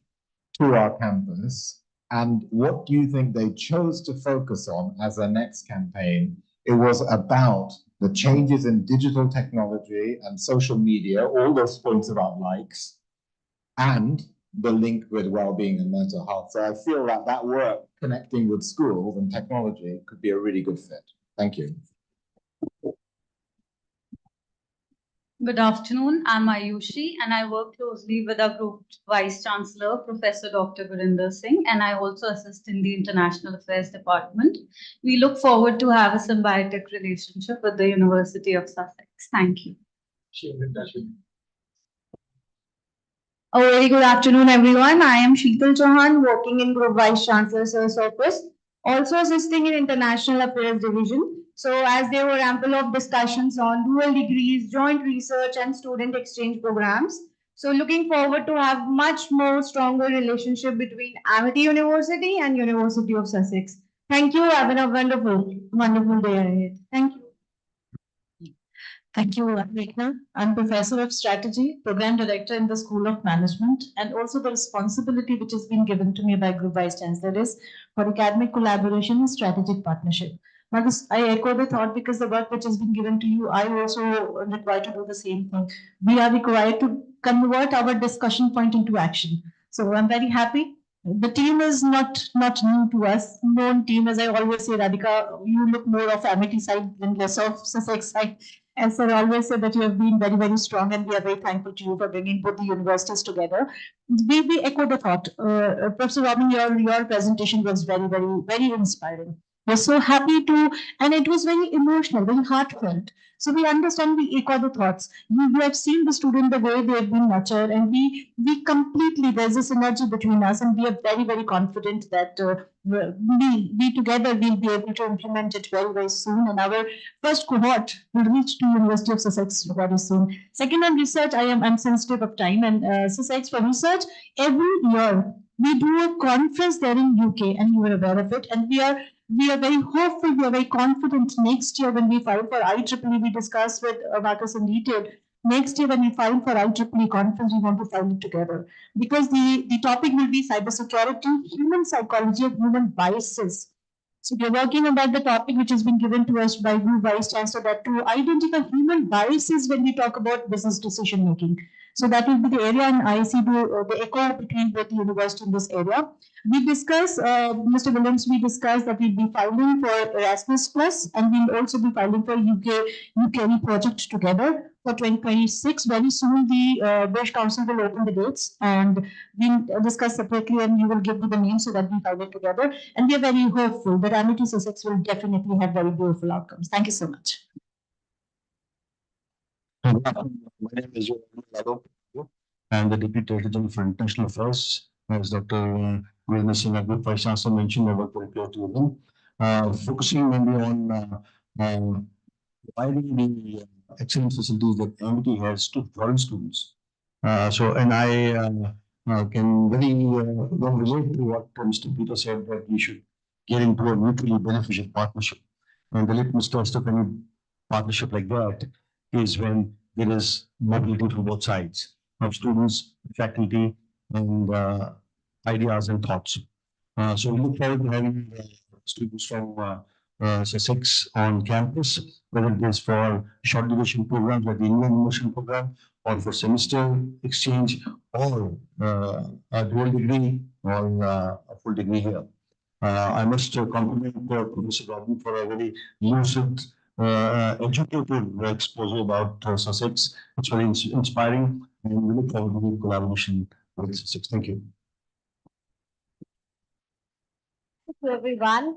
E: to our campus. And what do you think they chose to focus on as their next campaign? It was about the changes in digital technology and social media, all those points about likes, and the link with well-being and mental health. So I feel that that work connecting with schools and technology could be a really good fit. Thank you.
P: Good afternoon. I'm Ayushi, and I work closely with our Group Vice Chancellor, Professor Dr. Gurinder Singh, and I also assist in the International Affairs Department. We look forward to have a symbiotic relationship with the University of Sussex. Thank you.
Q: A very good afternoon, everyone. I am Sheetal Chauhan, working in Group Vice Chancellor Sir's office
R: also assisting in International Affairs Division. So as there were ample of discussions on dual degrees, joint research and student exchange programs. So looking forward to have much more stronger relationship between Amity University and University of Sussex. Thank you. Have a wonderful day ahead. Thank you.
K: Thank you, Meghna. I'm Professor of Strategy, Program Director in the School of Management, and also the responsibility which has been given to me by Group Vice Chancellor is for academic collaboration and strategic partnership. Now, I echo the thought because the work which has been given to you, I also require to do the same thing. We are required to convert our discussion point into action. So I'm very happy. The team is not new to us. Known team, as I always say, Radhika, you look more of Amity side than less of Sussex side. And sir always said that you have been very, very strong, and we are very thankful to you for bringing both the universities together. We echo the thought. Professor Robin, your presentation was very, very, very inspiring. We're so happy to, and it was very emotional, very heartfelt. So we understand, we echo the thoughts. We have seen the student, the way they have been nurtured, and we completely, there's a synergy between us, and we are very, very confident that we together will be able to implement it very, very soon. And our first cohort will reach to University of Sussex very soon. Second, on research, I'm sensitive of time, and Sussex for research, every year we do a conference there in UK, and you are aware of it, and we are very hopeful, we are very confident next year when we file for IEEE, we discussed with Marcus in detail. Next year when we file for IEEE conference, we want to file it together because the topic will be cybersecurity, human psychology, and human biases. So we're working on that, the topic which has been given to us by Group Vice Chancellor, that to identify human biases when we talk about business decision making. So that will be the area, and I see the echo between both the university in this area. We discuss, Mr. Williams, we discussed that we'll be filing for Erasmus Plus, and we'll also be filing for UK project together for 2026. Very soon, the British Council will open the dates, and we'll discuss separately, and you will give me the name so that we file it together. And we are very hopeful that Amity Sussex will definitely have very beautiful outcomes. Thank you so much.
F: My name is Yadav, and the Deputy Director General for International Affairs. As Dr. Gurindra Singh, Group Vice Chancellor, mentioned, I work very closely with him, focusing mainly on providing the excellent facilities that Amity has to foreign students. And I can very well relate to what Mr. Peter said, that we should get into a mutually beneficial partnership. And the litmus test of any partnership like that is when there is mobility from both sides of students, faculty, and ideas and thoughts. So we look forward to having students from Sussex on campus, whether it is for short duration programs like the Indian immersion program, or for semester exchange, or a dual degree, or a full degree here. I must compliment Professor Robin for a very lucid, educative exposure about Sussex. It's very inspiring, and we look forward to the collaboration with Sussex. Thank you.
A: Thank you, everyone.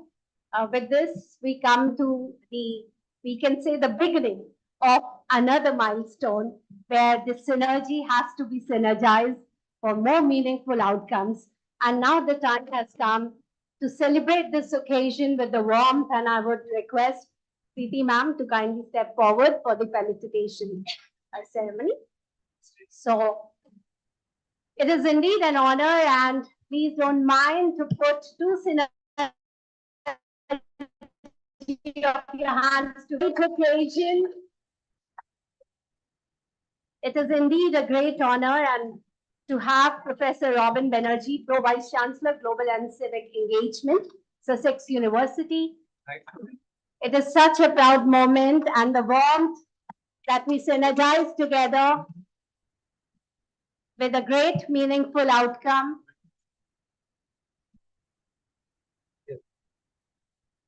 A: With this, we come to we can say the beginning of another milestone where the synergy has to be synergized for more meaningful outcomes. And now the time has come to celebrate this occasion with the warmth, and I would request Preeti ma'am to kindly step forward for the felicitation ceremony. So it is indeed an honor, and please don't mind to put two synergy of your hands to the occasion. It is indeed a great honor and to have Professor Robin Banerjee, Pro Vice Chancellor, Global and Civic Engagement, Sussex University. It is such a proud moment, and the warmth that we synergize together with a great meaningful outcome.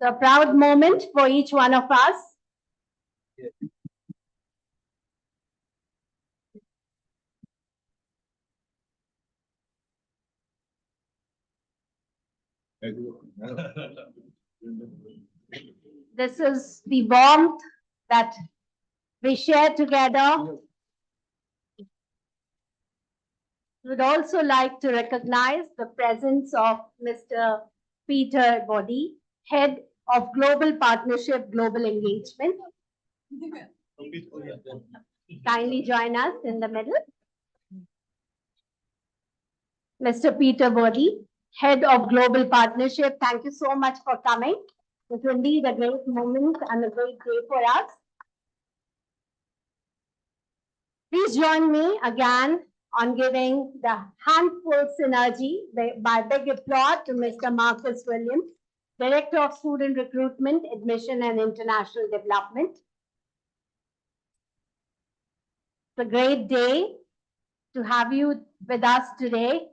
A: So a proud moment for each one of us. This is the warmth that we share together. Would also like to recognize the presence of Mr. Peter Boddy, Head of Global Partnership, Global Engagement. Kindly join us in the middle. Mr. Peter Bodhi, Head of Global Partnership. Thank you so much for coming. It's indeed a great moment and a great day for us. Please join me again on giving the handful synergy by big applause to Mr. Marcus Williams, Director of Student Recruitment, Admission and International Development. It's a great day to have you with us today.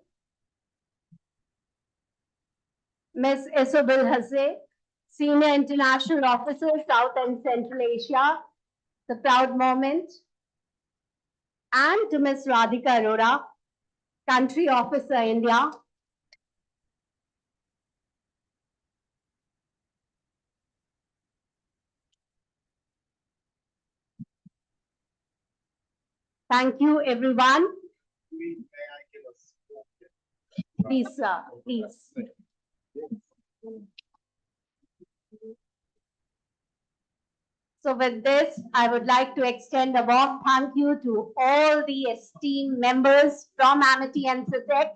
A: Ms. Isobel Hasse, Senior International Officer, South and Central Asia, the proud moment. And to Ms. Radhika Arora, Country Officer, India. Thank you, everyone. Please, sir, please. So with this, I would like to extend a warm thank you to all the esteemed members from Amity and Sussex,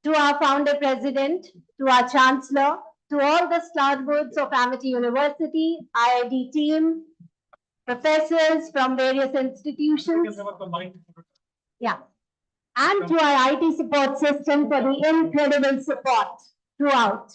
A: to our founder president, to our chancellor, to all the starwoods of Amity University, IID team, professors from various institutions. Yeah. And to our IT support system for the incredible support throughout.